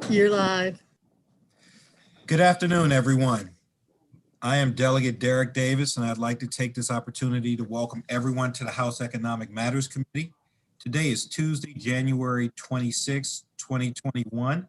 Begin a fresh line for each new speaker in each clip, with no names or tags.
You're live.
Good afternoon, everyone. I am Delegate Derek Davis, and I'd like to take this opportunity to welcome everyone to the House Economic Matters Committee. Today is Tuesday, January 26, 2021.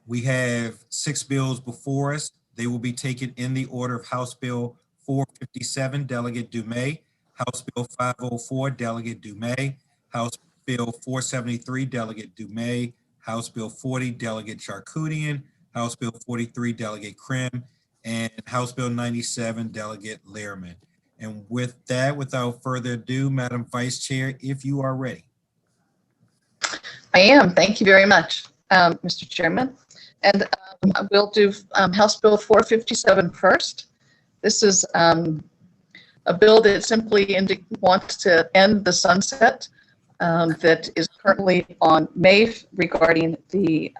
We have 6 bills before us. They will be taken in the order of House Bill 457, Delegate Dumais, House Bill 504, Delegate Dumais, House Bill 473, Delegate Dumais, House Bill 40, Delegate Charkoudian, House Bill 43, Delegate Krim, and House Bill 97, Delegate Lehrman. And with that, without further ado, Madam Vice Chair, if you are ready.
I am. Thank you very much, Mr. Chairman. And we'll do House Bill 457 first. This is a bill that simply wants to end the sunset that is currently on MAIF regarding the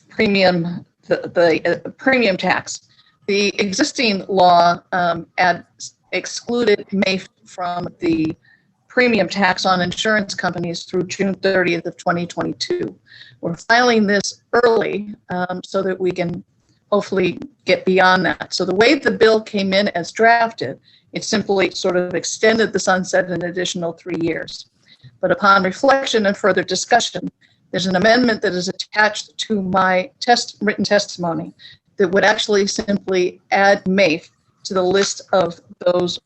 premium tax. The existing law excluded MAIF from the premium tax on insurance companies through June 30th of 2022. We're filing this early so that we can hopefully get beyond that. So the way the bill came in as drafted, it simply sort of extended the sunset an additional 3 years. But upon reflection and further discussion, there's an amendment that is attached to my written testimony that would actually simply add MAIF to the list of those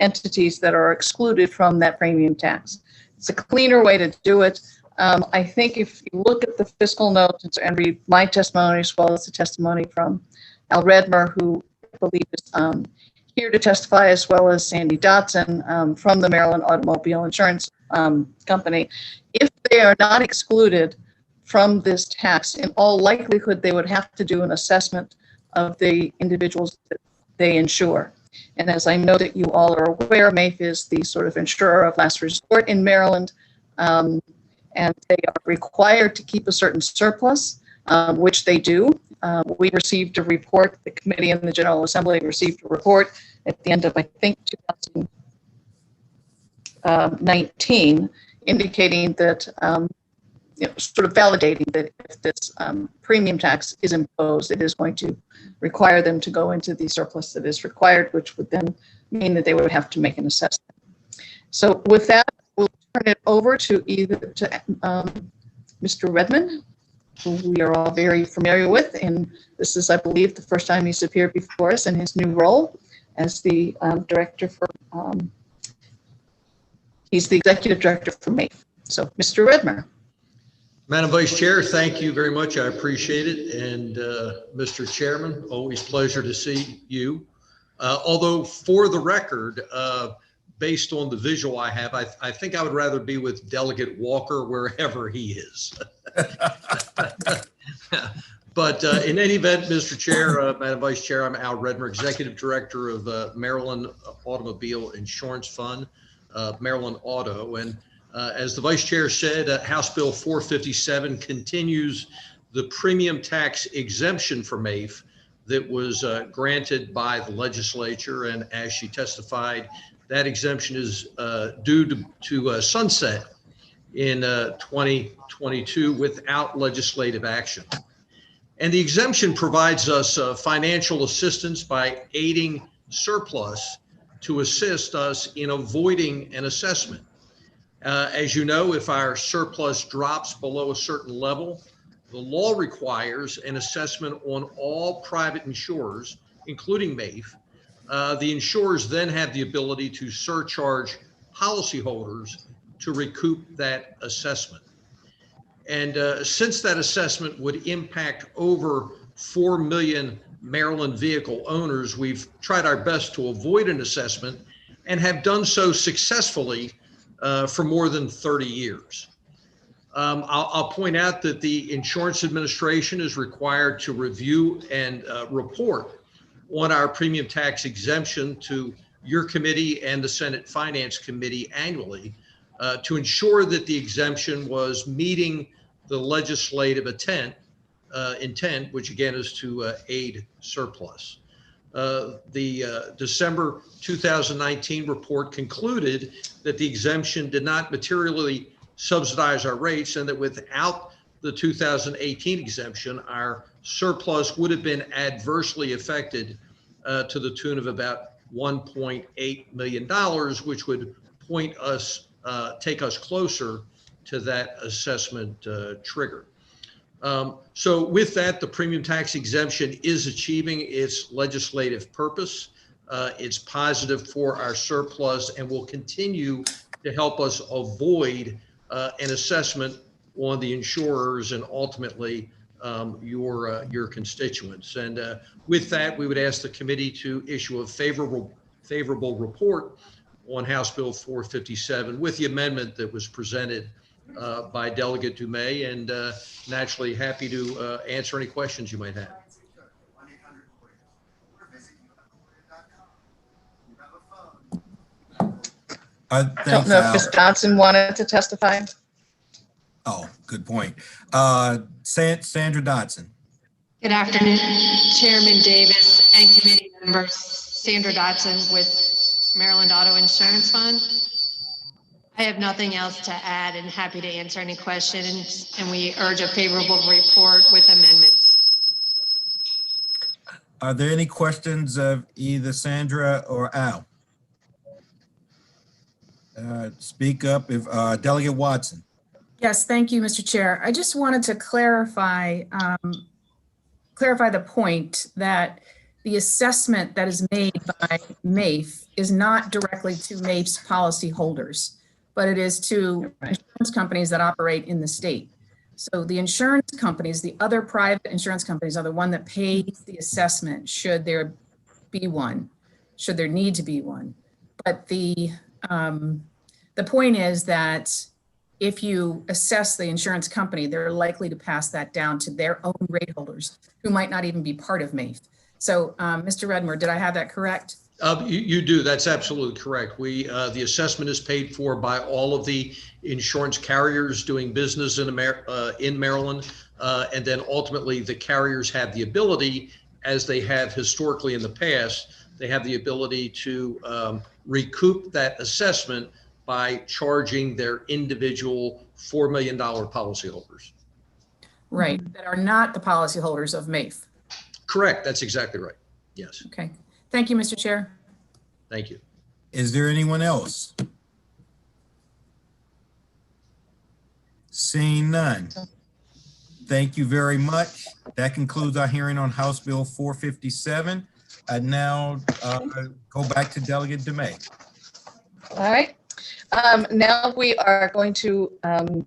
entities that are excluded from that premium tax. It's a cleaner way to do it. I think if you look at the fiscal notes and read my testimony as well as the testimony from Al Redmer, who I believe is here to testify, as well as Sandy Dotson from the Maryland Automobile Insurance Company, if they are not excluded from this tax, in all likelihood, they would have to do an assessment of the individuals that they insure. And as I know that you all are aware, MAIF is the sort of insurer of last resort in Maryland, and they are required to keep a certain surplus, which they do. We received a report, the committee and the General Assembly received a report at the end of, I think, 2019, indicating that, sort of validating that if this premium tax is imposed, it is going to require them to go into the surplus that is required, which would then mean that they would have to make an assessment. So with that, we'll turn it over to Mr. Redmond, who we are all very familiar with, and this is, I believe, the first time he's appeared before us in his new role as the director for, he's the executive director for MAIF. So, Mr. Redmer.
Madam Vice Chair, thank you very much. I appreciate it. And Mr. Chairman, always pleasure to see you. Although for the record, based on the visual I have, I think I would rather be with Delegate Walker wherever he is. But in any event, Mr. Chair, Madam Vice Chair, I'm Al Redmer, Executive Director of Maryland Automobile Insurance Fund, Maryland Auto. And as the Vice Chair said, House Bill 457 continues the premium tax exemption for MAIF that was granted by the legislature. And as she testified, that exemption is due to sunset in 2022 without legislative action. And the exemption provides us financial assistance by aiding surplus to assist us in avoiding an assessment. As you know, if our surplus drops below a certain level, the law requires an assessment on all private insurers, including MAIF. The insurers then have the ability to surcharge policyholders to recoup that assessment. And since that assessment would impact over 4 million Maryland vehicle owners, we've tried our best to avoid an assessment and have done so successfully for more than 30 years. I'll point out that the Insurance Administration is required to review and report on our premium tax exemption to your committee and the Senate Finance Committee annually to ensure that the exemption was meeting the legislative intent, which again is to aid surplus. The December 2019 report concluded that the exemption did not materially subsidize our rates and that without the 2018 exemption, our surplus would have been adversely affected to the tune of about $1.8 million, which would take us closer to that assessment trigger. So with that, the premium tax exemption is achieving its legislative purpose. It's positive for our surplus and will continue to help us avoid an assessment on the insurers and ultimately your constituents. And with that, we would ask the committee to issue a favorable report on House Bill 457 with the amendment that was presented by Delegate Dumais, and naturally happy to answer any questions you might have.
I don't know if Ms. Dodson wanted to testify.
Oh, good point. Sandra Dodson.
Good afternoon, Chairman Davis and committee members. Sandra Dodson with Maryland Auto Insurance Fund. I have nothing else to add and happy to answer any questions, and we urge a favorable report with amendments.
Are there any questions of either Sandra or Al? Speak up if Delegate Watson.
Yes, thank you, Mr. Chair. I just wanted to clarify the point that the assessment that is made by MAIF is not directly to MAIF's policyholders, but it is to insurance companies that operate in the state. So the insurance companies, the other private insurance companies, are the one that pays the assessment should there be one, should there need to be one. But the point is that if you assess the insurance company, they're likely to pass that down to their own rate holders who might not even be part of MAIF. So Mr. Redmer, did I have that correct?
You do. That's absolutely correct. The assessment is paid for by all of the insurance carriers doing business in Maryland. And then ultimately the carriers have the ability, as they have historically in the past, they have the ability to recoup that assessment by charging their individual $4 million policyholders.
Right, that are not the policyholders of MAIF.
Correct. That's exactly right. Yes.
Okay. Thank you, Mr. Chair.
Thank you.
Is there anyone else? Seeing none. Thank you very much. That concludes our hearing on House Bill 457. I now go back to Delegate Dumais.
All right. Now we are going to, I'm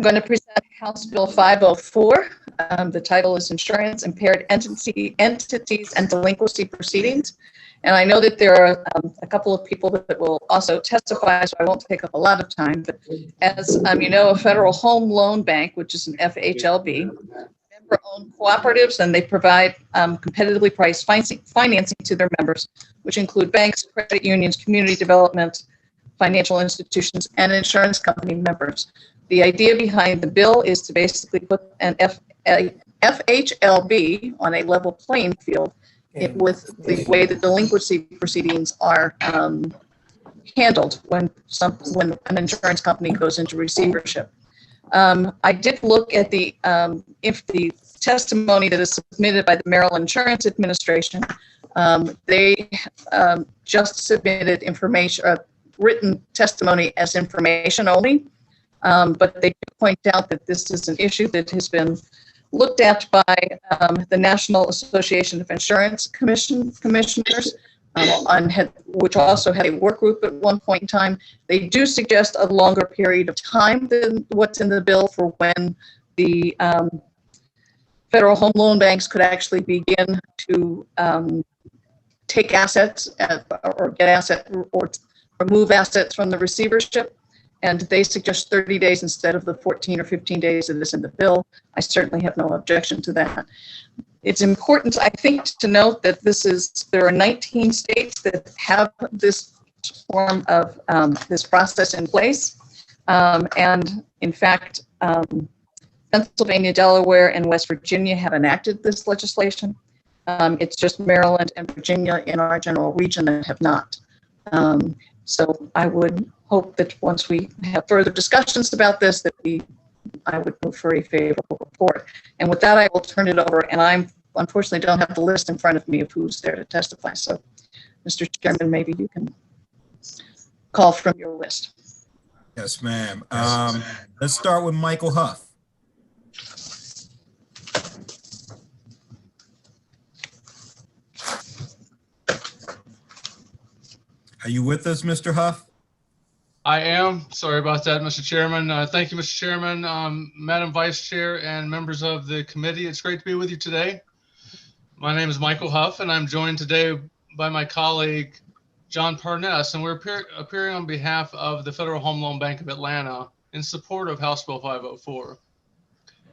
going to present House Bill 504. The title is Insurance Impaired Entities and Delinquency Proceedings. And I know that there are a couple of people that will also testify, so I won't take up a lot of time. But as you know, a Federal Home Loan Bank, which is an FHLB, member-owned cooperatives, and they provide competitively priced financing to their members, which include banks, credit unions, community development, financial institutions, and insurance company members. The idea behind the bill is to basically put an FHLB on a level playing field with the way the delinquency proceedings are handled when an insurance company goes into receivership. I did look at the testimony that is submitted by the Maryland Insurance Administration. They just submitted information, written testimony as information only, but they point out that this is an issue that has been looked at by the National Association of Insurance Commissioners, which also had a work group at one point in time. They do suggest a longer period of time than what's in the bill for when the Federal Home Loan Banks could actually begin to take assets or get asset or remove assets from the receivership. And they suggest 30 days instead of the 14 or 15 days that is in the bill. I certainly have no objection to that. It's important, I think, to note that there are 19 states that have this form of this process in place. And in fact, Pennsylvania, Delaware, and West Virginia have enacted this legislation. It's just Maryland and Virginia in our general region that have not. So I would hope that once we have further discussions about this, that we I would move for a favorable report. And with that, I will turn it over, and I unfortunately don't have the list in front of me of who's there to testify. So, Mr. Chairman, maybe you can call from your list.
Yes, ma'am. Let's start with Michael Huff. Are you with us, Mr. Huff?
I am. Sorry about that, Mr. Chairman. Thank you, Mr. Chairman, Madam Vice Chair, and members of the committee. It's great to be with you today. My name is Michael Huff, and I'm joined today by my colleague, John Parness, and we're appearing on behalf of the Federal Home Loan Bank of Atlanta in support of House Bill 504.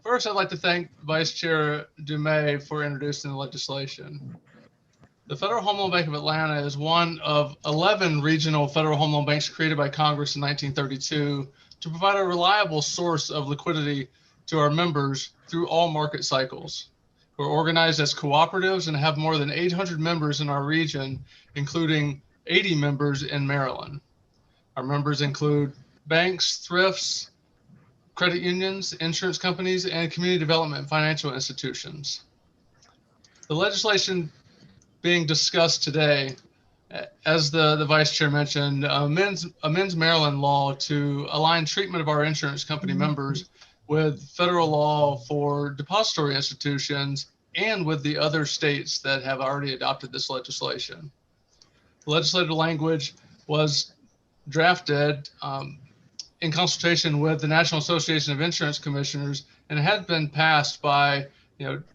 First, I'd like to thank Vice Chair Dumais for introducing the legislation. The Federal Home Loan Bank of Atlanta is one of 11 regional federal home loan banks created by Congress in 1932 to provide a reliable source of liquidity to our members through all market cycles. We're organized as cooperatives and have more than 800 members in our region, including 80 members in Maryland. Our members include banks, thrifts, credit unions, insurance companies, and community development financial institutions. The legislation being discussed today, as the Vice Chair mentioned, amends Maryland law to align treatment of our insurance company members with federal law for depository institutions and with the other states that have already adopted this legislation. The legislative language was drafted in consultation with the National Association of Insurance Commissioners, and it had been passed by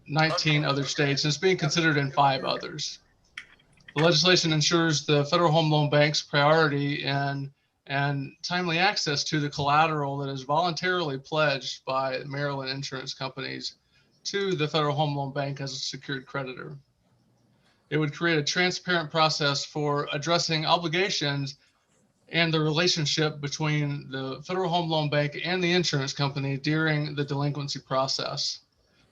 19 other states, and it's being considered in 5 others. The legislation ensures the Federal Home Loan Bank's priority and timely access to the collateral that is voluntarily pledged by Maryland insurance companies to the Federal Home Loan Bank as a secured creditor. It would create a transparent process for addressing obligations and the relationship between the Federal Home Loan Bank and the insurance company during the delinquency process.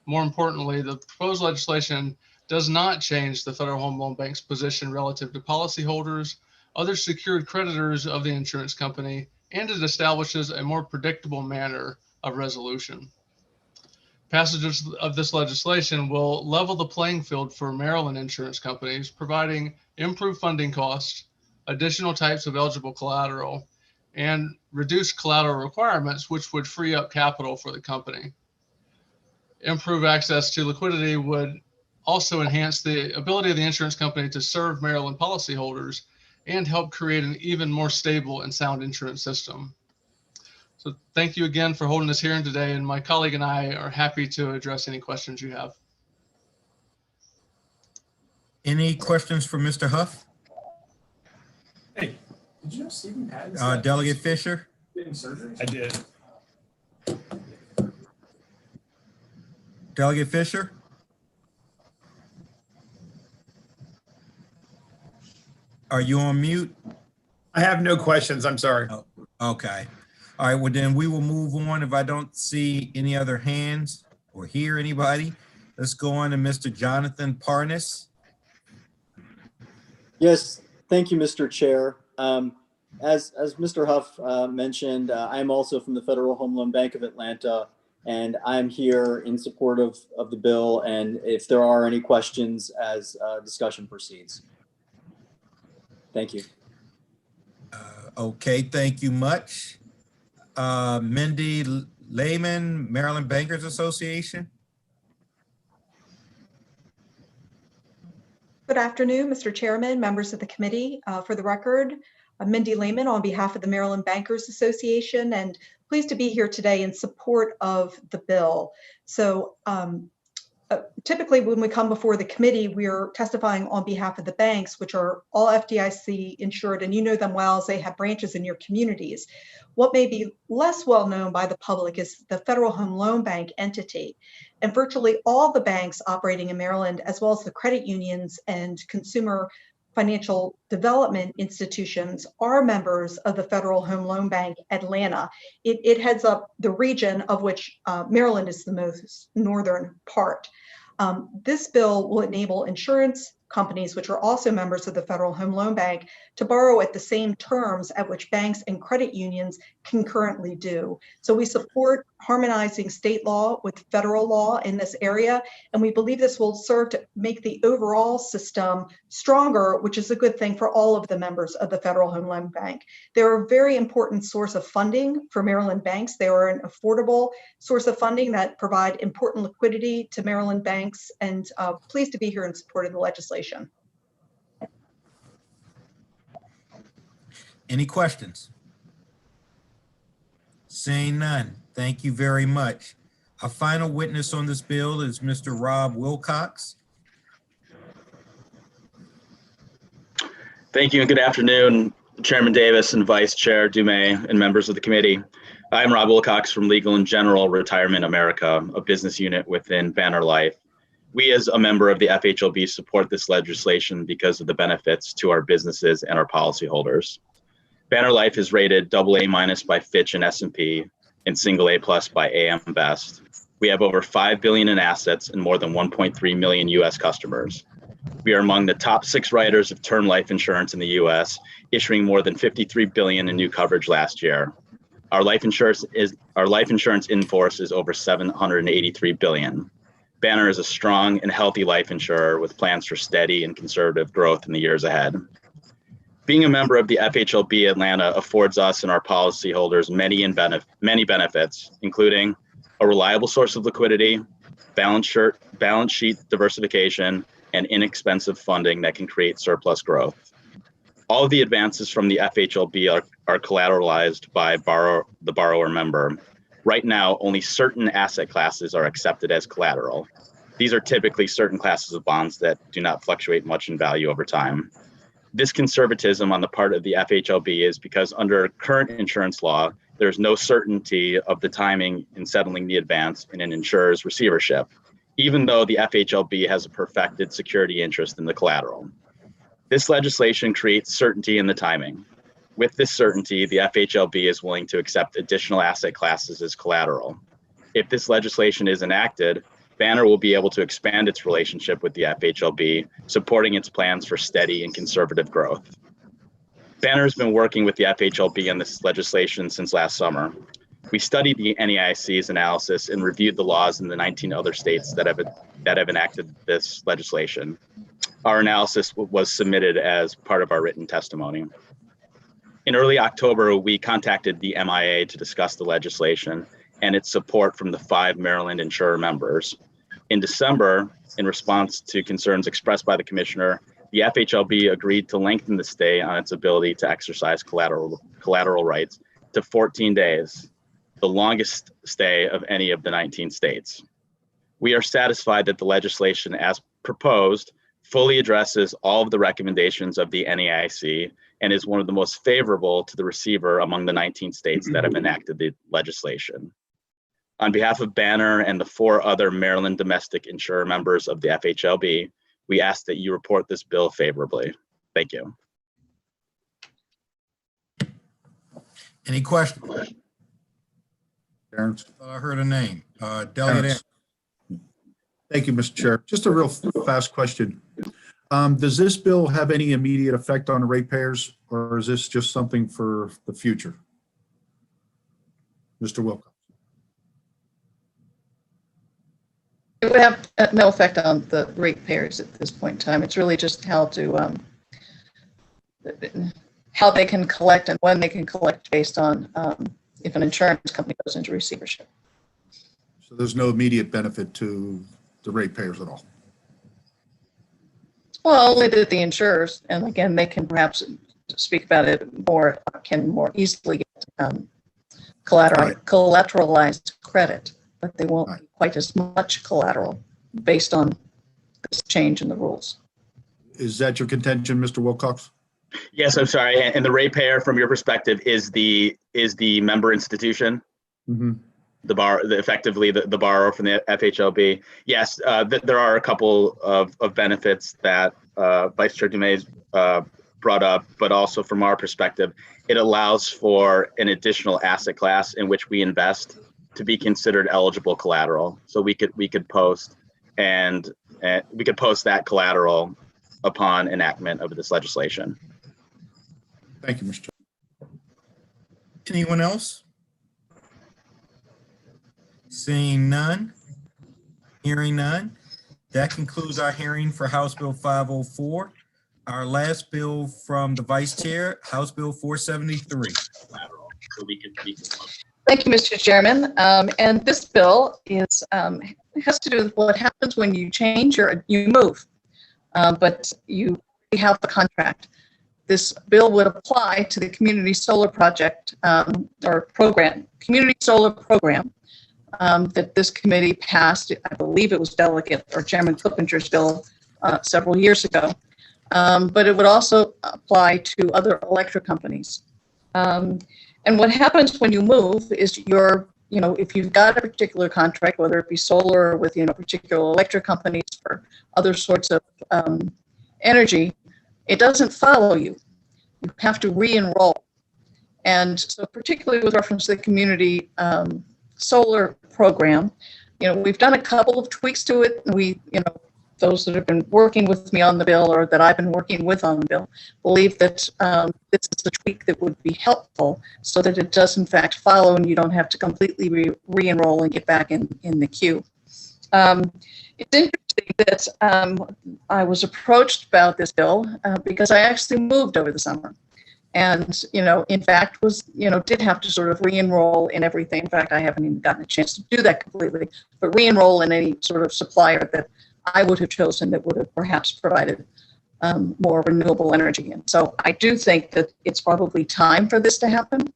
More importantly, the proposed legislation does not change the Federal Home Loan Bank's position relative to policyholders, other secured creditors of the insurance company, and it establishes a more predictable manner of resolution. Passage of this legislation will level the playing field for Maryland insurance companies, providing improved funding costs, additional types of eligible collateral, and reduced collateral requirements, which would free up capital for the company. Improved access to liquidity would also enhance the ability of the insurance company to serve Maryland policyholders and help create an even more stable and sound insurance system. So thank you again for holding this hearing today, and my colleague and I are happy to address any questions you have.
Any questions for Mr. Huff?
Hey, did you know Stephen Patton's
Delegate Fisher?
getting surgery? I did.
Delegate Fisher? Are you on mute?
I have no questions. I'm sorry.
Oh, okay. All right, well then we will move on. If I don't see any other hands or hear anybody, let's go on to Mr. Jonathan Parness.
Yes, thank you, Mr. Chair. As Mr. Huff mentioned, I'm also from the Federal Home Loan Bank of Atlanta, and I'm here in support of the bill, and if there are any questions as discussion proceeds. Thank you.
Okay, thank you much. Mindy Lehman, Maryland Bankers Association.
Good afternoon, Mr. Chairman, members of the committee. For the record, I'm Mindy Lehman on behalf of the Maryland Bankers Association, and pleased to be here today in support of the bill. So typically when we come before the committee, we are testifying on behalf of the banks, which are all FDIC insured, and you know them well as they have branches in your communities. What may be less well known by the public is the Federal Home Loan Bank entity. And virtually all the banks operating in Maryland, as well as the credit unions and consumer financial development institutions, are members of the Federal Home Loan Bank Atlanta. It heads up the region of which Maryland is the most northern part. This bill will enable insurance companies, which are also members of the Federal Home Loan Bank, to borrow at the same terms at which banks and credit unions concurrently do. So we support harmonizing state law with federal law in this area, and we believe this will serve to make the overall system stronger, which is a good thing for all of the members of the Federal Home Loan Bank. They're a very important source of funding for Maryland banks. They are an affordable source of funding that provide important liquidity to Maryland banks, and pleased to be here in support of the legislation.
Any questions? Seeing none, thank you very much. Our final witness on this bill is Mr. Rob Wilcox.
Thank you and good afternoon, Chairman Davis and Vice Chair Dumais and members of the committee. I'm Rob Wilcox from Legal and General Retirement America, a business unit within Banner Life. We as a member of the FHLB support this legislation because of the benefits to our businesses and our policyholders. Banner Life is rated AA- by Fitch and S&P and single A+ by AM Best. We have over $5 billion in assets and more than 1.3 million US customers. We are among the top 6 writers of term life insurance in the US, issuing more than $53 billion in new coverage last year. Our life insurance in force is over $783 billion. Banner is a strong and healthy life insurer with plans for steady and conservative growth in the years ahead. Being a member of the FHLB Atlanta affords us and our policyholders many benefits, including a reliable source of liquidity, balance sheet diversification, and inexpensive funding that can create surplus growth. All of the advances from the FHLB are collateralized by the borrower member. Right now, only certain asset classes are accepted as collateral. These are typically certain classes of bonds that do not fluctuate much in value over time. This conservatism on the part of the FHLB is because under current insurance law, there's no certainty of the timing in settling the advance in an insurer's receivership, even though the FHLB has a perfected security interest in the collateral. This legislation creates certainty in the timing. With this certainty, the FHLB is willing to accept additional asset classes as collateral. If this legislation is enacted, Banner will be able to expand its relationship with the FHLB, supporting its plans for steady and conservative growth. Banner has been working with the FHLB on this legislation since last summer. We studied the NAIC's analysis and reviewed the laws in the 19 other states that have enacted this legislation. Our analysis was submitted as part of our written testimony. In early October, we contacted the MIA to discuss the legislation and its support from the 5 Maryland insurer members. In December, in response to concerns expressed by the commissioner, the FHLB agreed to lengthen the stay on its ability to exercise collateral rights to 14 days, the longest stay of any of the 19 states. We are satisfied that the legislation as proposed fully addresses all of the recommendations of the NAIC and is one of the most favorable to the receiver among the 19 states that have enacted the legislation. On behalf of Banner and the 4 other Maryland domestic insurer members of the FHLB, we ask that you report this bill favorably. Thank you.
Any questions?
Terrence.
I heard a name. Delegate.
Terrence. Thank you, Mr. Chair. Just a real fast question. Does this bill have any immediate effect on ratepayers, or is this just something for the future? Mr. Wilcox.
It would have no effect on the ratepayers at this point in time. It's really just how they can collect and when they can collect based on if an insurance company goes into receivership.
So there's no immediate benefit to the ratepayers at all?
Well, only that the insurers, and again, they can perhaps speak about it more, can more easily get collateralized credit, but they won't be quite as much collateral based on this change in the rules.
Is that your contention, Mr. Wilcox?
Yes, I'm sorry. And the ratepayer, from your perspective, is the member institution,
Mm-hmm.
effectively the borrower from the FHLB. Yes, there are a couple of benefits that Vice Chair Dumais brought up, but also from our perspective, it allows for an additional asset class in which we invest to be considered eligible collateral. So we could post that collateral upon enactment of this legislation.
Thank you, Mr. Chair.
Anyone else? Seeing none, hearing none. That concludes our hearing for House Bill 504. Our last bill from the Vice Chair, House Bill 473.
Thank you, Mr. Chairman. And this bill is has to do with what happens when you you move, but you have the contract. This bill would apply to the community solar project or program, community solar program that this committee passed. I believe it was Delegate or Chairman Clippinger's bill several years ago. But it would also apply to other electric companies. And what happens when you move is if you've got a particular contract, whether it be solar or with, particular electric companies for other sorts of energy, it doesn't follow you. You have to re-enroll. And so particularly with reference to the community solar program, we've done a couple of tweaks to it. Those that have been working with me on the bill or that I've been working with on the bill believe that this is the tweak that would be helpful so that it does in fact follow and you don't have to completely re-enroll and get back in the queue. It's interesting that I was approached about this bill because I actually moved over the summer and, in fact did have to sort of re-enroll in everything. In fact, I haven't even gotten a chance to do that completely, but re-enroll in any sort of supplier that I would have chosen that would have perhaps provided more renewable energy. And so I do think that it's probably time for this to happen.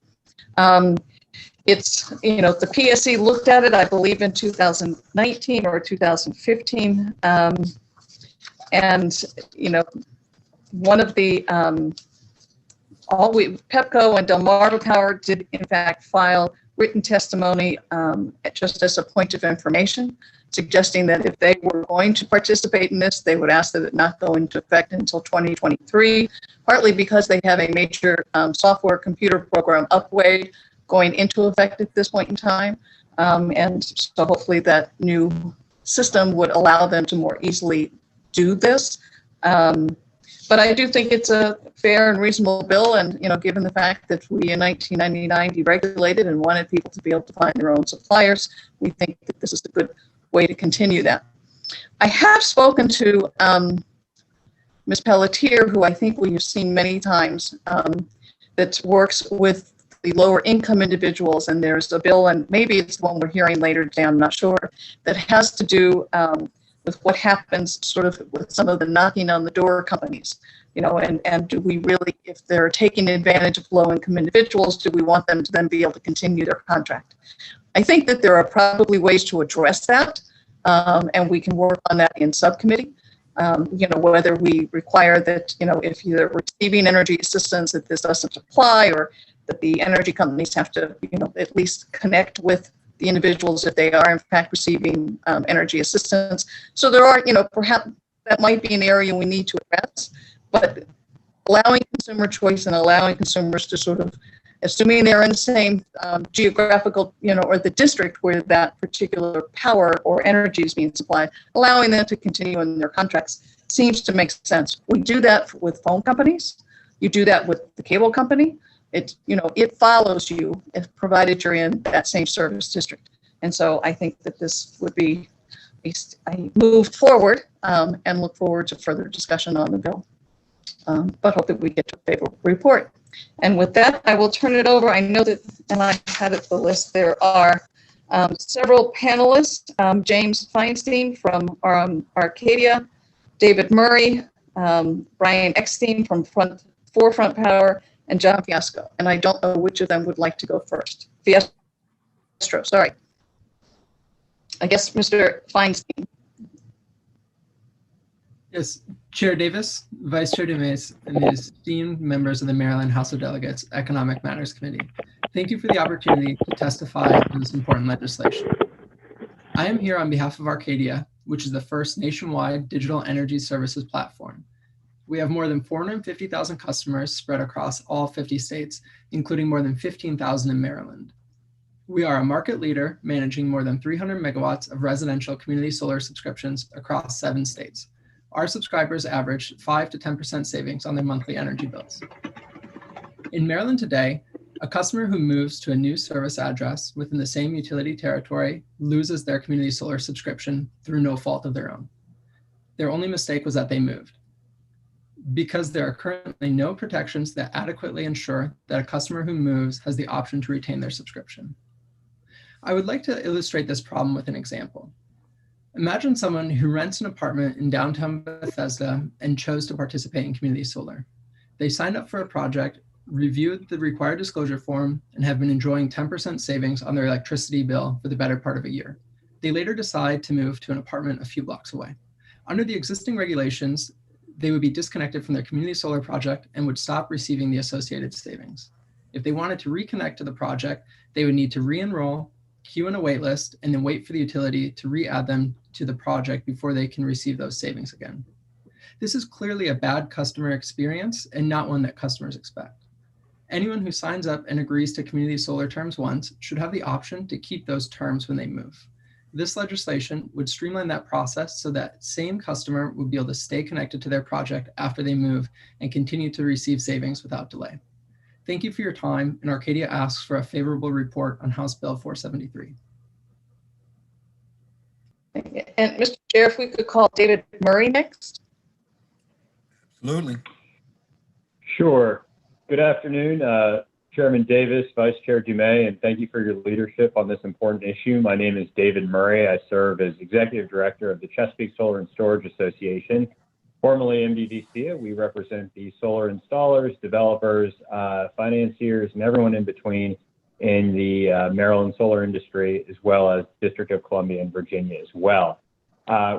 It's, the PSC looked at it, I believe, in 2019 or 2015. And, one of the, Pepco and Delmarva Power did in fact file written testimony just as a point of information, suggesting that if they were going to participate in this, they would ask that it not go into effect until 2023, partly because they have a major software computer program upgrade going into effect at this point in time. And so hopefully that new system would allow them to more easily do this. But I do think it's a fair and reasonable bill. And, given the fact that we in 1999 deregulated and wanted people to be able to find their own suppliers, we think that this is a good way to continue that. I have spoken to Ms. Pelletier, who I think we have seen many times, that works with the lower income individuals. And there's a bill, and maybe it's the one we're hearing later today, I'm not sure, that has to do with what happens sort of with some of the knocking on the door companies, and do we really, if they're taking advantage of low income individuals, do we want them to then be able to continue their contract? I think that there are probably ways to address that, and we can work on that in subcommittee. Whether we require that, if you're receiving energy assistance, that this doesn't apply, or that the energy companies have to, at least connect with the individuals if they are in fact receiving energy assistance. So there are, perhaps that might be an area we need to address, but allowing consumer choice and allowing consumers to sort of, assuming they're in the same geographical, or the district where that particular power or energy is being supplied, allowing them to continue in their contracts seems to make sense. We do that with phone companies. You do that with the cable company. It follows you if provided you're in that same service district. And so I think that this would be a move forward and look forward to further discussion on the bill. But hope that we get to a favorable report. And with that, I will turn it over. I know that, and I had it the list, there are several panelists, James Feinstein from Arcadia, David Murray, Brian Eckstein from Forefront Power, and John Fiasco. And I don't know which of them would like to go first. Fiestro, sorry. I guess Mr. Feinstein.
Yes, Chair Davis, Vice Chair Dumas, and the esteemed members of the Maryland House of Delegates Economic Matters Committee. Thank you for the opportunity to testify on this important legislation. I am here on behalf of Arcadia, which is the first nationwide digital energy services platform. We have more than 450,000 customers spread across all 50 states, including more than 15,000 in Maryland. We are a market leader managing more than 300 megawatts of residential community solar subscriptions across 7 states. Our subscribers average 5 to 10% savings on their monthly energy bills. In Maryland today, A customer who moves to a new service address within the same utility territory loses their community solar subscription through no fault of their own. Their only mistake was that they moved. Because there are currently no protections that adequately ensure that a customer who moves has the option to retain their subscription. I would like to illustrate this problem with an example. Imagine someone who rents an apartment in downtown Bethesda and chose to participate in community solar. They signed up for a project, reviewed the required disclosure form, and have been enjoying 10% savings on their electricity bill for the better part of a year. They later decide to move to an apartment a few blocks away. Under the existing regulations, they would be disconnected from their community solar project and would stop receiving the associated savings. If they wanted to reconnect to the project, they would need to re-enroll, queue in a wait list, and then wait for the utility to re-add them to the project before they can receive those savings again. This is clearly a bad customer experience and not one that customers expect. Anyone who signs up and agrees to community solar terms once should have the option to keep those terms when they move. This legislation would streamline that process so that same customer would be able to stay connected to their project after they move and continue to receive savings without delay. Thank you for your time, and Arcadia asks for a favorable report on House Bill 473.
And Mr. Chair, if we could call David Murray next.
Absolutely.
Sure. Good afternoon, Chairman Davis, Vice Chair Dumais, and thank you for your leadership on this important issue. My name is David Murray. I serve as Executive Director of the Chesapeake Solar and Storage Association, formerly MDVC. We represent the solar installers, developers, financiers, and everyone in between in the Maryland solar industry, as well as District of Columbia and Virginia as well.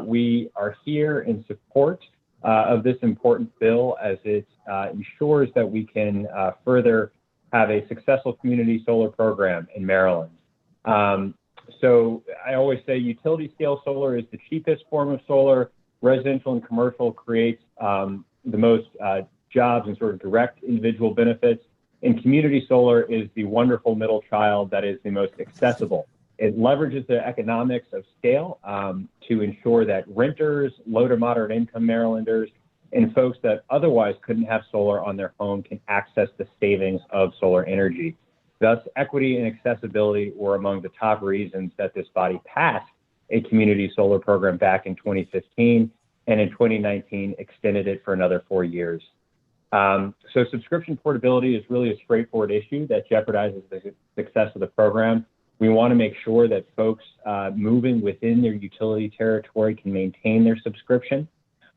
We are here in support of this important bill as it ensures that we can further have a successful community solar program in Maryland. So I always say utility scale solar is the cheapest form of solar. Residential and commercial creates the most jobs and sort of direct individual benefits. And community solar is the wonderful middle child that is the most accessible. It leverages the economics of scale to ensure that renters, low to moderate income Marylanders, and folks that otherwise couldn't have solar on their home can access the savings of solar energy. Thus, equity and accessibility were among the top reasons that this body passed a community solar program back in 2015, and in 2019 extended it for another 4 years. So subscription portability is really a straightforward issue that jeopardizes the success of the program. We want to make sure that folks moving within their utility territory can maintain their subscription.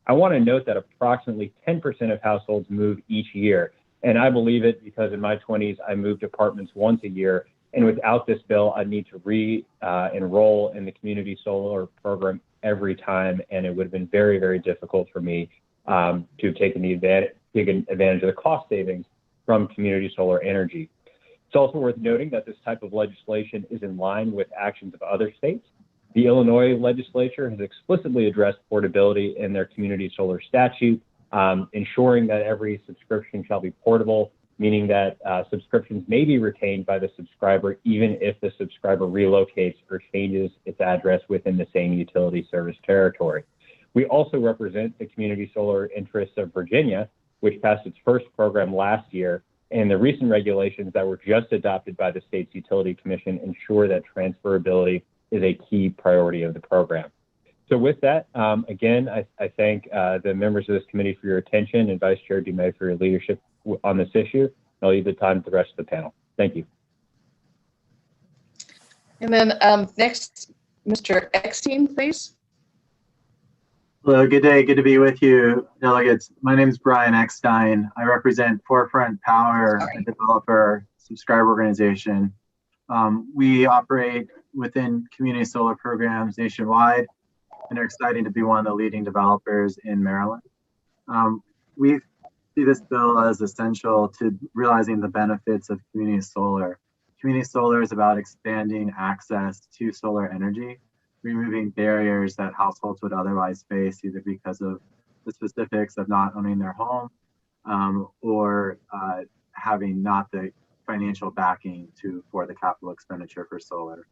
I want to note that approximately 10% of households move each year. And I believe it because in my 20s, I moved apartments once a year. And without this bill, I'd need to re-enroll in the community solar program every time. And it would have been very, very difficult for me to have taken advantage of the cost savings from community solar energy. It's also worth noting that this type of legislation is in line with actions of other states. The Illinois legislature has explicitly addressed portability in their community solar statute, ensuring that every subscription shall be portable, meaning that subscriptions may be retained by the subscriber even if the subscriber relocates or changes its address within the same utility service territory. We also represent the community solar interests of Virginia, which passed its first program last year, and the recent regulations that were just adopted by the state's utility commission ensure that transferability is a key priority of the program. So with that, again, I thank the members of this committee for your attention and Vice Chair Dumais for your leadership on this issue. I'll leave the time to the rest of the panel. Thank you.
And then next, Mr. Eckstein, please.
Hello, good day. Good to be with you, delegates. My name is Brian Eckstein. I represent Forefront Power, a developer subscriber organization. We operate within community solar programs nationwide and are excited to be one of the leading developers in Maryland. We see this bill as essential to realizing the benefits of community solar. Community solar is about expanding access to solar energy, removing barriers that households would otherwise face either because of the specifics of not owning their home or having not the financial backing for the capital expenditure for solar.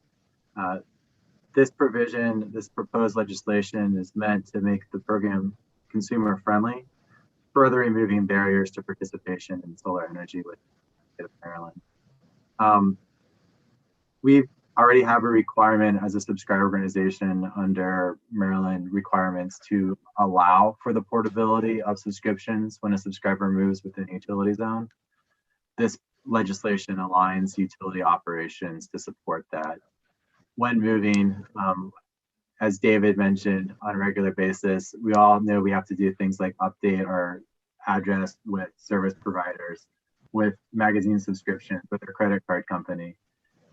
This provision, this proposed legislation is meant to make the program consumer friendly, further removing barriers to participation in solar energy with Maryland. We already have a requirement as a subscriber organization under Maryland requirements to allow for the portability of subscriptions when a subscriber moves within a utility zone. This legislation aligns utility operations to support that. When moving, as David mentioned, on a regular basis, we all know we have to do things like update our address with service providers, with magazine subscriptions, with our credit card company.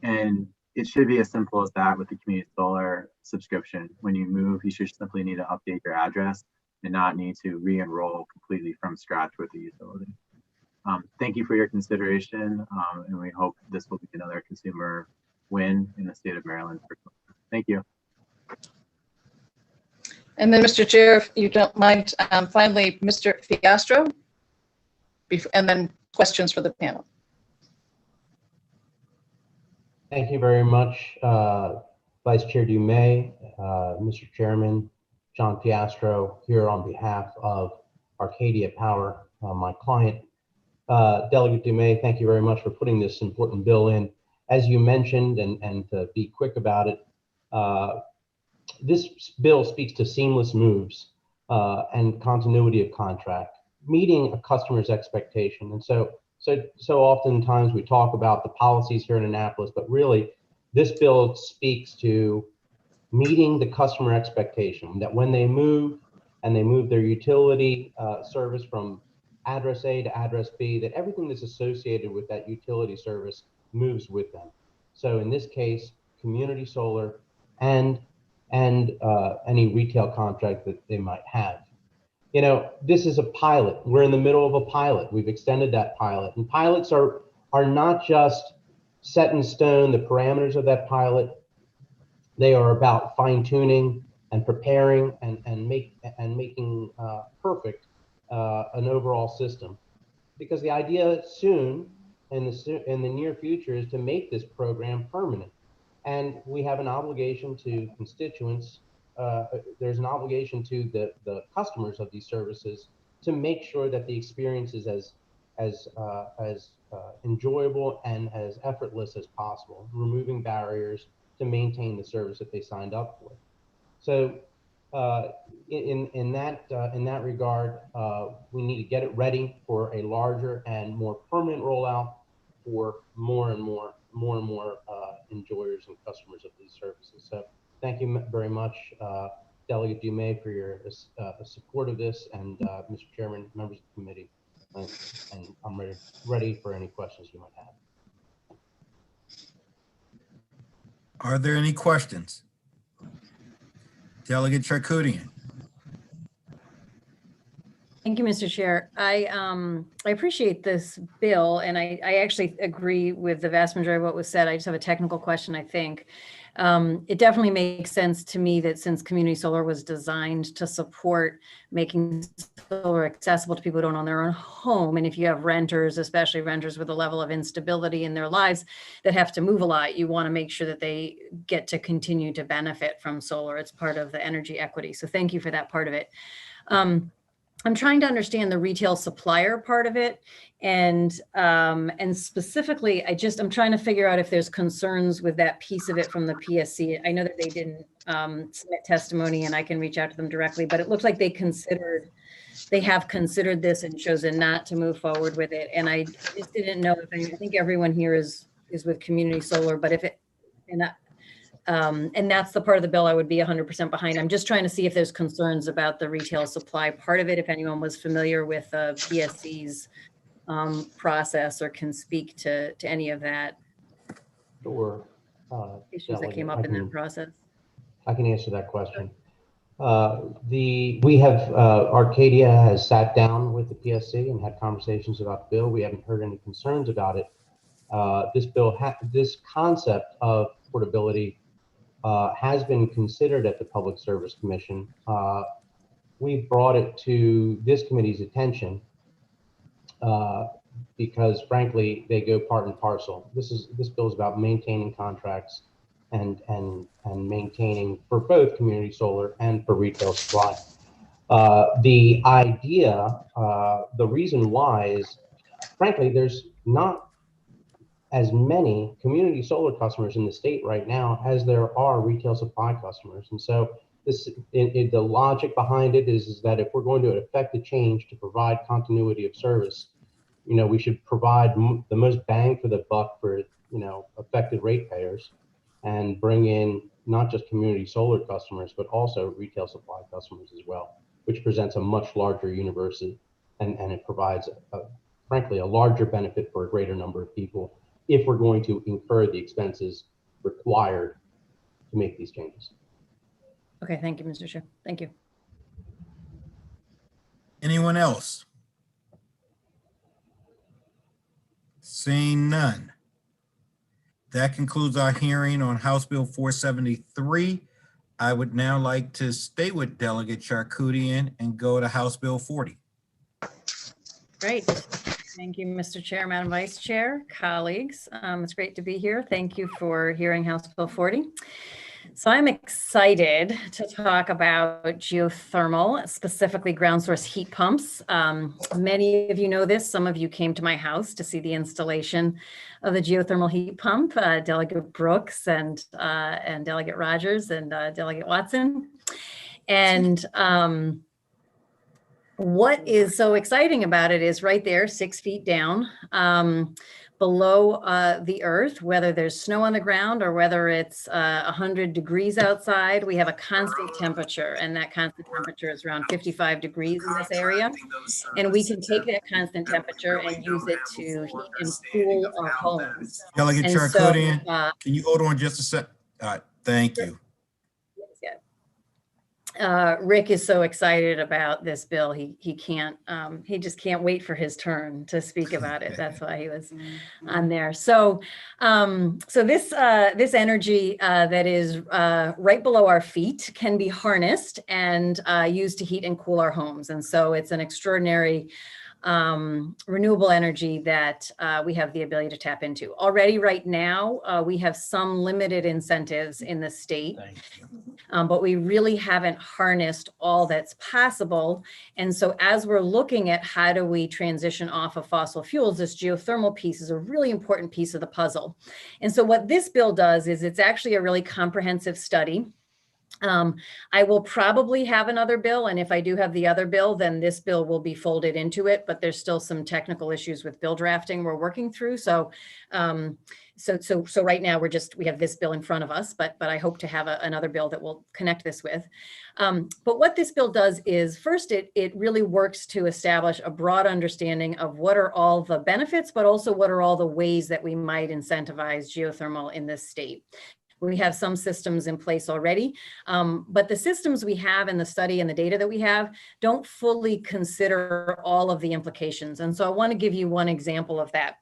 And it should be as simple as that with the community solar subscription. When you move, you should simply need to update your address and not need to re-enroll completely from scratch with the utility. Thank you for your consideration, and we hope this will be another consumer win in the state of Maryland. Thank you.
And then, Mr. Chair, if you don't mind, finally, Mr. Fiastro, and then questions for the panel.
Thank you very much, Vice Chair Dumais, Mr. Chairman, John Piastro, here on behalf of Arcadia Power, my client. Delegate Dumais, thank you very much for putting this important bill in. As you mentioned, and to be quick about it, this bill speaks to seamless moves and continuity of contract, meeting a customer's expectation. And so oftentimes we talk about the policies here in Annapolis, but really this bill speaks to meeting the customer expectation that when they move and they move their utility service from address A to address B, that everything that's associated with that utility service moves with them. So in this case, community solar and any retail contract that they might have. You know, this is a pilot. We're in the middle of a pilot. We've extended that pilot, and pilots are not just set in stone, the parameters of that pilot. They are about fine tuning and preparing and making perfect an overall system. Because the idea soon, in the near future, is to make this program permanent. And we have an obligation to constituents. There's an obligation to the customers of these services to make sure that the experience is as enjoyable and as effortless as possible, removing barriers to maintain the service that they signed up for. So in that regard, we need to get it ready for a larger and more permanent rollout for more and more enjoyers and customers of these services. So thank you very much, Delegate Dumais, for your support of this, and Mr. Chairman, members of the committee, and I'm ready for any questions you might have.
Are there any questions? Delegate Charkoudian.
Thank you, Mr. Chair. I appreciate this bill, and I actually agree with the vast majority of what was said. I just have a technical question, I think. It definitely makes sense to me that since community solar was designed to support making solar accessible to people who don't own their own home, and if you have renters, especially renters with a level of instability in their lives that have to move a lot, you want to make sure that they get to continue to benefit from solar. It's part of the energy equity. So thank you for that part of it. I'm trying to understand the retail supplier part of it, and specifically, I'm trying to figure out if there's concerns with that piece of it from the PSC. I know that they didn't submit testimony, and I can reach out to them directly, but it looks like they have considered this and chosen not to move forward with it. And I just didn't know if I think everyone here is with community solar, but if it and that's the part of the bill I would be 100% behind. I'm just trying to see if there's concerns about the retail supply part of it, if anyone was familiar with PSC's process or can speak to any of that.
Sure.
Issues that came up in that process.
I can answer that question. Arcadia has sat down with the PSC and had conversations about the bill. We haven't heard any concerns about it. This concept of portability has been considered at the Public Service Commission. We've brought it to this committee's attention because, frankly, they go part and parcel. This bill is about maintaining contracts and maintaining for both community solar and for retail supply. The idea, the reason why is, frankly, there's not as many community solar customers in the state right now as there are retail supply customers. And so the logic behind it is that if we're going to effect a change to provide continuity of service, we should provide the most bang for the buck for, affected ratepayers, and bring in not just community solar customers, but also retail supply customers as well, which presents a much larger universe, and it provides, frankly, a larger benefit for a greater number of people if we're going to incur the expenses required to make these changes.
Okay, thank you, Mr. Chair. Thank you.
Anyone else? Seeing none. That concludes our hearing on House Bill 473. I would now like to stay with Delegate Charkoudian and go to House Bill 40.
Great. Thank you, Mr. Chair, Madam Vice Chair, colleagues. It's great to be here. Thank you for hearing House Bill 40. So I'm excited to talk about geothermal, specifically ground source heat pumps. Many of you know this. Some of you came to my house to see the installation of the geothermal heat pump, Delegate Brooks and Delegate Rogers and Delegate Watson. And what is so exciting about it is right there, 6 feet down, below the earth, whether there's snow on the ground or whether it's 100 degrees outside, we have a constant temperature, and that constant temperature is around 55 degrees in this area. And we can take that constant temperature and use it to heat and cool our homes.
Delegate Charkoudian, can you hold on just a sec? Thank you.
Rick is so excited about this bill. He just can't wait for his turn to speak about it. That's why he was on there. So this energy that is right below our feet can be harnessed and used to heat and cool our homes. And so it's an extraordinary renewable energy that we have the ability to tap into. Already right now, we have some limited incentives in the state, but we really haven't harnessed all that's possible. And so as we're looking at how do we transition off of fossil fuels, this geothermal piece is a really important piece of the puzzle. And so what this bill does is it's actually a really comprehensive study. I will probably have another bill, and if I do have the other bill, then this bill will be folded into it, but there's still some technical issues with bill drafting we're working through. So right now we have this bill in front of us, but I hope to have another bill that we'll connect this with. But what this bill does is first, it really works to establish a broad understanding of what are all the benefits, but also what are all the ways that we might incentivize geothermal in this state. We have some systems in place already, but the systems we have in the study and the data that we have don't fully consider all of the implications. And so I want to give you one example of that.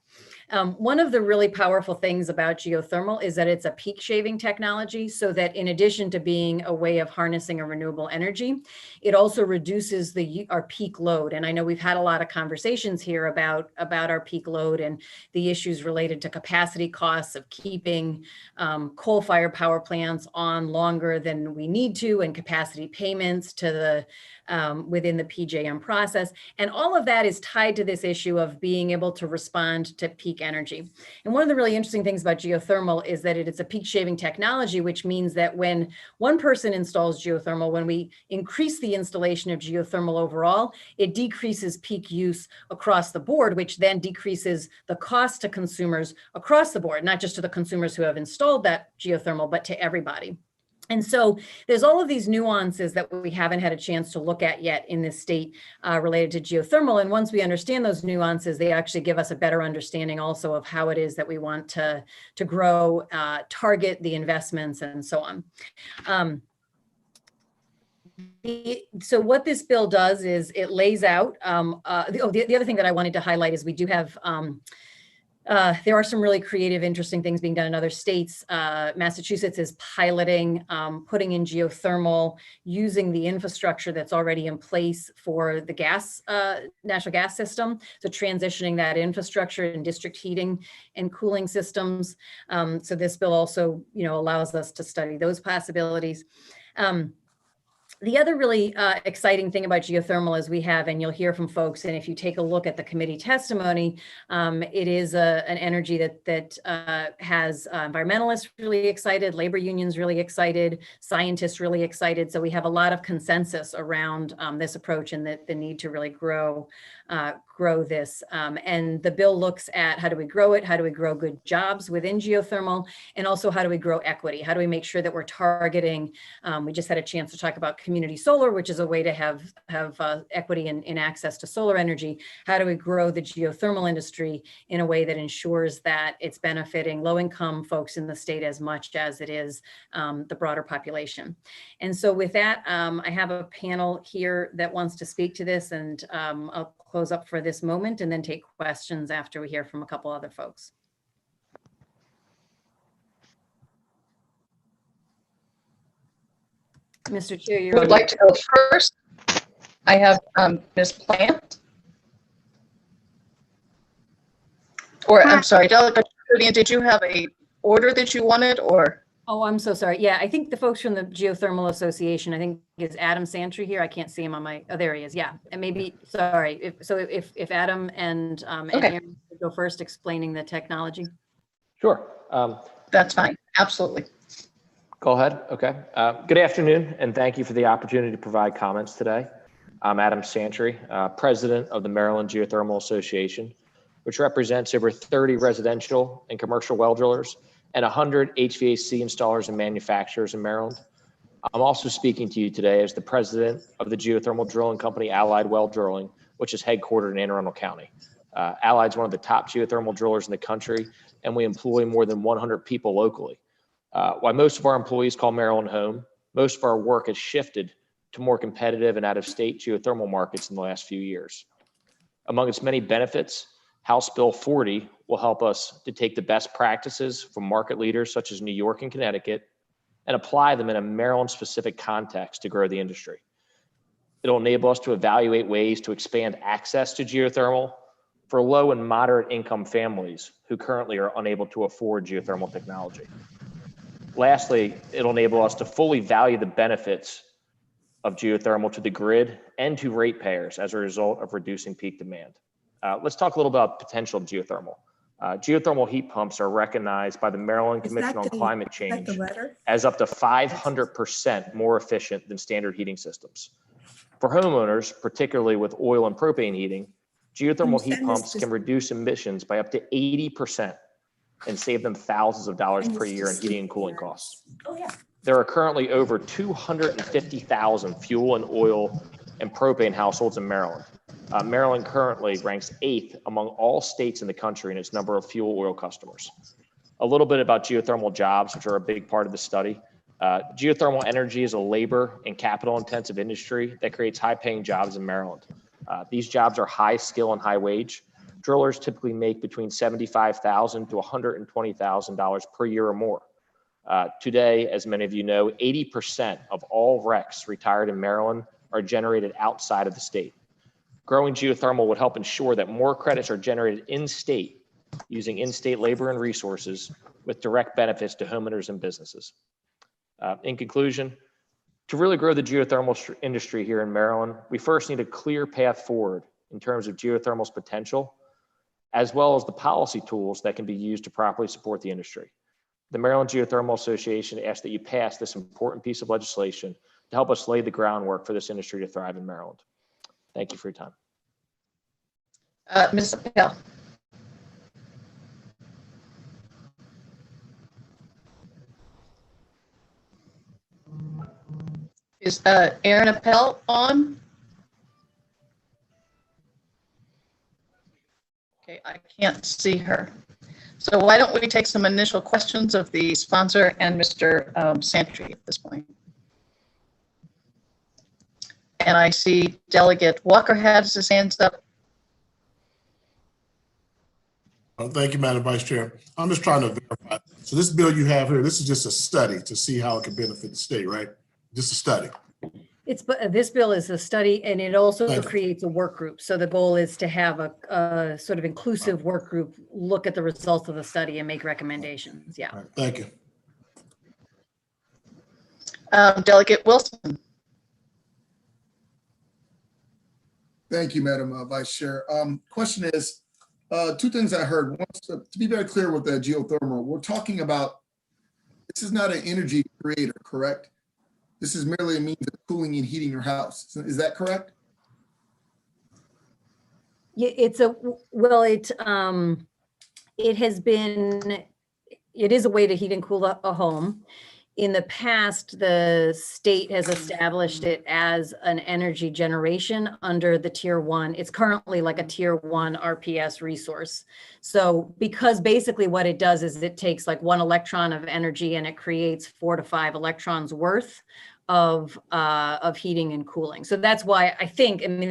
One of the really powerful things about geothermal is that it's a peak shaving technology, so that in addition to being a way of harnessing a renewable energy, it also reduces our peak load. And I know we've had a lot of conversations here about our peak load and the issues related to capacity costs of keeping coal-fired power plants on longer than we need to, and capacity payments to the within the PJM process. And all of that is tied to this issue of being able to respond to peak energy. And one of the really interesting things about geothermal is that it is a peak shaving technology, which means that when one person installs geothermal, when we increase the installation of geothermal overall, it decreases peak use across the board, which then decreases the cost to consumers across the board, not just to the consumers who have installed that geothermal, but to everybody. And so there's all of these nuances that we haven't had a chance to look at yet in this state related to geothermal. And once we understand those nuances, they actually give us a better understanding also of how it is that we want to grow, target the investments, and so on. So what this bill does is it lays out, the other thing that I wanted to highlight is we do have, there are some really creative, interesting things being done in other states. Massachusetts is piloting putting in geothermal using the infrastructure that's already in place for the gas, natural gas system. So transitioning that infrastructure in district heating and cooling systems. So this bill also, allows us to study those possibilities. The other really exciting thing about geothermal is we have, and you'll hear from folks, and if you take a look at the committee testimony, it is an energy that has environmentalists really excited, labor unions really excited, scientists really excited. So we have a lot of consensus around this approach and the need to really grow this. And the bill looks at how do we grow it, how do we grow good jobs within geothermal, and also how do we grow equity? How do we make sure that we're targeting, we just had a chance to talk about community solar, which is a way to have equity in access to solar energy. How do we grow the geothermal industry in a way that ensures that it's benefiting low-income folks in the state as much as it is the broader population? And so with that, I have a panel here that wants to speak to this, and I'll close up for this moment and then take questions after we hear from a couple other folks. Mr. Chair, you're
Who would like to go first? I have Ms. Plant. Or I'm sorry, Delegate Julian, did you have a order that you wanted, or?
Oh, I'm so sorry. Yeah, I think the folks from the Geothermal Association, I think is Adam Santry here. I can't see him on my, oh, there he is. Yeah. And maybe, sorry, if Adam and Aaron could go first explaining the technology.
Sure.
That's fine. Absolutely.
Go ahead. Okay. Good afternoon, and thank you for the opportunity to provide comments today. I'm Adam Santry, President of the Maryland Geothermal Association, which represents over 30 residential and commercial well drillers and 100 HVAC installers and manufacturers in Maryland. I'm also speaking to you today as the president of the geothermal drilling company, Allied Well Drilling, which is headquartered in Anne Arundel County. Allied is one of the top geothermal drillers in the country, and we employ more than 100 people locally. While most of our employees call Maryland home, most of our work has shifted to more competitive and out-of-state geothermal markets in the last few years. Among its many benefits, House Bill 40 will help us to take the best practices from market leaders such as New York and Connecticut and apply them in a Maryland-specific context to grow the industry. It'll enable us to evaluate ways to expand access to geothermal for low and moderate income families who currently are unable to afford geothermal technology. Lastly, it'll enable us to fully value the benefits of geothermal to the grid and to ratepayers as a result of reducing peak demand. Let's talk a little about potential of geothermal. Geothermal heat pumps are recognized by the Maryland Commission on Climate Change as up to 500% more efficient than standard heating systems. For homeowners, particularly with oil and propane heating, geothermal heat pumps can reduce emissions by up to 80% and save them thousands of dollars per year in heating and cooling costs. There are currently over 250,000 fuel and oil and propane households in Maryland. Maryland currently ranks 8th among all states in the country in its number of fuel oil customers. A little bit about geothermal jobs, which are a big part of the study. Geothermal energy is a labor and capital intensive industry that creates high paying jobs in Maryland. These jobs are high skill and high wage. Drillers typically make between $75,000 to $120,000 per year or more. Today, as many of you know, 80% of all RECs retired in Maryland are generated outside of the state. Growing geothermal would help ensure that more credits are generated in-state using in-state labor and resources with direct benefits to homeowners and businesses. In conclusion, to really grow the geothermal industry here in Maryland, we first need a clear path forward in terms of geothermal's potential, as well as the policy tools that can be used to properly support the industry. The Maryland Geothermal Association asks that you pass this important piece of legislation to help us lay the groundwork for this industry to thrive in Maryland. Thank you for your time.
Ms. Appel. Is Erin Appel on? Okay, I can't see her. So why don't we take some initial questions of the sponsor and Mr. Santry at this point? And I see Delegate Walker has his hands up.
Thank you, Madam Vice Chair. I'm just trying to verify. So this bill you have here, this is just a study to see how it can benefit the state, right? Just a study.
This bill is a study, and it also creates a work group. So the goal is to have a sort of inclusive work group look at the results of the study and make recommendations. Yeah.
All right, thank you.
Delegate Wilson.
Thank you, Madam Vice Chair. Question is, two things I heard. One, to be very clear with the geothermal, we're talking about, this is not an energy creator, correct? This is merely a means of cooling and heating your house. Is that correct?
Yeah, it is a way to heat and cool a home. In the past, the state has established it as an energy generation under the tier 1. It's currently like a tier 1 RPS resource. So because basically what it does is it takes like 1 electron of energy and it creates 4 to 5 electrons worth of heating and cooling. So that's why I think, I mean,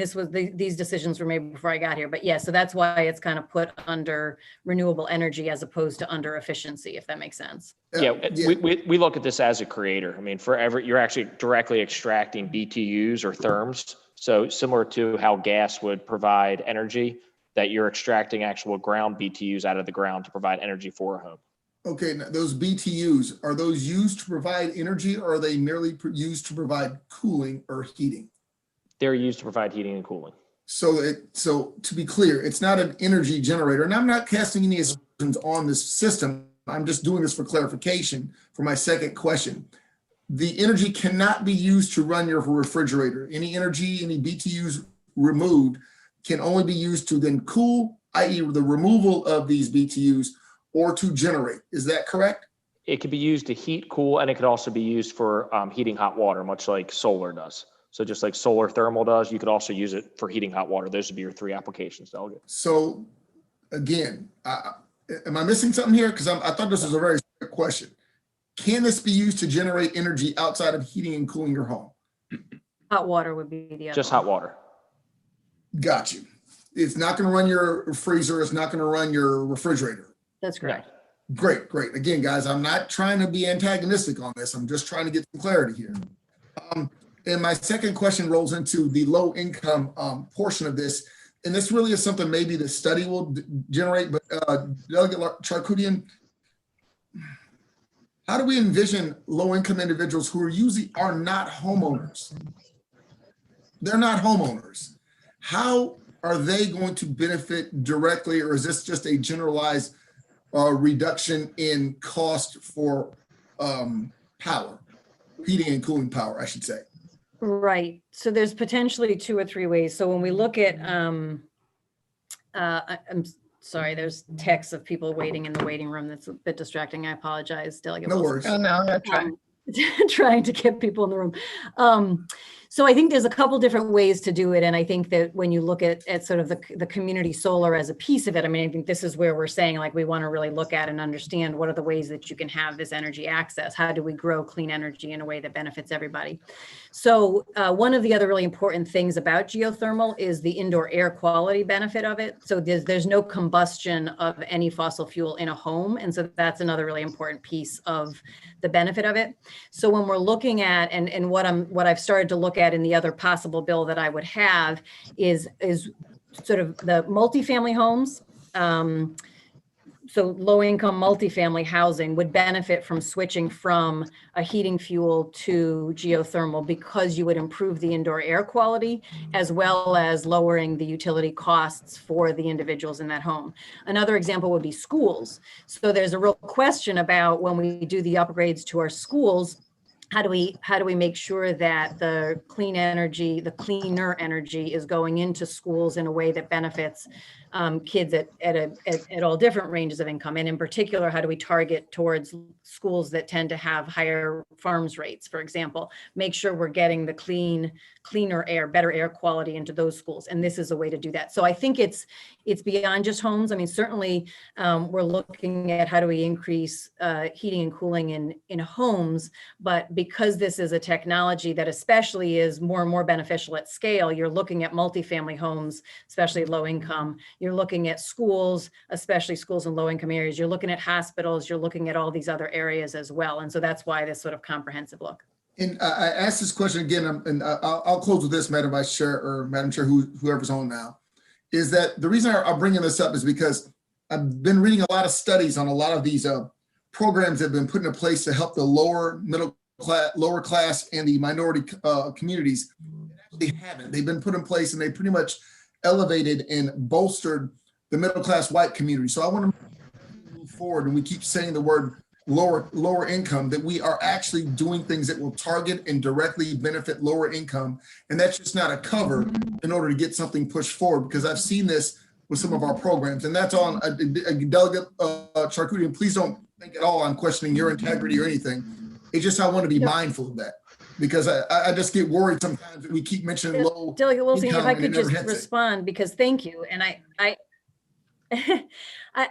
these decisions were made before I got here, but yeah, so that's why it's kind of put under renewable energy as opposed to under efficiency, if that makes sense.
Yeah, we look at this as a creator. I mean, you're actually directly extracting BTUs or therms. So similar to how gas would provide energy, that you're extracting actual ground BTUs out of the ground to provide energy for a home.
Okay, now those BTUs, are those used to provide energy or are they merely used to provide cooling or heating?
They're used to provide heating and cooling.
So to be clear, it's not an energy generator, and I'm not casting any aspersions on this system. I'm just doing this for clarification for my second question. The energy cannot be used to run your refrigerator. Any energy, any BTUs removed can only be used to then cool, i.e. the removal of these BTUs, or to generate. Is that correct?
It could be used to heat, cool, and it could also be used for heating hot water, much like solar does. So just like solar thermal does, you could also use it for heating hot water. Those would be your 3 applications, Delegate.
So again, am I missing something here? Because I thought this was a very quick question. Can this be used to generate energy outside of heating and cooling your home?
Hot water would be the other
Just
one.
hot water.
Got you. It's not going to run your freezer. It's not going to run your refrigerator.
That's correct.
Great, great. Again, guys, I'm not trying to be antagonistic on this. I'm just trying to get some clarity here. And my second question rolls into the low income portion of this. And this really is something maybe the study will generate, but Delegate Charkoudian, how do we envision low income individuals who are not homeowners? They're not homeowners. How are they going to benefit directly, or is this just a generalized reduction in cost for power, heating and cooling power, I should say?
Right. So there's potentially 2 or 3 ways. So when we look at, I'm sorry, there's texts of people waiting in the waiting room. That's a bit distracting. I apologize, Delegate.
No worries.
Oh, no, I'm not trying.
Trying to get people in the room. So I think there's a couple different ways to do it. And I think that when you look at sort of the community solar as a piece of it, I mean, I think this is where we're saying, like, we want to really look at and understand what are the ways that you can have this energy access. How do we grow clean energy in a way that benefits everybody? So one of the other really important things about geothermal is the indoor air quality benefit of it. So there's no combustion of any fossil fuel in a home. And so that's another really important piece of the benefit of it. So when we're looking at, and what I've started to look at in the other possible bill that I would have is sort of the multifamily homes. So low income multifamily housing would benefit from switching from a heating fuel to geothermal, because you would improve the indoor air quality as well as lowering the utility costs for the individuals in that home. Another example would be schools. So there's a real question about, when we do the upgrades to our schools, how do we make sure that the clean energy, the cleaner energy, is going into schools in a way that benefits kids at all different ranges of income? And in particular, how do we target towards schools that tend to have higher farms rates, for example? Make sure we're getting the cleaner air, better air quality into those schools. And this is a way to do that. So I think it's beyond just homes. I mean, certainly we're looking at how do we increase heating and cooling in homes, but because this is a technology that especially is more and more beneficial at scale, you're looking at multifamily homes, especially low income. You're looking at schools, especially schools in low income areas. You're looking at hospitals. You're looking at all these other areas as well. And so that's why this sort of comprehensive look.
And I asked this question again, and I'll close with this, Madam Vice Chair, or Madam Chair, whoever's on now, is that the reason I'm bringing this up is because I've been reading a lot of studies on a lot of these programs that have been put into place to help the lower class and the minority communities. It they haven't. They've been put in place and they pretty much elevated and bolstered the middle class white community. So I want to move forward, and we keep saying the word lower income, that we are actually doing things that will target and directly benefit lower income. And that's just not a cover in order to get something pushed forward, because I've seen this with some of our programs. And that's on Delegate Charkoudian. Please don't think at all I'm questioning your integrity or anything. It's just I want to be mindful of that, because I just get worried sometimes that we keep mentioning low
Delegate Wilson, if
income
I
and it
could
never
just
hits it.
respond, because thank you. And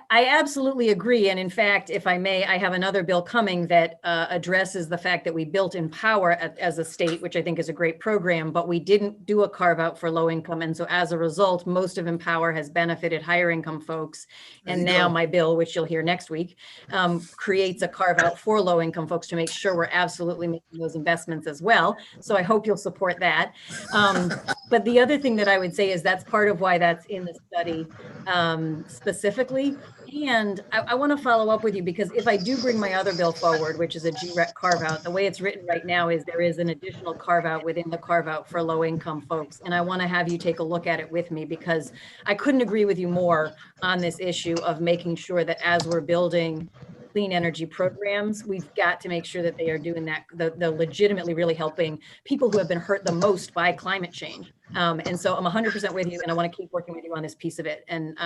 I absolutely agree. And in fact, if I may, I have another bill coming that addresses the fact that we built Empower as a state, which I think is a great program, but we didn't do a carve out for low income. And so as a result, most of Empower has benefited higher income folks. And now my bill, which you'll hear next week, creates a carve out for low income folks to make sure we're absolutely making those investments as well. So I hope you'll support that. But the other thing that I would say is that's part of why that's in the study specifically. And I want to follow up with you, because if I do bring my other bill forward, which is a GREC carve out, the way it's written right now is there is an additional carve out within the carve out for low income folks. And I want to have you take a look at it with me, because I couldn't agree with you more on this issue of making sure that as we're building clean energy programs, we've got to make sure that they are doing that, the legitimately really helping people who have been hurt the most by climate change. And so I'm 100% with you, and I want to keep working with you on this piece of it. And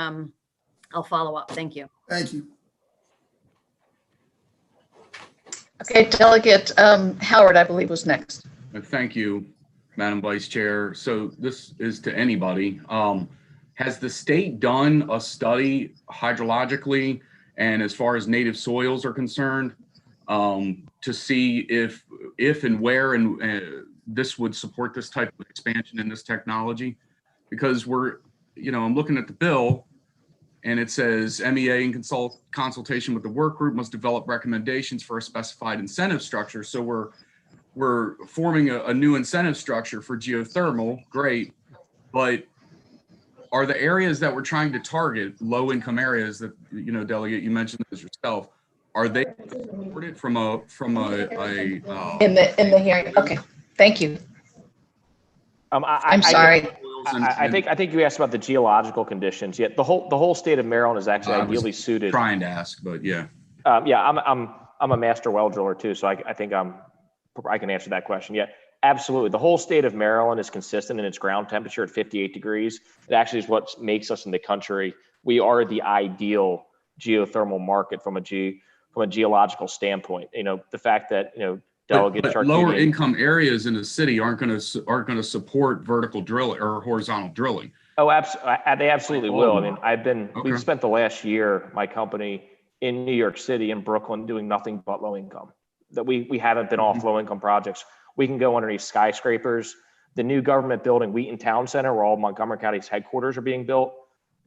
I'll follow up. Thank you.
Thank you.
Okay, Delegate Howard, I believe, was next.
Thank you, Madam Vice Chair. So this is to anybody. Has the state done a study hydrologically and as far as native soils are concerned to see if and where this would support this type of expansion in this technology? Because I'm looking at the bill, and it says MEA in consultation with the work group must develop recommendations for a specified incentive structure. So we're forming a new incentive structure for geothermal, great, but are the areas that we're trying to target, low income areas that, Delegate, you mentioned those yourself, are they supported from a
in the hearing? Okay, thank you. I'm sorry.
I think you asked about the geological conditions. Yet the whole state of Maryland is actually ideally suited.
Trying to ask, but yeah.
I'm a master well driller too, so I think I can answer that question. Yeah, absolutely. The whole state of Maryland is consistent in its ground temperature at 58 degrees. It actually is what makes us in the country. We are the ideal geothermal market from a geological standpoint. The fact that
But lower income areas in the city aren't going to support vertical drilling or horizontal drilling.
Oh, they absolutely will. I mean, we've spent the last year, my company in New York City and Brooklyn, doing nothing but low income. That we haven't been off low income projects. We can go underneath skyscrapers. The new government building, Wheaton Town Center, where all Montgomery County's headquarters are being built,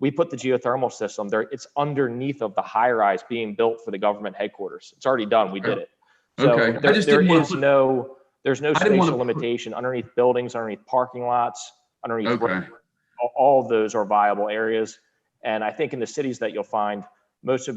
we put the geothermal system there. It's underneath of the high rise being built for the government headquarters. It's already done. We did it. So there's no spatial limitation underneath buildings, underneath parking lots, underneath all of those are viable areas. And I think in the cities that you'll find, most of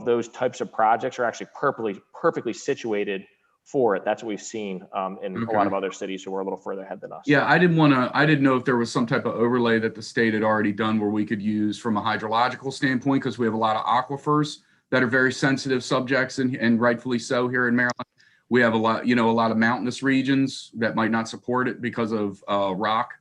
those types of projects are actually perfectly situated for it. That's what we've seen in a lot of other cities who are a little further ahead than us.
Yeah, I didn't know if there was some type of overlay that the state had already done where we could use from a hydrological standpoint, because we have a lot of aquifers that are very sensitive subjects, and rightfully so here in Maryland. We have a lot of mountainous regions that might not support it because of rock.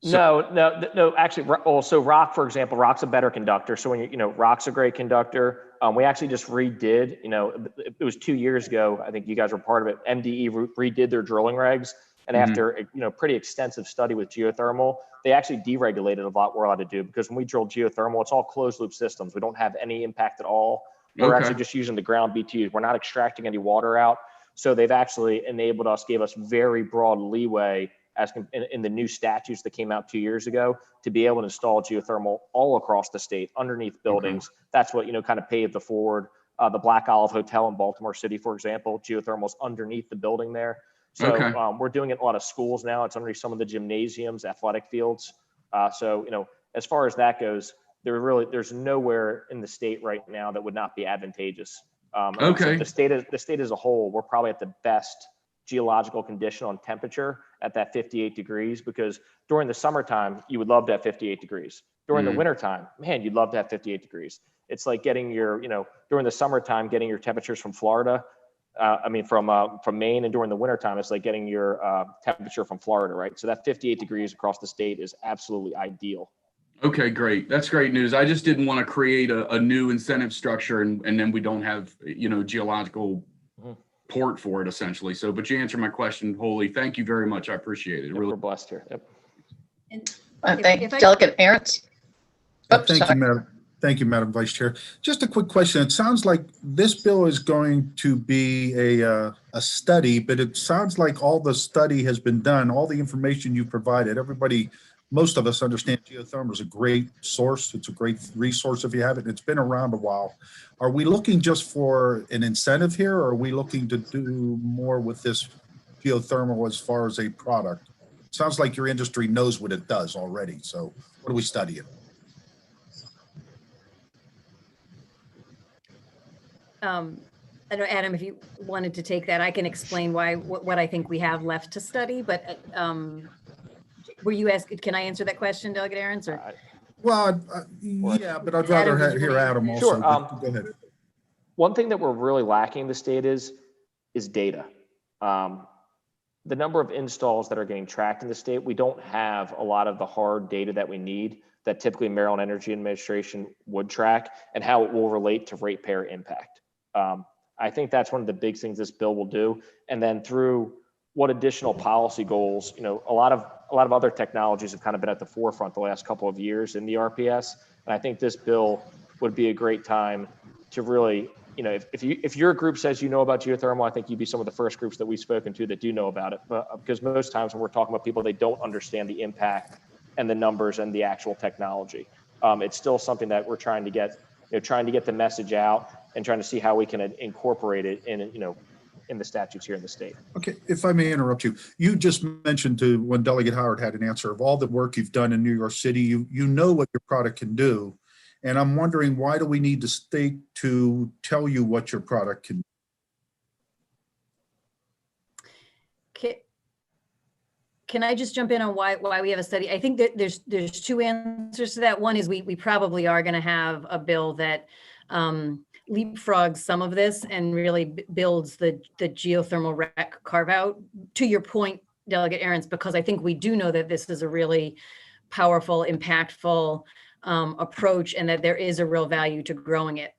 No, actually, also rock, for example, rock's a better conductor. So when rock's a great conductor. We actually just redid, it was 2 years ago, I think you guys were part of it. MDE redid their drilling regs. And after, pretty extensive study with geothermal, they actually deregulated a lot we're allowed to do, because when we drill geothermal, it's all closed loop systems. We don't have any impact at all. We're actually just using the ground BTUs. We're not extracting any water out. So they've actually enabled us, gave us very broad leeway in the new statutes that came out 2 years ago to be able to install geothermal all across the state underneath buildings. That's what, kind of paved the forward. The Black Olive Hotel in Baltimore City, for example, geothermal's underneath the building there. So we're doing it in a lot of schools now. It's underneath some of the gymnasiums, athletic fields. So, as far as that goes, there's nowhere in the state right now that would not be advantageous. So the state as a whole, we're probably at the best geological condition on temperature at that 58 degrees, because during the summertime, you would love to have 58 degrees. During the wintertime, man, you'd love to have 58 degrees. It's like getting your, during the summertime, getting your temperatures from Florida, from Maine, and during the wintertime, it's like getting your temperature from Florida, right? So that 58 degrees across the state is absolutely ideal.
Okay, great. That's great news. I just didn't want to create a new incentive structure and then we don't have, geological port for it essentially. So, but you answered my question wholly. Thank you very much. I appreciate it.
We're blessed here. Yep.
Thank Delegate Aaron's.
Thank you, Madam Vice Chair. Just a quick question. It sounds like this bill is going to be a study, but it sounds like all the study has been done, all the information you provided. Most of us understand geothermal is a great source. It's a great resource if you have it. It's been around a while. Are we looking just for an incentive here, or are we looking to do more with this geothermal as far as a product? Sounds like your industry knows what it does already. So what are we studying?
I know, Adam, if you wanted to take that, I can explain what I think we have left to study, but were you asked, can I answer that question, Delegate Aarons? Or?
Well, yeah, but I'd rather hear Adam also.
Sure.
Go ahead.
One thing that we're really lacking in the state is data. The number of installs that are getting tracked in the state, we don't have a lot of the hard data that we need that typically Maryland Energy Administration would track, and how it will relate to ratepayer impact. I think that's one of the big things this bill will do. And then through what additional policy goals, a lot of other technologies have kind of been at the forefront the last couple of years in the RPS. And I think this bill would be a great time to really, if your group says you know about geothermal, I think you'd be some of the first groups that we've spoken to that do know about it. But because most times when we're talking about people, they don't understand the impact and the numbers and the actual technology. It's still something that we're trying to get the message out and trying to see how we can incorporate it in the statutes here in the state.
Okay, if I may interrupt you, you just mentioned when Delegate Howard had an answer of all the work you've done in New York City, you know what your product can do. And I'm wondering, why do we need the state to tell you what your product can do?
Can I just jump in on why we have a study? I think that there's two answers to that. One is we probably are going to have a bill that leapfrogs some of this and really builds the geothermal rec carve out. To your point, Delegate Aarons, because I think we do know that this is a really powerful, impactful approach, and that there is a real value to growing it.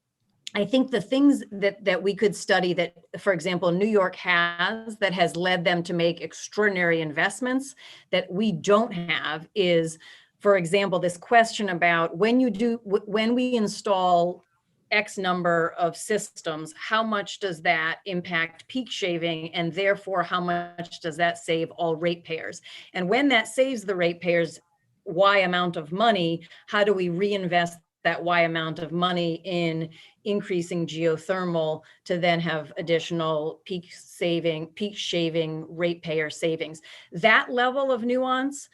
I think the things that we could study that, for example, New York has that has led them to make extraordinary investments that we don't have is, for example, this question about when we install X number of systems, how much does that impact peak shaving, and therefore how much does that save all ratepayers? And when that saves the ratepayers Y amount of money, how do we reinvest that Y amount of money in increasing geothermal to then have additional peak shaving ratepayer savings? That level of nuance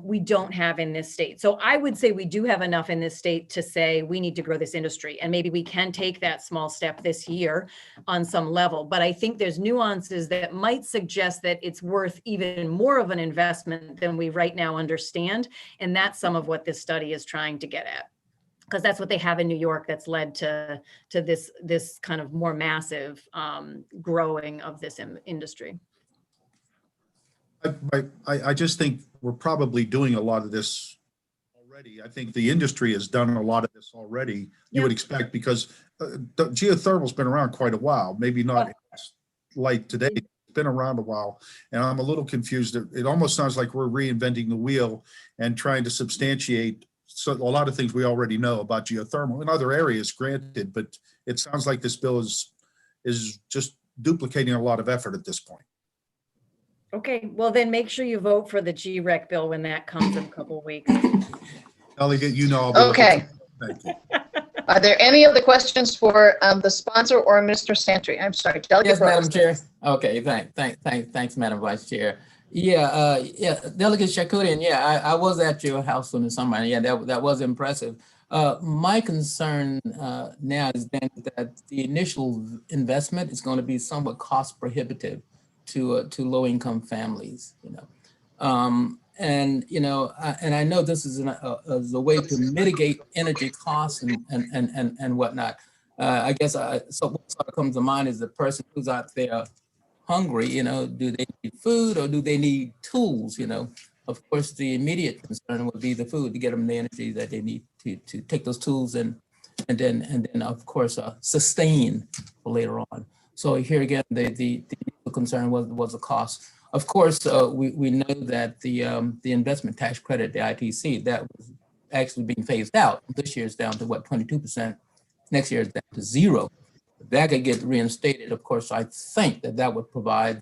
we don't have in this state. So I would say we do have enough in this state to say we need to grow this industry, and maybe we can take that small step this year on some level. But I think there's nuances that might suggest that it's worth even more of an investment than we right now understand. And that's some of what this study is trying to get at, because that's what they have in New York that's led to this kind of more massive growing of this industry.
I just think we're probably doing a lot of this already. I think the industry has done a lot of this already. You would expect, because the geothermal's been around quite a while, maybe not like today. It's been around a while, and I'm a little confused. It almost sounds like we're reinventing the wheel and trying to substantiate a lot of things we already know about geothermal in other areas, granted, but it sounds like this bill is just duplicating a lot of effort at this point.
Okay, well then make sure you vote for the GREC bill when that comes in a couple of weeks.
Delegate, I'll be
okay.
Thank you.
Are there any other questions for the sponsor or Mr. Santry? I'm sorry, Delegate.
Yes, Madam Chair. Okay, thanks, Madam Vice Chair. Yeah, Delegate Shakoudian, I was at your house on the summer. Yeah, that was impressive. My concern now is then that the initial investment is going to be somewhat cost prohibitive low-income families, you know. And I know this is a way to mitigate energy costs and whatnot. I guess what sort of comes to mind is the person who's out there hungry, you know, do they need food or do they need tools, you know? Of course, the immediate concern would be the food to get them the energy that they need to take those tools and then of course sustain for later on. So here again, the concern was the cost. Of course, we know that the investment tax credit, the ITC, that was actually being phased out. This year is down to what, 22%. Next year is down to 0. That could get reinstated. Of course, I think that would provide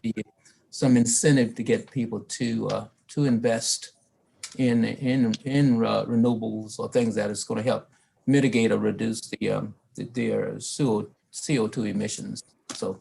some incentive to get people to invest in renewables or things that is going to help mitigate or reduce their CO2 emissions. So.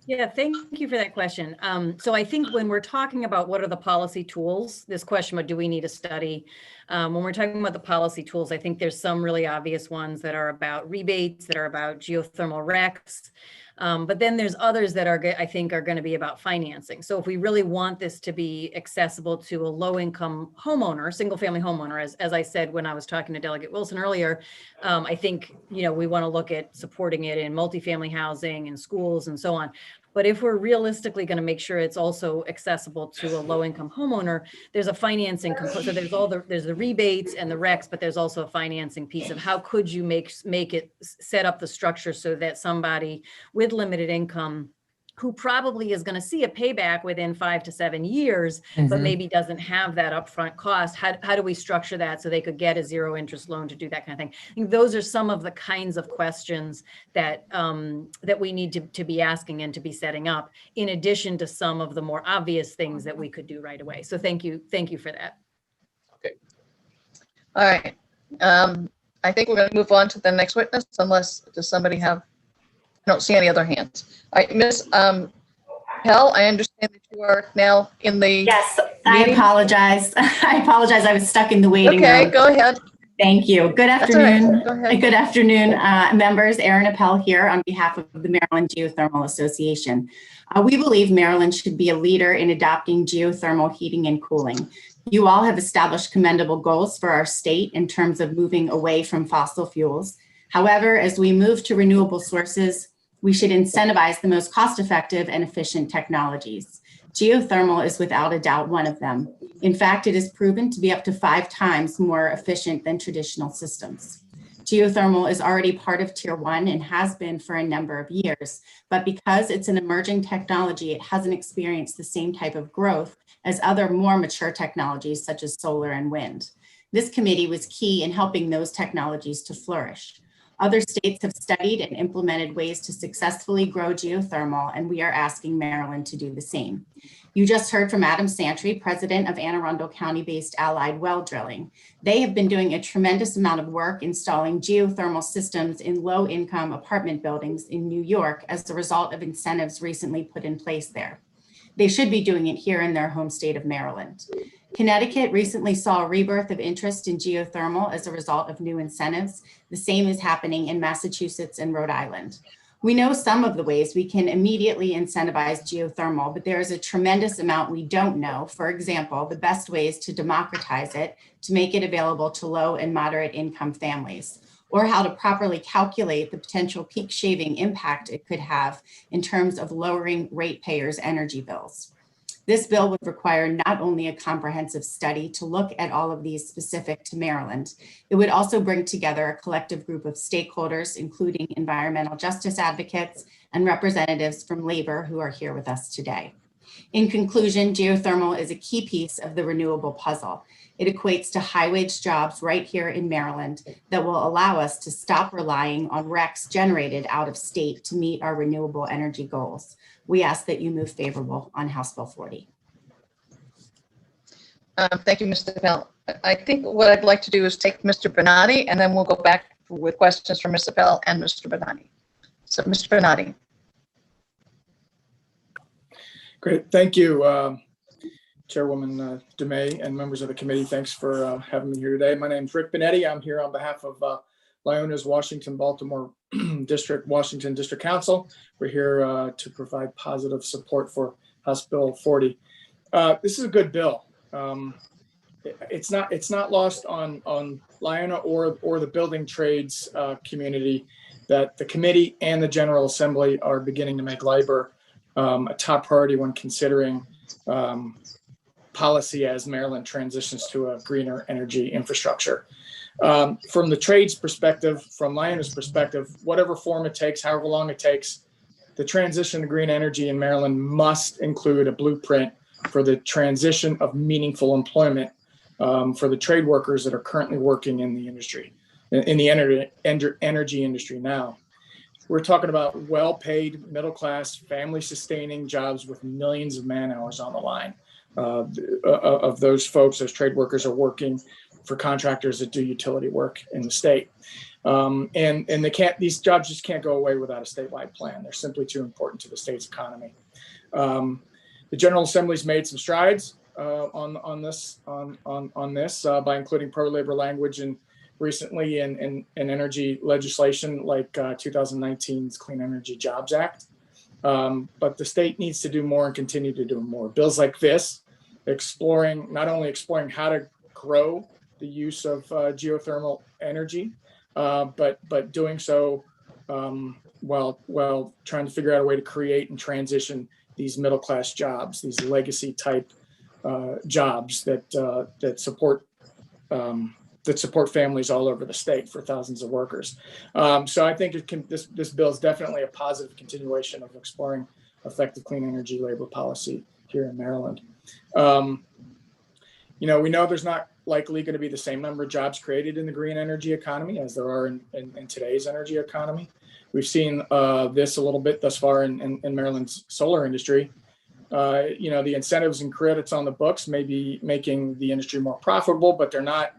Yeah, thank you for that question. So I think when we're talking about what are the policy tools, this question about do we need a study? When we're talking about the policy tools, I think there's some really obvious ones that are about rebates, that are about geothermal RECs. But then there's others that I think are going to be about financing. So if we really want this to be accessible to a low-income homeowner, single-family homeowner, as I said when I was talking to Delegate Wilson earlier, I think we want to look at supporting it in multifamily housing and schools and so on. But if we're realistically going to make sure it's also accessible to a low-income homeowner, there's a financing component. So there's the rebates and the RECs, but there's also a financing piece of how could you make it set up the structure so that somebody with limited income who probably is going to see a payback within 5 to 7 years, but maybe doesn't have that upfront cost. How do we structure that so they could get a 0 interest loan to do that kind of thing? I think those are some of the kinds of questions that that we need to be asking and to be setting up, in addition to some of the more obvious things that we could do right away. So thank you for that.
Okay.
All right. I think we're going to move on to the next witness, unless does somebody have? I don't see any other hands. All right, Ms. Hell, I understand that you are now in the
Yes,
meeting.
I apologize. I apologize. I was stuck in the waiting room.
Okay, go ahead.
Thank you. Good
That's all right.
afternoon.
Go ahead.
Good afternoon, members. Erin Appel here on behalf of the Maryland Geothermal Association. We believe Maryland should be a leader in adopting geothermal heating and cooling. You all have established commendable goals for our state in terms of moving away from fossil fuels. However, as we move to renewable sources, we should incentivize the most cost-effective and efficient technologies. Geothermal is without a doubt one of them. In fact, it is proven to be up to 5 times more efficient than traditional systems. Geothermal is already part of Tier 1 and has been for a number of years, but because it's an emerging technology, it hasn't experienced the same type of growth as other more mature technologies such as solar and wind. This committee was key in helping those technologies to flourish. Other states have studied and implemented ways to successfully grow geothermal, and we are asking Maryland to do the same. You just heard from Adam Santry, president of Anne Arundel County-based Allied Well Drilling. They have been doing a tremendous amount of work installing geothermal systems in low-income apartment buildings in New York as a result of incentives recently put in place there. They should be doing it here in their home state of Maryland. Connecticut recently saw a rebirth of interest in geothermal as a result of new incentives. The same is happening in Massachusetts and Rhode Island. We know some of the ways we can immediately incentivize geothermal, but there is a tremendous amount we don't know. For example, the best ways to democratize it, to make it available to low and moderate income families, or how to properly calculate the potential peak shaving impact it could have in terms of lowering ratepayers' energy bills. This bill would require not only a comprehensive study to look at all of these specific to Maryland, it would also bring together a collective group of stakeholders, including environmental justice advocates and representatives from labor who are here with us today. In conclusion, geothermal is a key piece of the renewable puzzle. It equates to high-wage jobs right here in Maryland that will allow us to stop relying on RECs generated out of state to meet our renewable energy goals. We ask that you move favorable on House Bill 40.
Thank you, Mr. Bell. I think what I'd like to do is take Mr. Bernardi, and then we'll go back with questions from Mr. Bell and Mr. Bernardi. So, Mr. Bernardi.
Great, thank you, Chairwoman DeMay and members of the committee. Thanks for having me here today. My name is Rick Benetti. I'm here on behalf of Lyona's Washington Baltimore District, Washington District Council. We're here to provide positive support for House Bill 40. This is a good bill. It's not lost on Laiona or the building trades community that the committee and the General Assembly are beginning to make labor a top priority when considering policy as Maryland transitions to a greener energy infrastructure. From the trades perspective, from Laiona's perspective, whatever form it takes, however long it takes, the transition to green energy in Maryland must include a blueprint for the transition of meaningful employment for the trade workers that are currently working in the industry, in the energy industry now. We're talking about well-paid, middle-class, family-sustaining jobs with millions of man-hours on the line. Of those folks, those trade workers are working for contractors that do utility work in the state. And these jobs just can't go away without a statewide plan. They're simply too important to the state's economy. The General Assembly's made some strides on this by including pro-labor language and recently in energy legislation like 2019's Clean Energy Jobs Act. But the state needs to do more and continue to do more. Bills like this, not only exploring how to grow the use of geothermal energy, but doing so while trying to figure out a way to create and transition these middle-class jobs, these legacy type jobs that support families all over the state for thousands of workers. So I think this bill is definitely a positive continuation of exploring effective clean energy labor policy here in Maryland. We know there's not likely going to be the same number of jobs created in the green energy economy as there are in today's energy economy. We've seen this a little bit thus far in Maryland's solar industry. The incentives and credits on the books may be making the industry more profitable, but they're not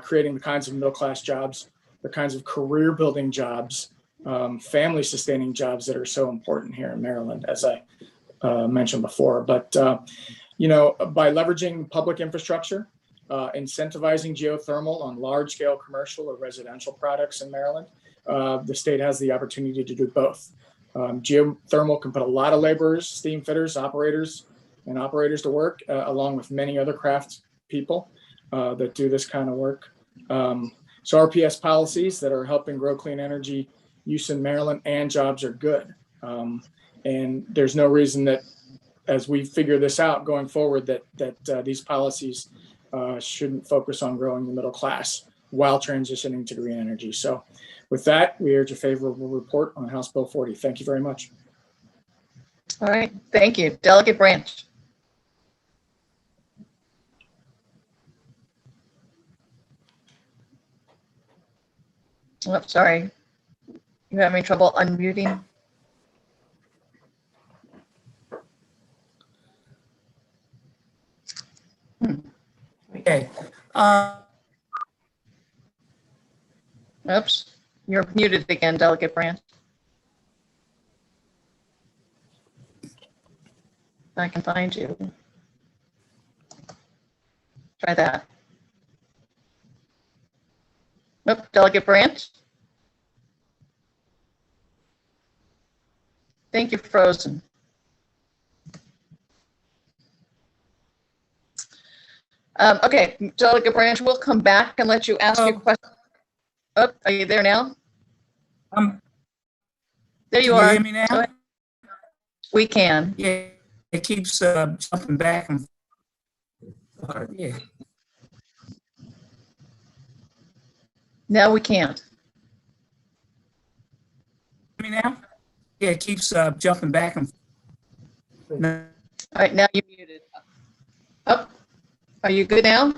creating the kinds of middle-class jobs, the kinds of career-building jobs, family-sustaining jobs that are so important here in Maryland, as I mentioned before. But, by leveraging public infrastructure, incentivizing geothermal on large-scale commercial or residential products in Maryland, the state has the opportunity to do both. Geothermal can put a lot of laborers, steam fitters, operators to work, along with many other craft people that do this kind of work. So RPS policies that are helping grow clean energy use in Maryland and jobs are good. And there's no reason that as we figure this out going forward, that these policies shouldn't focus on growing the middle class while transitioning to green energy. So with that, we urge a favorable report on House Bill 40. Thank you very much.
All right, thank you. Delegate Branch. Oh, sorry. You having trouble unmuting?
Okay.
Oops, you're muted again, Delegate Branch. I can find you. Try that. Nope, Delegate Branch. Thank you, frozen. Okay, Delegate Branch, we'll come back and let you ask your question. Oh, are you there now? There you are.
Can you hear me now?
We can.
Yeah, it keeps jumping back and forth. Yeah.
Now we can't.
Hear me now? Yeah, it keeps jumping back and forth. No.
All right, now you're muted. Oh, are you good now?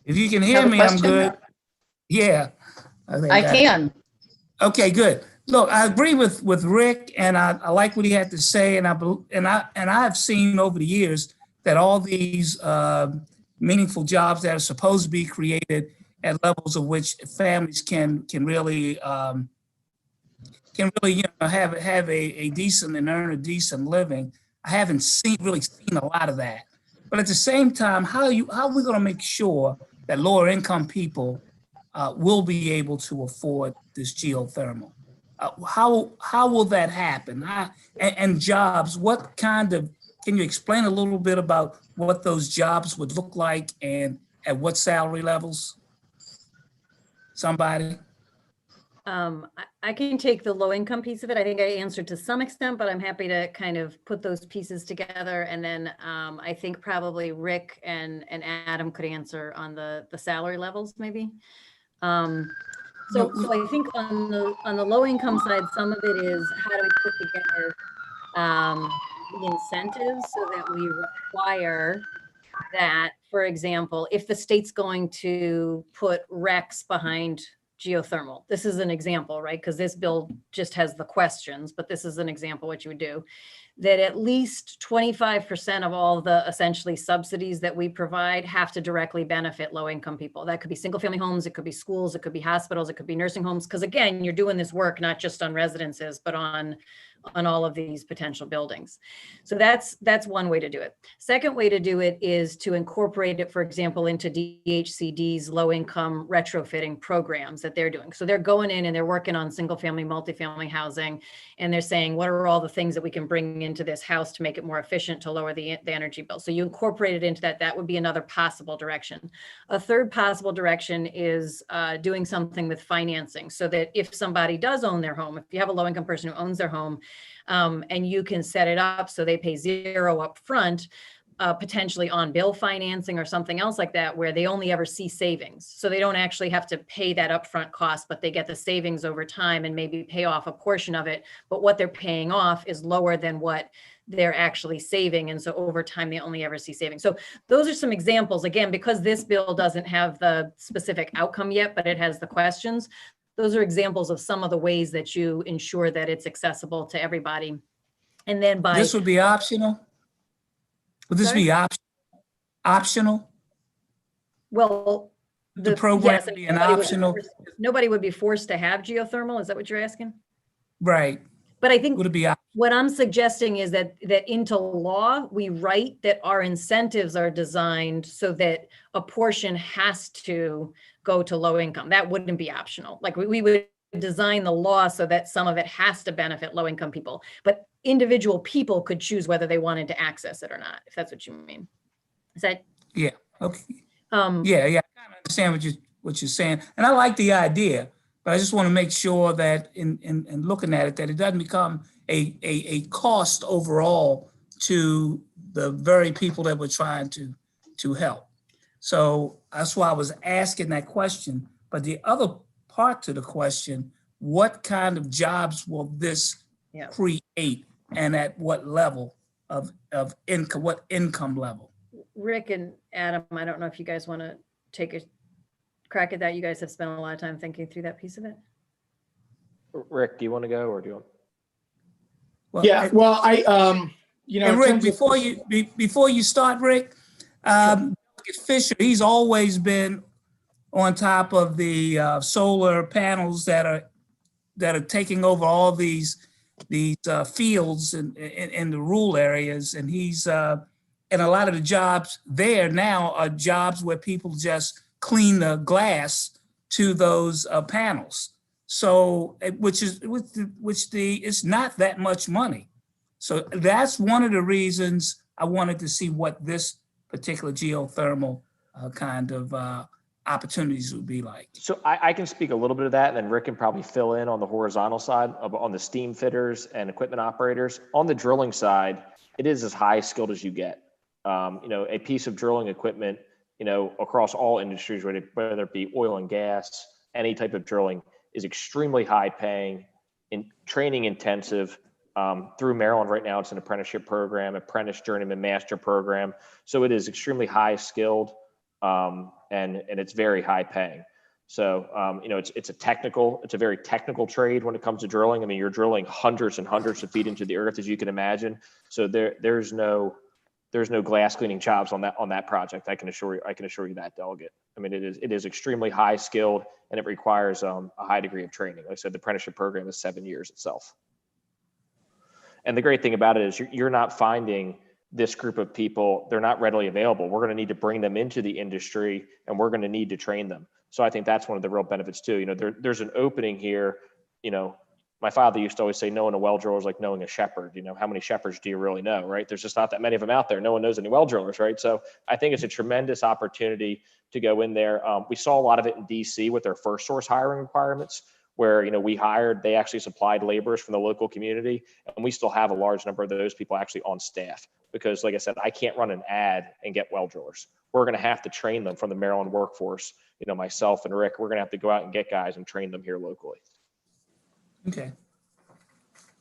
If you can hear me, I'm good. Yeah.
I can.
Okay, good. Look, I agree with Rick, and I like what he had to say, and I've seen over the years that all these meaningful jobs that are supposed to be created at levels of which families can really have a decent and earn a decent living. I haven't really seen a lot of that. But at the same time, how are we going to make sure that lower income people
will be able to afford this geothermal. How will that happen? And jobs, what kind of, can you explain a little bit about what those jobs would look like and at what salary levels? Somebody?
I can take the low income piece of it. I think I answered to some extent, but I'm happy to kind of put those pieces together. And then I think probably Rick and Adam could answer on the salary levels maybe. So I think on the low income side, some of it is how do we put together the incentives so that we require that, for example, if the state's going to put recs behind geothermal, this is an example, right? Because this bill just has the questions, but this is an example what you would do, that at least 25% of all the essentially subsidies that we provide have to directly benefit low income people. That could be single family homes, it could be schools, it could be hospitals, it could be nursing homes. Because again, you're doing this work not just on residences, but on all of these potential buildings. So that's one way to do it. Second way to do it is to incorporate it, for example, into DHCD's low income retrofitting programs that they're doing. So they're going in and they're working on single family, multifamily housing, and they're saying, what are all the things that we can bring into this house to make it more efficient, to lower the energy bill? So you incorporate it into that. That would be another possible direction. A third possible direction is doing something with financing, so that if somebody does own their home, if you have a low income person who owns their home, and you can set it up so they pay zero up front, potentially on bill financing or something else like that, where they only ever see savings. So they don't actually have to pay that upfront cost, but they get the savings over time and maybe pay off a portion of it. But what they're paying off is lower than what they're actually saving. And so over time, they only ever see savings. So those are some examples, again, because this bill doesn't have the specific outcome yet, but it has the questions. Those are examples of some of the ways that you ensure that it's accessible to everybody. And then by—
This would be optional? Would this be optional?
Well,
the program
yes,
be an optional?
Nobody would be forced to have geothermal. Is that what you're asking?
Right.
But I think
would it be
what I'm suggesting is that into law, we write that our incentives are designed so that a portion has to go to low income. That wouldn't be optional. Like we would design the law so that some of it has to benefit low income people, but individual people could choose whether they wanted to access it or not, if that's what you mean. Is that?
Yeah. Okay. Yeah. I kind of understand what you're saying, and I like the idea, but I just want to make sure that in looking at it, that it doesn't become a cost overall to the very people that we're trying to help. So that's why I was asking that question. But the other part to the question, what kind of jobs will this create, and at what level of income, what income level?
Rick and Adam, I don't know if you guys want to take a crack at that. You guys have spent a lot of time thinking through that piece of it.
Rick, do you want to go, or do you want?
Well, yeah, well,
and Rick, before you start, Rick, Fisher, he's always been on top of the solar panels that are taking over all these fields in the rural areas, and he's and a lot of the jobs there now are jobs where people just clean the glass to those panels. So it's not that much money. So that's one of the reasons I wanted to see what this particular geothermal kind of opportunities would be like.
So I can speak a little bit of that, and then Rick can probably fill in on the horizontal side, on the steam fitters and equipment operators. On the drilling side, it is as high skilled as you get. A piece of drilling equipment, across all industries, whether it be oil and gas, any type of drilling, is extremely high paying, training intensive. Through Maryland right now, it's an apprenticeship program, apprentice, journeyman, master program. So it is extremely high skilled, and it's very high paying. So, it's a very technical trade when it comes to drilling. I mean, you're drilling hundreds and hundreds of feet into the earth, as you can imagine. So there's no glass cleaning jobs on that project. I can assure you that, delegate. I mean, it is extremely high skilled, and it requires a high degree of training. Like I said, the apprenticeship program is 7 years itself. And the great thing about it is you're not finding this group of people, they're not readily available. We're going to need to bring them into the industry, and we're going to need to train them. So I think that's one of the real benefits too. There's an opening here. My father used to always say, knowing a well driller is like knowing a shepherd. How many shepherds do you really know, right? There's just not that many of them out there. No one knows any well drillers, right? So I think it's a tremendous opportunity to go in there. We saw a lot of it in DC with their first source hiring requirements, where they actually supplied laborers from the local community, and we still have a large number of those people actually on staff. Because like I said, I can't run an ad and get well drillers. We're going to have to train them from the Maryland workforce. Myself and Rick, we're going to have to go out and get guys and train them here locally.
Okay.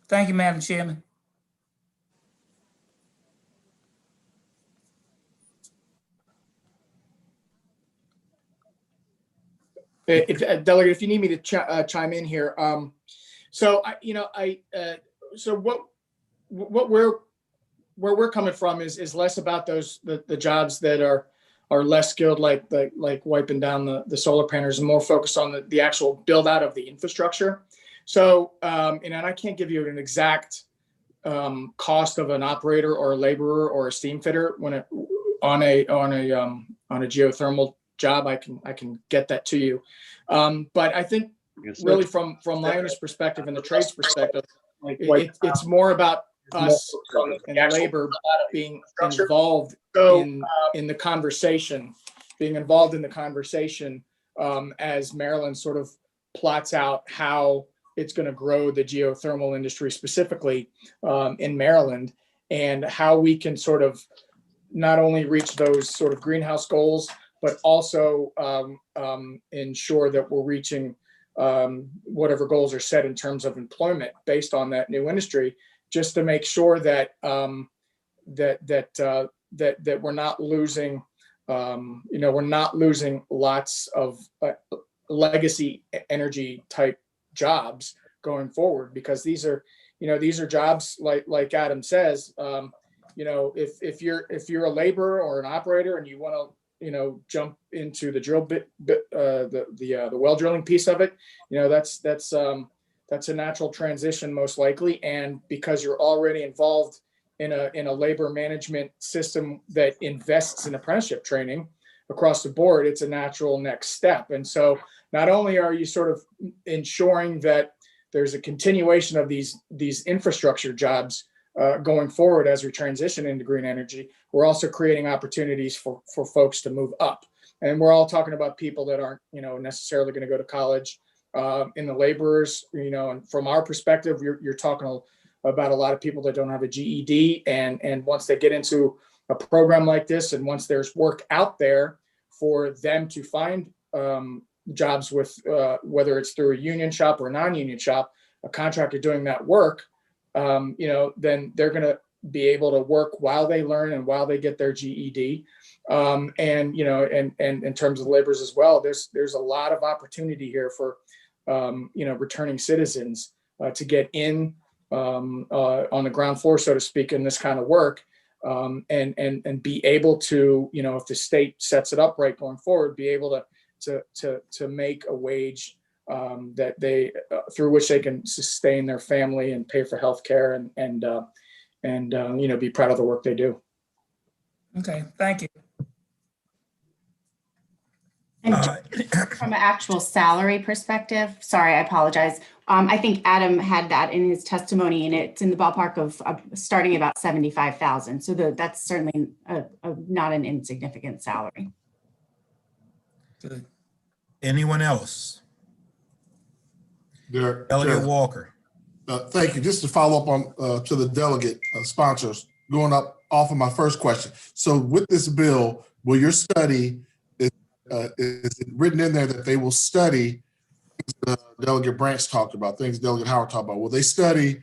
Thank you, Madam Chairman.
Delegate, if you need me to chime in here, so where we're coming from is less about the jobs that are less skilled, like wiping down the solar panels, and more focused on the actual build out of the infrastructure. So, and I can't give you an exact cost of an operator or a laborer or a steam fitter on a geothermal job. I can get that to you. But I think really from my owner's perspective and the trade's perspective, it's more about us and labor being involved in the conversation, as Maryland sort of plots out how it's going to grow the geothermal industry specifically in Maryland, and how we can sort of not only reach those sort of greenhouse goals, but also ensure that we're reaching whatever goals are set in terms of employment based on that new industry, just to make sure that that we're not losing, we're not losing lots of legacy energy type jobs going forward, because these are jobs like Adam says, if you're a laborer or an operator and you want to jump into the drill bit, the well drilling piece of it, that's a natural transition most likely. And because you're already involved in a labor management system that invests in apprenticeship training across the board, it's a natural next step. And so not only are you sort of ensuring that there's a continuation of these infrastructure jobs going forward as we transition into green energy, we're also creating opportunities for folks to move up. And we're all talking about people that aren't, necessarily going to go to college. In the laborers, and from our perspective, you're talking about a lot of people that don't have a GED, and once they get into a program like this, and once there's work out there for them to find jobs with, whether it's through a union shop or a non-union shop, a contractor doing that work, then they're going to be able to work while they learn and while they get their GED. And in terms of laborers as well, there's a lot of opportunity here for, returning citizens to get in on the ground floor, so to speak, in this kind of work, and be able to, if the state sets it up right going forward, be able to make a wage that they through which they can sustain their family and pay for healthcare and be proud of the work they do.
Okay, thank you.
And from an actual salary perspective, sorry, I apologize. I think Adam had that in his testimony, and it's in the ballpark of starting about $75,000. So that's certainly not an insignificant salary.
Good. Anyone else?
Delegate
Walker.
Thank you. Just to follow up on to the delegate sponsors, going up off of my first question. So with this bill, will your study, is it written in there that they will study things Delegate Branch talked about, things Delegate Howard talked about? Will they study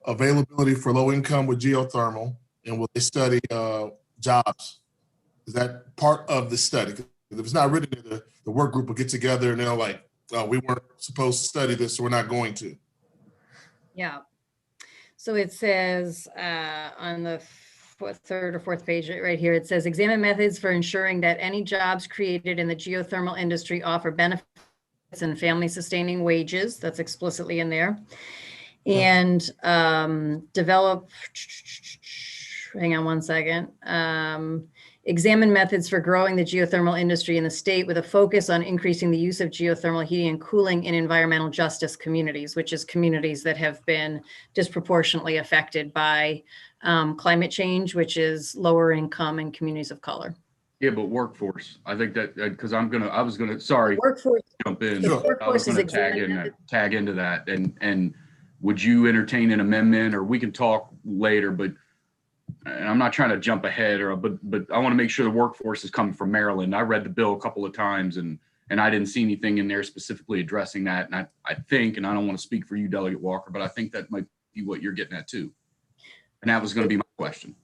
availability for low income with geothermal, and will they study jobs? Is that part of the study? If it's not written in, the work group will get together and they're like, we weren't supposed to study this, so we're not going to.
Yeah. So it says on the third or fourth page right here, it says examine methods for ensuring that any jobs created in the geothermal industry offer benefits and family sustaining wages. That's explicitly in there. And develop, hang on one second. examine methods for growing the geothermal industry in the state with a focus on increasing the use of geothermal heating and cooling in environmental justice communities, which is communities that have been disproportionately affected by climate change, which is lower income and communities of color.
Yeah, but workforce. I think that because sorry,
workforce,
jump in.
the
I
workforce
was
is
going to tag into that. And would you entertain an amendment, or we can talk later, but and I'm not trying to jump ahead, but I want to make sure the workforce is coming from Maryland. I read the bill a couple of times and I didn't see anything in there specifically addressing that. And I think, and I don't want to speak for you, Delegate Walker, but I think that might be what you're getting at too. And that was going to be my question.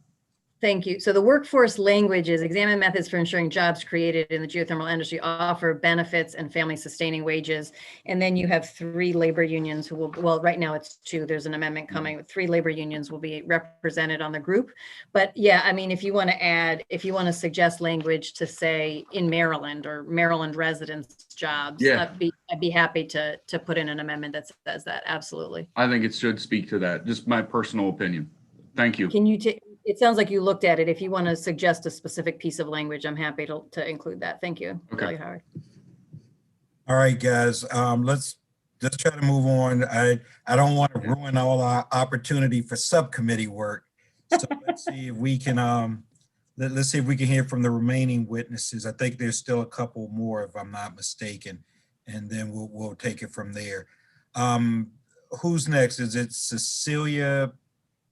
Thank you. So the workforce language is examine methods for ensuring jobs created in the geothermal industry offer benefits and family sustaining wages. And then you have 3 labor unions who will, well, right now it's 2, there's an amendment coming, 3 labor unions will be represented on the group. But yeah, I mean, if you want to suggest language to say in Maryland or Maryland residents jobs,
yeah.
I'd be happy to put in an amendment that says that. Absolutely.
I think it should speak to that. Just my personal opinion. Thank you.
Can you take? It sounds like you looked at it. If you want to suggest a specific piece of language, I'm happy to include that. Thank you.
Okay.
Howard.
All right, guys, let's try to move on. I don't want to ruin all our opportunity for subcommittee work. So let's see if we can let's see if we can hear from the remaining witnesses. I think there's still a couple more, if I'm not mistaken, and then we'll take it from there. Who's next? Is it Cecilia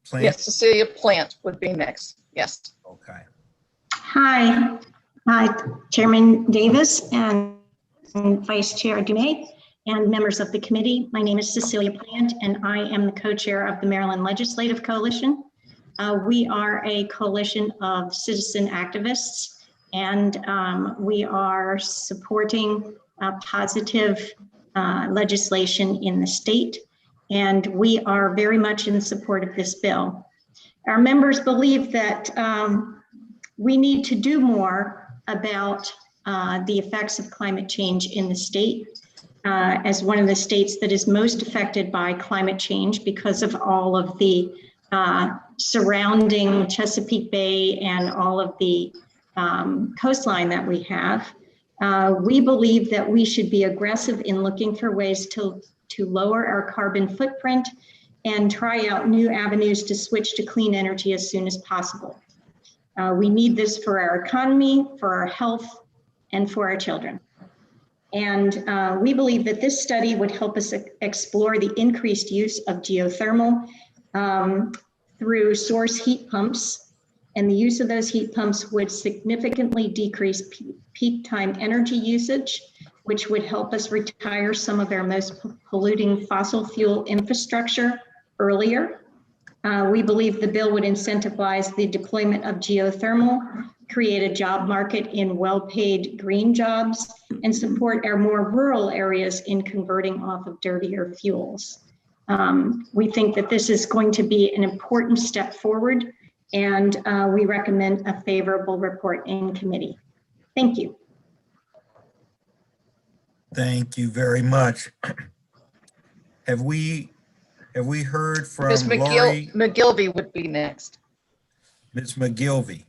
Plant?
Yes, Cecilia Plant would be next. Yes.
Okay.
Hi, Chairman Davis and Vice Chair Dumais and members of the committee. My name is Cecilia Plant and I am the co-chair of the Maryland Legislative Coalition. We are a coalition of citizen activists and we are supporting positive legislation in the state. And we are very much in support of this bill. Our members believe that we need to do more about the effects of climate change in the state as one of the states that is most affected by climate change because of all of the surrounding Chesapeake Bay and all of the coastline that we have. We believe that we should be aggressive in looking for ways to lower our carbon footprint and try out new avenues to switch to clean energy as soon as possible. We need this for our economy, for our health, and for our children. And we believe that this study would help us explore the increased use of geothermal through source heat pumps. And the use of those heat pumps would significantly decrease peak time energy usage, which would help us retire some of our most polluting fossil fuel infrastructure earlier. We believe the bill would incentivize the deployment of geothermal, create a job market in well-paid green jobs, and support our more rural areas in converting off of dirtier fuels. We think that this is going to be an important step forward, and we recommend a favorable report in committee. Thank you.
Thank you very much. Have we heard from
Ms.
Lori?
McGilvey would be next.
Ms. McGilvey.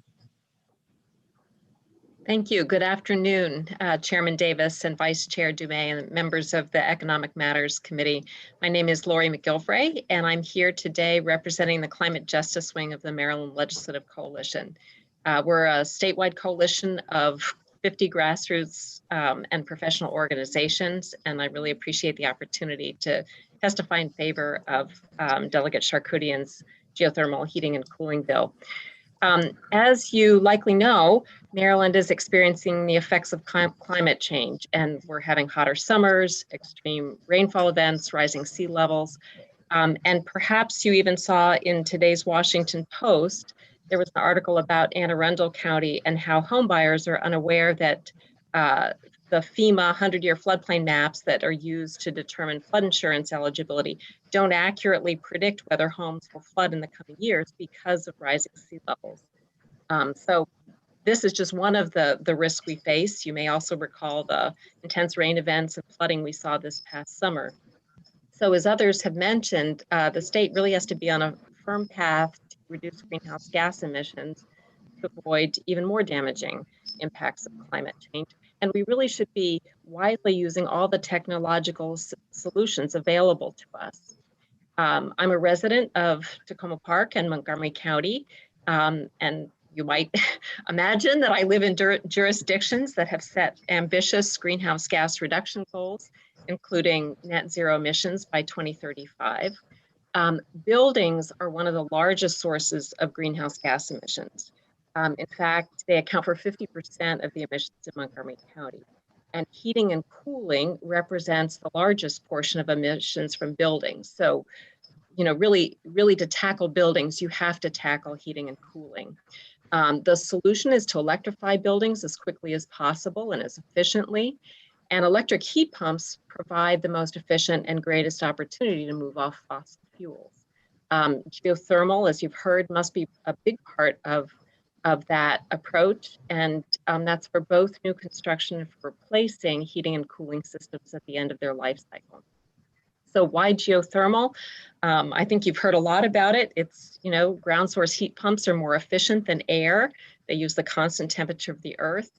Thank you. Good afternoon, Chairman Davis and Vice Chair Dumais and members of the Economic Matters Committee. My name is Lori McGilvray, and I'm here today representing the Climate Justice Wing of the Maryland Legislative Coalition. We're a statewide coalition of 50 grassroots and professional organizations, and I really appreciate the opportunity to testify in favor of Delegate Charkoudian's geothermal heating and cooling bill. As you likely know, Maryland is experiencing the effects of climate change, and we're having hotter summers, extreme rainfall events, rising sea levels, and perhaps you even saw in today's Washington Post, there was an article about Anne Arundel County and how homebuyers are unaware that the FEMA 100-year floodplain maps that are used to determine flood insurance eligibility don't accurately predict whether homes will flood in the coming years because of rising sea levels. So this is just one of the risks we face. You may also recall the intense rain events and flooding we saw this past summer. So as others have mentioned, the state really has to be on a firm path to reduce greenhouse gas emissions to avoid even more damaging impacts of climate change. And we really should be wisely using all the technological solutions available to us. I'm a resident of Tacoma Park and Montgomery County, and you might imagine that I live in jurisdictions that have set ambitious greenhouse gas reduction goals, including net zero emissions by 2035. Buildings are one of the largest sources of greenhouse gas emissions. In fact, they account for 50% of the emissions in Montgomery County. And heating and cooling represents the largest portion of emissions from buildings. So, really to tackle buildings, you have to tackle heating and cooling. The solution is to electrify buildings as quickly as possible and as efficiently. And electric heat pumps provide the most efficient and greatest opportunity to move off fossil fuels. Geothermal, as you've heard, must be a big part of that approach. And that's for both new construction and for replacing heating and cooling systems at the end of their life cycle. So why geothermal? I think you've heard a lot about it. It's, ground source heat pumps are more efficient than air. They use the constant temperature of the earth.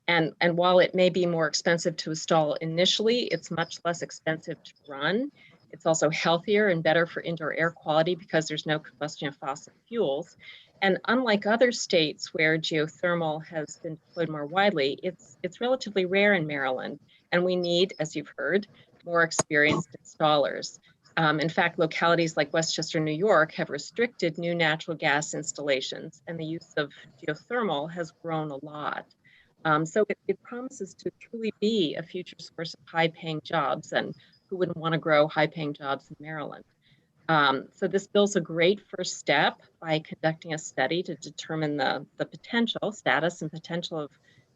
And while it may be more expensive to install initially, it's much less expensive to run. It's also healthier and better for indoor air quality because there's no combustion of fossil fuels. And unlike other states where geothermal has been deployed more widely, it's relatively rare in Maryland. And we need, as you've heard, more experienced installers. In fact, localities like Westchester, New York have restricted new natural gas installations, and the use of geothermal has grown a lot. So it promises to truly be a future source of high-paying jobs, and who wouldn't want to grow high-paying jobs in Maryland? So this bill's a great first step by conducting a study to determine the potential status and potential of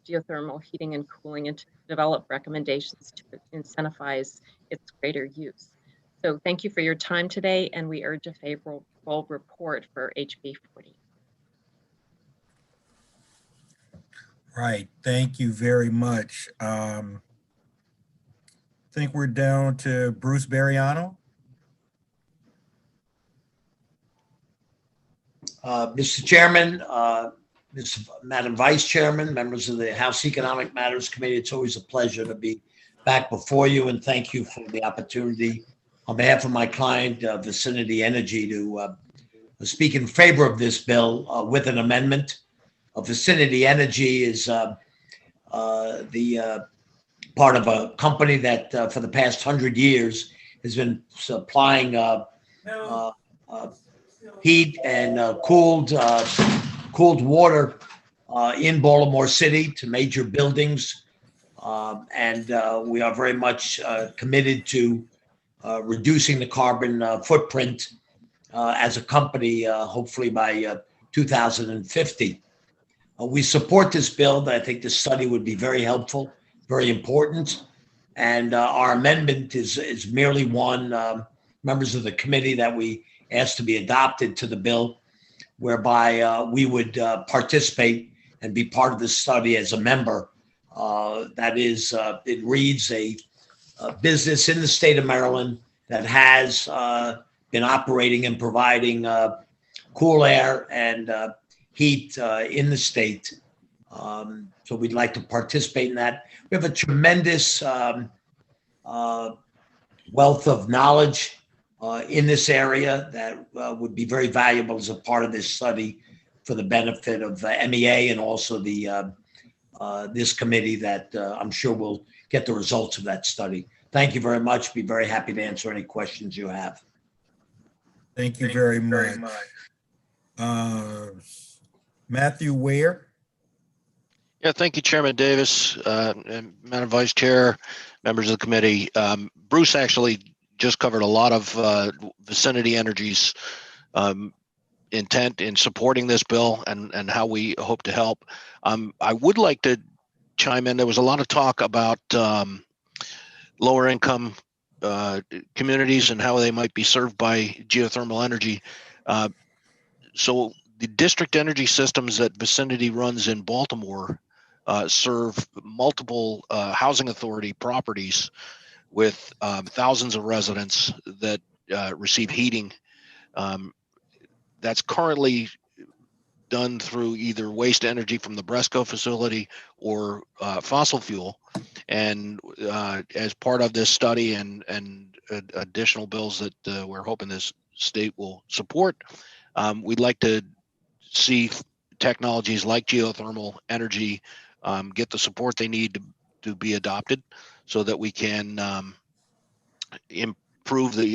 geothermal heating and cooling and to develop recommendations to incentivize its greater use. So thank you for your time today, and we urge a favorable report for HB 40.
Right, thank you very much. I think we're down to Bruce Bariano.
Mr. Chairman, Madam Vice Chairman, members of the House Economic Matters Committee, it's always a pleasure to be back before you, and thank you for the opportunity on behalf of my client, Vicinity Energy, to speak in favor of this bill with an amendment. Vicinity Energy is the part of a company that for the past 100 years has been supplying heat and cooled water in Baltimore City to major buildings. And we are very much committed to reducing the carbon footprint as a company, hopefully by 2050. We support this bill. I think this study would be very helpful, very important. And our amendment is merely one, members of the committee, that we asked to be adopted to the bill, whereby we would participate and be part of this study as a member. That is, it reads a business in the state of Maryland that has been operating and providing cool air and heat in the state. So we'd like to participate in that. We have a tremendous wealth of knowledge in this area that would be very valuable as a part of this study for the benefit of MEA and also the this committee that I'm sure will get the results of that study. Thank you very much. Be very happy to answer any questions you have.
Thank you very much. Matthew Ware.
Yeah, thank you, Chairman Davis, and Madam Vice Chair, members of the committee. Bruce actually just covered a lot of Vicinity Energy's intent in supporting this bill and how we hope to help. I would like to chime in. There was a lot of talk about lower income communities and how they might be served by geothermal energy. So the district energy systems that Vicinity runs in Baltimore serve multiple housing authority properties with thousands of residents that receive heating. That's currently done through either waste energy from the Bresco facility or fossil fuel. And as part of this study and additional bills that we're hoping this state will support, we'd like to see technologies like geothermal energy get the support they need to be adopted, so that we can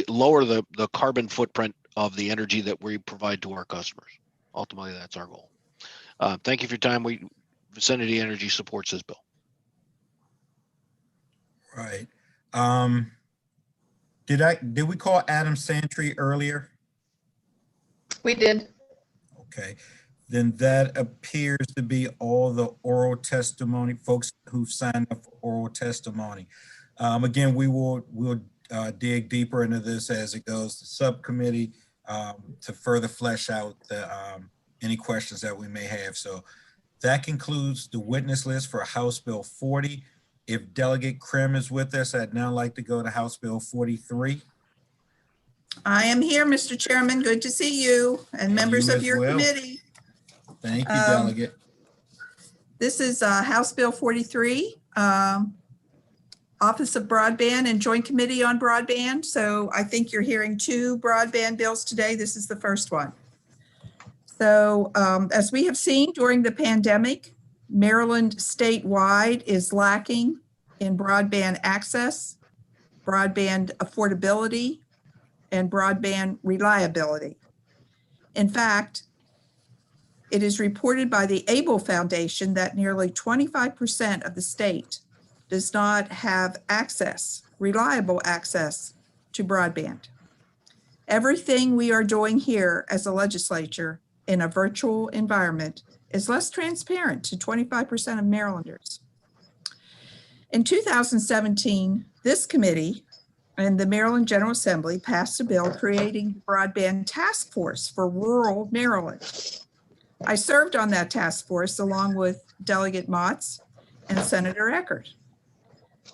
lower the carbon footprint of the energy that we provide to our customers. Ultimately, that's our goal. Thank you for your time. Vicinity Energy supports this bill.
Right. Did we call Adam Santry earlier?
We did.
Okay. Then that appears to be all the oral testimony, folks who've signed up for oral testimony. Again, we'll dig deeper into this as it goes to subcommittee to further flesh out any questions that we may have. So that concludes the witness list for House Bill 40. If Delegate Krim is with us, I'd now like to go to House Bill 43.
I am here, Mr. Chairman. Good to see you and members of your committee.
Thank you, Delegate.
This is House Bill 43, Office of Broadband and Joint Committee on Broadband. So I think you're hearing two broadband bills today. This is the first one. So as we have seen during the pandemic, Maryland statewide is lacking in broadband access, broadband affordability, and broadband reliability. In fact, it is reported by the ABLE Foundation that nearly 25% of the state does not have access, reliable access to broadband. Everything we are doing here as a legislature in a virtual environment is less transparent to 25% of Marylanders. In 2017, this committee and the Maryland General Assembly passed a bill creating the Broadband Task Force for rural Maryland. I served on that task force along with Delegate Motz and Senator Eckert.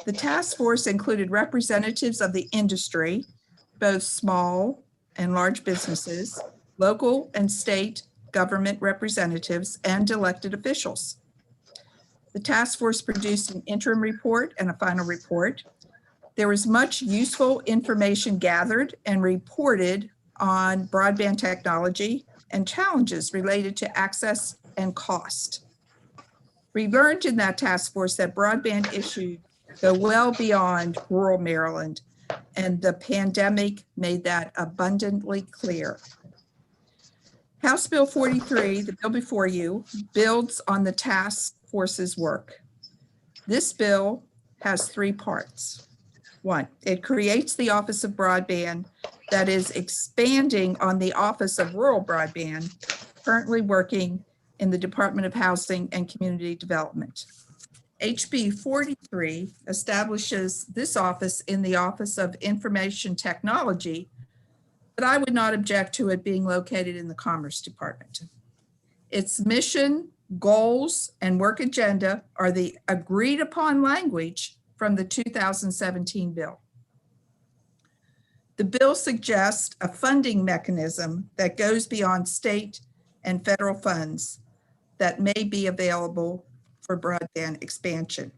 The task force included representatives of the industry, both small and large businesses, local and state government representatives, and elected officials. The task force produced an interim report and a final report. There was much useful information gathered and reported on broadband technology and challenges related to access and cost. We learned in that task force that broadband issues go well beyond rural Maryland, and the pandemic made that abundantly clear. House Bill 43, the bill before you, builds on the task force's work. This bill has three parts. One, it creates the Office of Broadband that is expanding on the Office of Rural Broadband, currently working in the Department of Housing and Community Development. HB 43 establishes this office in the Office of Information Technology, but I would not object to it being located in the Commerce Department. Its mission, goals, and work agenda are the agreed upon language from the 2017 bill. The bill suggests a funding mechanism that goes beyond state and federal funds that may be available for broadband expansion.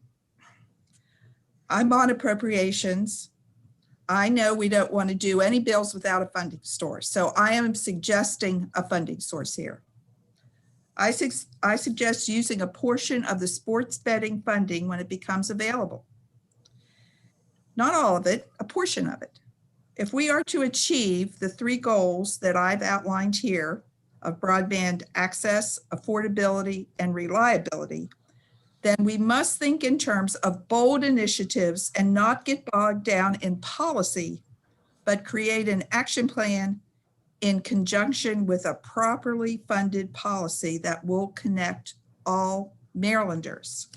I'm on appropriations. I know we don't want to do any bills without a funding source, so I am suggesting a funding source here. I suggest using a portion of the sports betting funding when it becomes available. Not all of it, a portion of it. If we are to achieve the three goals that I've outlined here of broadband access, affordability, and reliability, then we must think in terms of bold initiatives and not get bogged down in policy, but create an action plan in conjunction with a properly funded policy that will connect all Marylanders.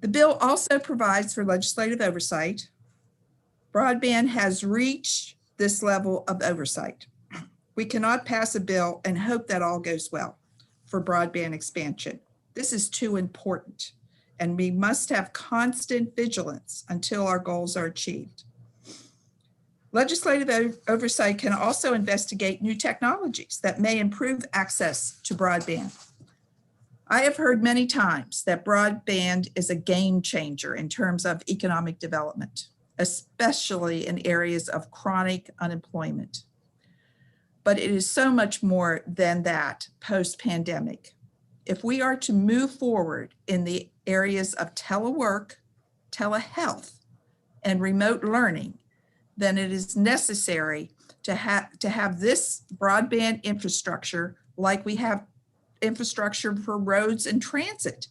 The bill also provides for legislative oversight. Broadband has reached this level of oversight. We cannot pass a bill and hope that all goes well for broadband expansion. This is too important, and we must have constant vigilance until our goals are achieved. Legislative oversight can also investigate new technologies that may improve access to broadband. I have heard many times that broadband is a game changer in terms of economic development, especially in areas of chronic unemployment. But it is so much more than that post-pandemic. If we are to move forward in the areas of telework, telehealth, and remote learning, then it is necessary to have this broadband infrastructure like we have infrastructure for roads and transit.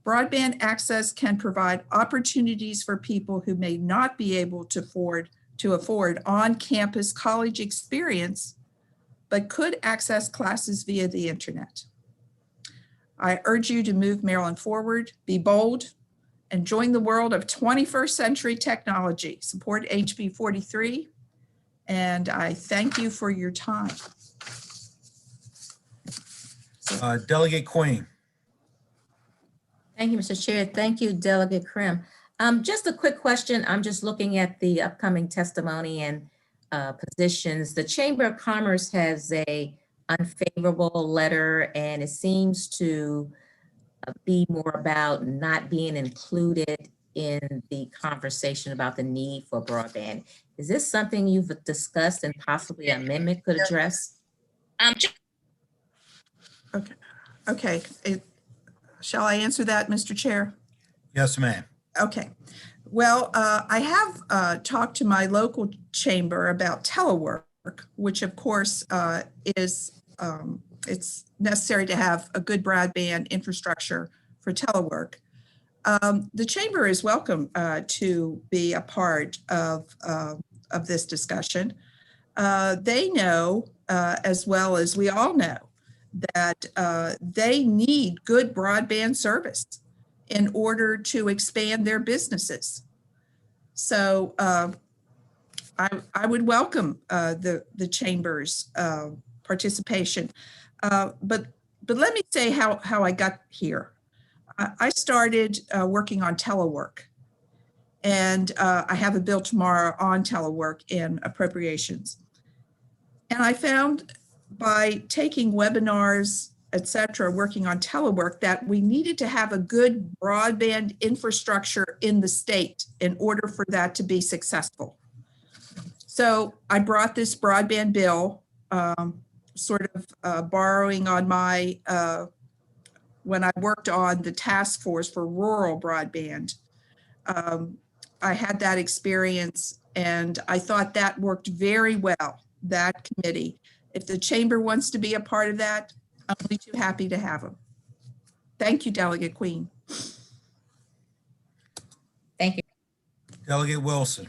Broadband access can provide opportunities for people who may not be able to afford on-campus college experience, but could access classes via the internet. I urge you to move Maryland forward, be bold, and join the world of 21st century technology. Support HB 43, and I thank you for your time.
Delegate Queen.
Thank you, Mr. Chair. Thank you, Delegate Krim. Just a quick question. I'm just looking at the upcoming testimony and positions. The Chamber of Commerce has a unfavorable letter, and it seems to be more about not being included in the conversation about the need for broadband. Is this something you've discussed and possibly an amendment could address?
Okay. Shall I answer that, Mr. Chair?
Yes, ma'am.
Okay. Well, I have talked to my local chamber about telework, which of course is it's necessary to have a good broadband infrastructure for telework. The chamber is welcome to be a part of this discussion. They know, as well as we all know, that they need good broadband service in order to expand their businesses. So I would welcome the chamber's participation. But let me say how I got here. I started working on telework, and I have a bill tomorrow on telework in appropriations. And I found by taking webinars, et cetera, working on telework, that we needed to have a good broadband infrastructure in the state in order for that to be successful. So I brought this broadband bill, sort of borrowing on my, when I worked on the task force for rural broadband. I had that experience, and I thought that worked very well, that committee. If the chamber wants to be a part of that, I'm only too happy to have them. Thank you, Delegate Queen.
Thank you.
Delegate Wilson.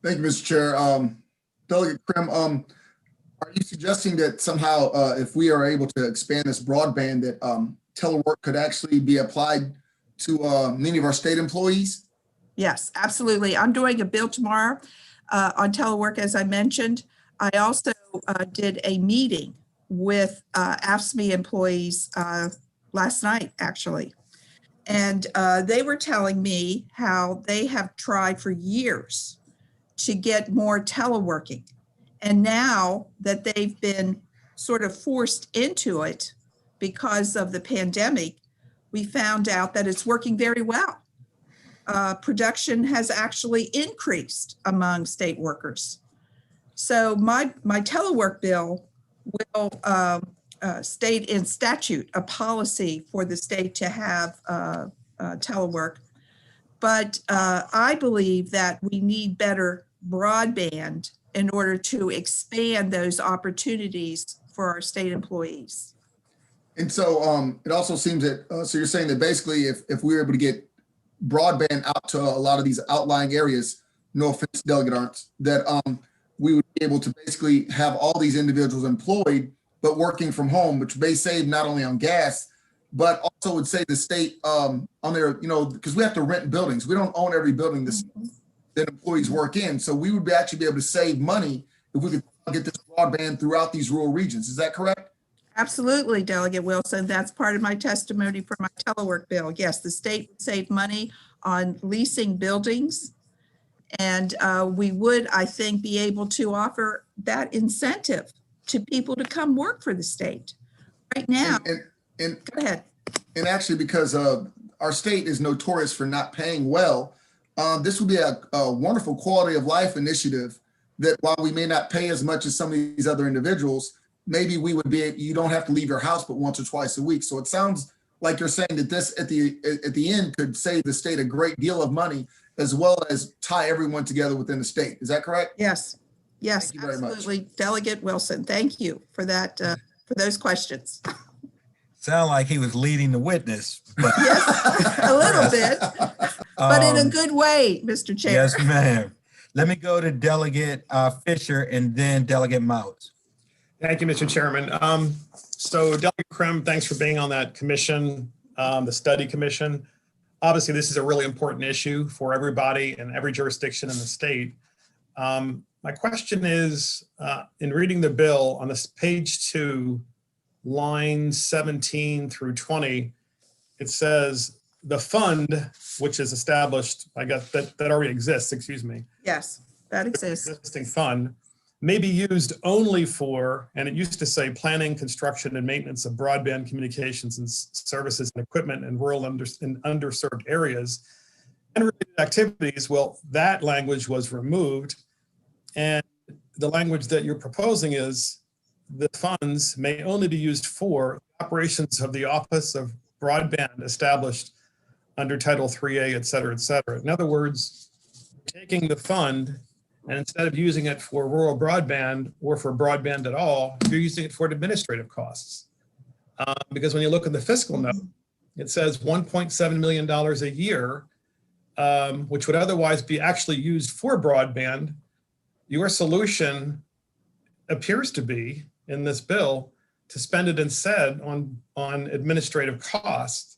Thank you, Mr. Chair. Delegate Krim, are you suggesting that somehow if we are able to expand this broadband that telework could actually be applied to many of our state employees?
Yes, absolutely. I'm doing a bill tomorrow on telework, as I mentioned. I also did a meeting with AFSCME employees last night, actually. And they were telling me how they have tried for years to get more teleworking. And now that they've been sort of forced into it because of the pandemic, we found out that it's working very well. Production has actually increased among state workers. So my telework bill will state in statute a policy for the state to have telework. But I believe that we need better broadband in order to expand those opportunities for our state employees.
And so it also seems that, so you're saying that basically if we were able to get broadband out to a lot of these outlying areas, no offense, Delegate Arntz, that we would be able to basically have all these individuals employed, but working from home, which may save not only on gas, but also would save the state on their, you know, because we have to rent buildings. We don't own every building that employees work in. So we would actually be able to save money if we could get this broadband throughout these rural regions. Is that correct?
Absolutely, Delegate Wilson. That's part of my testimony for my telework bill. Yes, the state would save money on leasing buildings. And we would, I think, be able to offer that incentive to people to come work for the state. Right now,
And
go ahead.
And actually, because our state is notorious for not paying well, this would be a wonderful quality of life initiative that while we may not pay as much as some of these other individuals, maybe we would be, you don't have to leave your house but once or twice a week. So it sounds like you're saying that this at the end could save the state a great deal of money as well as tie everyone together within the state. Is that correct?
Yes. Yes,
Thank you very much.
absolutely. Delegate Wilson, thank you for that, for those questions.
Sound like he was leading the witness, but
Yes, a little bit, but in a good way, Mr. Chair.
Yes, ma'am. Let me go to Delegate Fisher and then Delegate Mouse.
Thank you, Mr. Chairman. So Delegate Krim, thanks for being on that commission, the study commission. Obviously, this is a really important issue for everybody in every jurisdiction in the state. My question is, in reading the bill on this page 2, lines 17 through 20, it says the fund, which is established, I guess that already exists, excuse me.
Yes, that exists.
Existing fund may be used only for, and it used to say planning, construction, and maintenance of broadband communications and services and equipment in rural and underserved areas and related activities. Well, that language was removed. And the language that you're proposing is the funds may only be used for operations of the Office of Broadband established under Title 3A, et cetera, et cetera. In other words, taking the fund and instead of using it for rural broadband or for broadband at all, you're using it for administrative costs. Because when you look at the fiscal note, it says $1.7 million a year, which would otherwise be actually used for broadband. Your solution appears to be in this bill to spend it instead on administrative costs.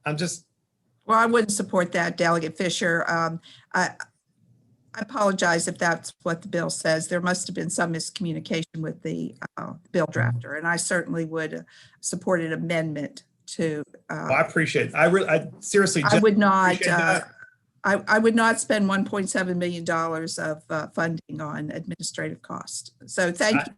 Well, I wouldn't support that, Delegate Fisher. I apologize if that's what the bill says. There must have been some miscommunication with the bill drafter, and I certainly would support an amendment to.
I appreciate it. I seriously,
I would not. I would not spend $1.7 million of funding on administrative costs. So thank you.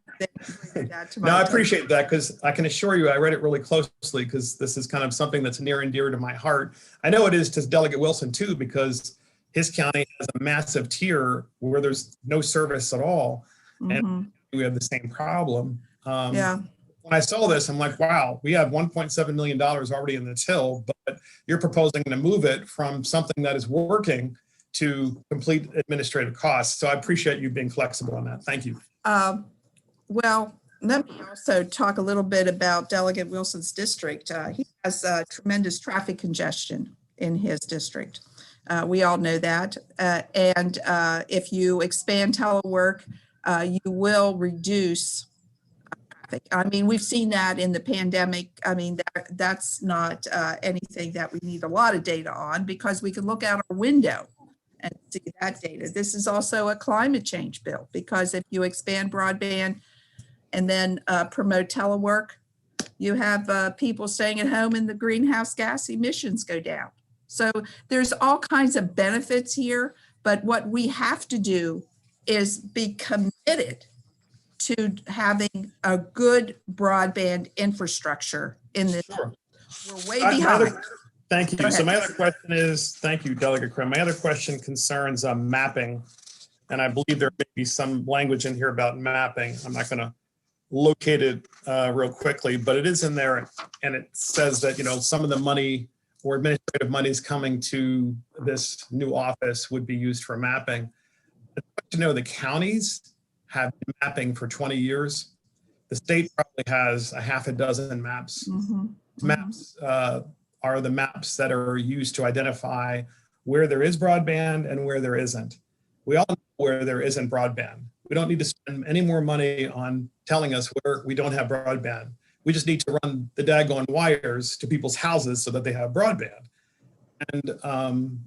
No, I appreciate that because I can assure you I read it really closely because this is kind of something that's near and dear to my heart. I know it is to Delegate Wilson too because his county has a massive tier where there's no service at all. And we have the same problem.
Yeah.
When I saw this, I'm like, wow, we have $1.7 million already in the till, but you're proposing to move it from something that is working to complete administrative costs. So I appreciate you being flexible on that. Thank you.
Well, let me also talk a little bit about Delegate Wilson's district. He has tremendous traffic congestion in his district. We all know that. And if you expand telework, you will reduce traffic. I mean, we've seen that in the pandemic. I mean, that's not anything that we need a lot of data on because we can look out our window and see that data. This is also a climate change bill because if you expand broadband and then promote telework, you have people staying at home and the greenhouse gas emissions go down. So there's all kinds of benefits here, but what we have to do is be committed to having a good broadband infrastructure in this.
Sure.
We're way behind.
Thank you. So my other question is, thank you, Delegate Krim. My other question concerns mapping. And I believe there may be some language in here about mapping. I'm not going to locate it real quickly, but it is in there. And it says that, some of the money or administrative monies coming to this new office would be used for mapping. The counties have been mapping for 20 years. The state probably has a half a dozen maps. Maps are the maps that are used to identify where there is broadband and where there isn't. We all know where there isn't broadband. We don't need to spend any more money on telling us where we don't have broadband. We just need to run the daggone wires to people's houses so that they have broadband. And I'm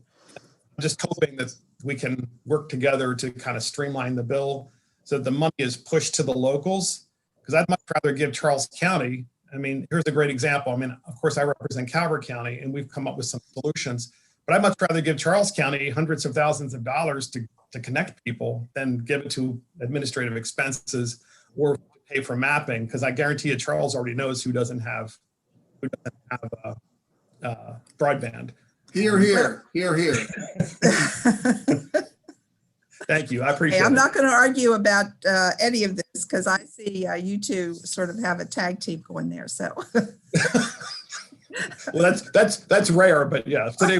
just hoping that we can work together to kind of streamline the bill so that the money is pushed to the locals. Because I'd much rather give Charles County, here's a great example. Of course, I represent Calvert County and we've come up with some solutions, But I'd much rather give Charles County hundreds of thousands of dollars to connect people than give it to administrative expenses or pay for mapping, because I guarantee you Charles already knows who doesn't have broadband.
Here, here, here, here.
Thank you. I appreciate
Hey, I'm
it.
not going to argue about any of this because I see you two sort of have a tag team going there. So,
Well, that's rare, but yeah. Today,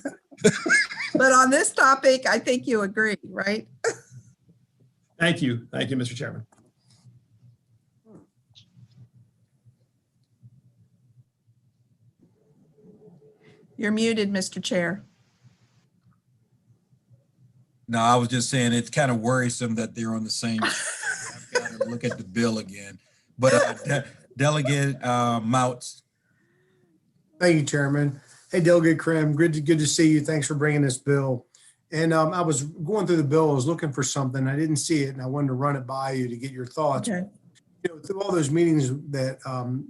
but on this topic, I think you agree, right?
thank you, Mr. Chairman.
You're muted, Mr. Chair.
No, I was just saying it's kind of worrisome that they're on the same. I've got to look at the bill again. But Delegate Mouts.
Thank you, Chairman. Hey, Delegate Krim, good to see you. Thanks for bringing this bill. And I was going through the bill, I was looking for something. I didn't see it, and I wanted to run it by you to get your thoughts.
Okay.
You know, through all those meetings that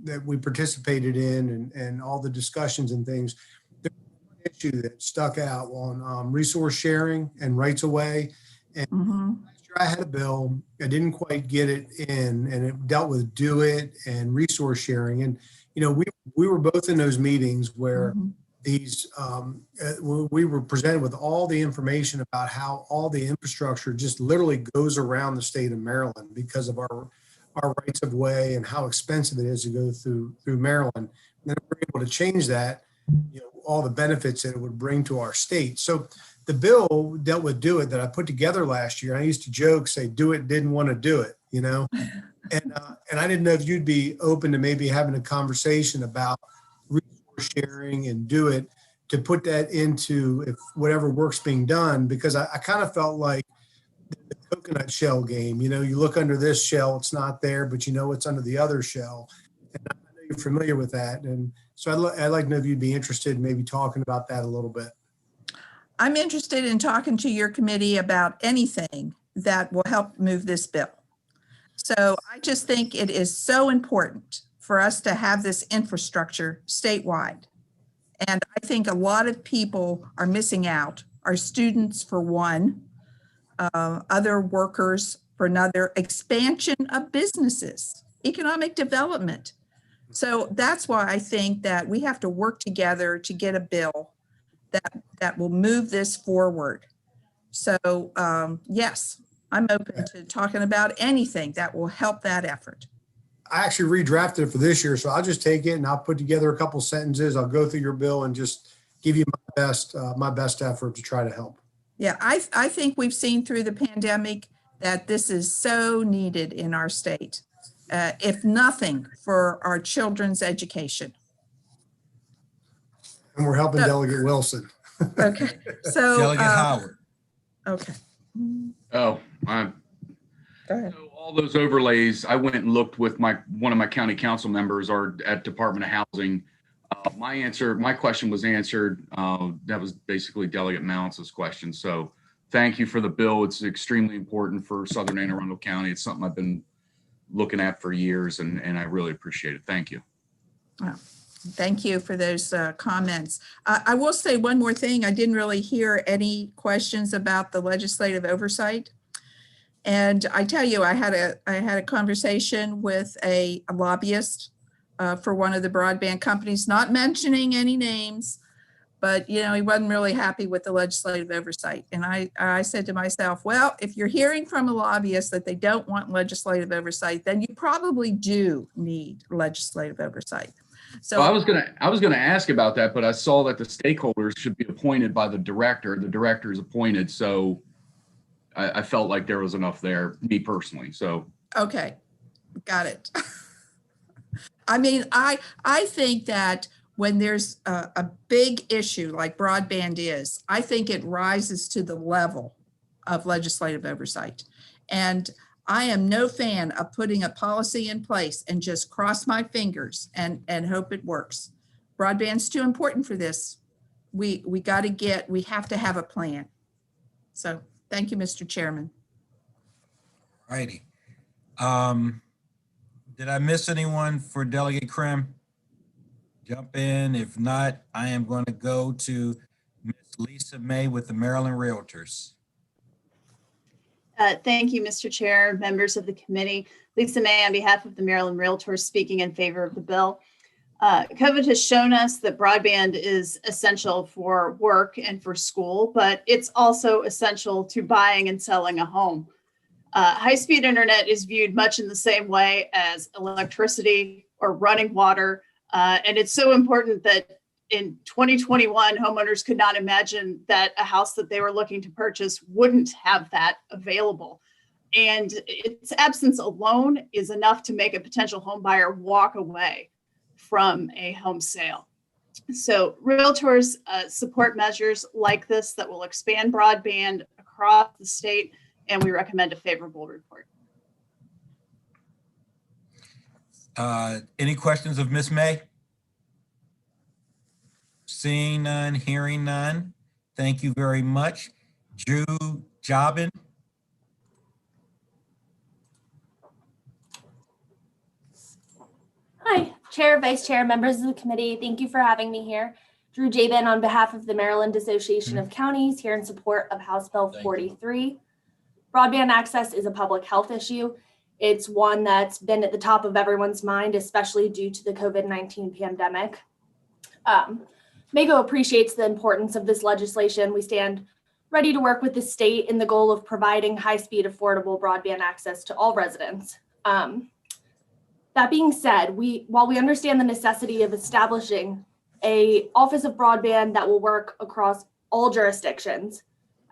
that we participated in and all the discussions and things, there's one issue that stuck out on resource sharing and rights of way. And last year I had a bill, I didn't quite get it in, and it dealt with do it and resource sharing. And you know, we were both in those meetings where these we were presented with all the information about how all the infrastructure just literally goes around the state of Maryland because of our rights of way and how expensive it is to go through Maryland. And then we're able to change that, you know, all the benefits that it would bring to our state. So the bill dealt with do it that I put together last year. I used to joke, say, do it, didn't want to do it, you know? And I didn't know if you'd be open to maybe having a conversation about resource sharing and do it to put that into if whatever work's being done, because I kind of felt like the coconut shell game, you know, you look under this shell, it's not there, but you know, it's under the other shell. And I know you're familiar with that. And so I'd like to know if you'd be interested in maybe talking about that a little bit.
I'm interested in talking to your committee about anything that will help move this bill. So I just think it is so important for us to have this infrastructure statewide. And I think a lot of people are missing out. Our students, for one, other workers for another, expansion of businesses, economic development. So that's why I think that we have to work together to get a bill that will move this forward. So yes, I'm open to talking about anything that will help that effort.
I actually redrafted it for this year, so I'll just take it and I'll put together a couple sentences. I'll go through your bill and just give you my best effort to try to help.
Yeah, I think we've seen through the pandemic that this is so needed in our state, if nothing for our children's education.
And we're helping Delegate Wilson.
Okay, so.
Delegate Howard.
Okay.
Oh,
Go ahead.
so all those overlays, I went and looked with one of my county council members or at Department of Housing. My question was answered. That was basically Delegate Mounts' question. So thank you for the bill. It's extremely important for Southern Anne Arundel County. It's something I've been looking at for years, and I really appreciate it. Thank you.
Wow. Thank you for those comments. I will say one more thing. I didn't really hear any questions about the legislative oversight. And I tell you, I had a conversation with a lobbyist for one of the broadband companies, not mentioning any names, but you know, he wasn't really happy with the legislative oversight. And I said to myself, well, if you're hearing from a lobbyist that they don't want legislative oversight, then you probably do need legislative oversight. So
well, I was gonna ask about that, but I saw that the stakeholders should be appointed by the director. The director is appointed, so I felt like there was enough there, me personally. So
okay, got it. I mean, I think that when there's a big issue like broadband is, I think it rises to the level of legislative oversight. And I am no fan of putting a policy in place and just cross my fingers and hope it works. Broadband's too important for this. We have to have a plan. So thank you, Mr. Chairman.
Righty. Did I miss anyone for Delegate Krim? Jump in. If not, I am going to go to Ms. Lisa May with the Maryland Realtors.
Thank you, Mr. Chair, members of the committee. Lisa May on behalf of the Maryland Realtors speaking in favor of the bill. COVID has shown us that broadband is essential for work and for school, but it's also essential to buying and selling a home. High-speed internet is viewed much in the same way as electricity or running water, and it's so important that in 2021, homeowners could not imagine that a house that they were looking to purchase wouldn't have that available. And its absence alone is enough to make a potential home buyer walk away from a home sale. So realtors support measures like this that will expand broadband across the state, and we recommend a favorable report.
Any questions of Ms. May? Seeing none, hearing none. Thank you very much. Drew Jobin.
Hi, Chair, Vice Chair, members of the committee. Thank you for having me here. Drew Jabin on behalf of the Maryland Association of Counties here in support of House Bill 43. Broadband access is a public health issue. It's one that's been at the top of everyone's mind, especially due to the COVID-19 pandemic. MACo appreciates the importance of this legislation. We stand ready to work with the state in the goal of providing high-speed, affordable broadband access to all residents. That being said, while we understand the necessity of establishing an Office of Broadband that will work across all jurisdictions,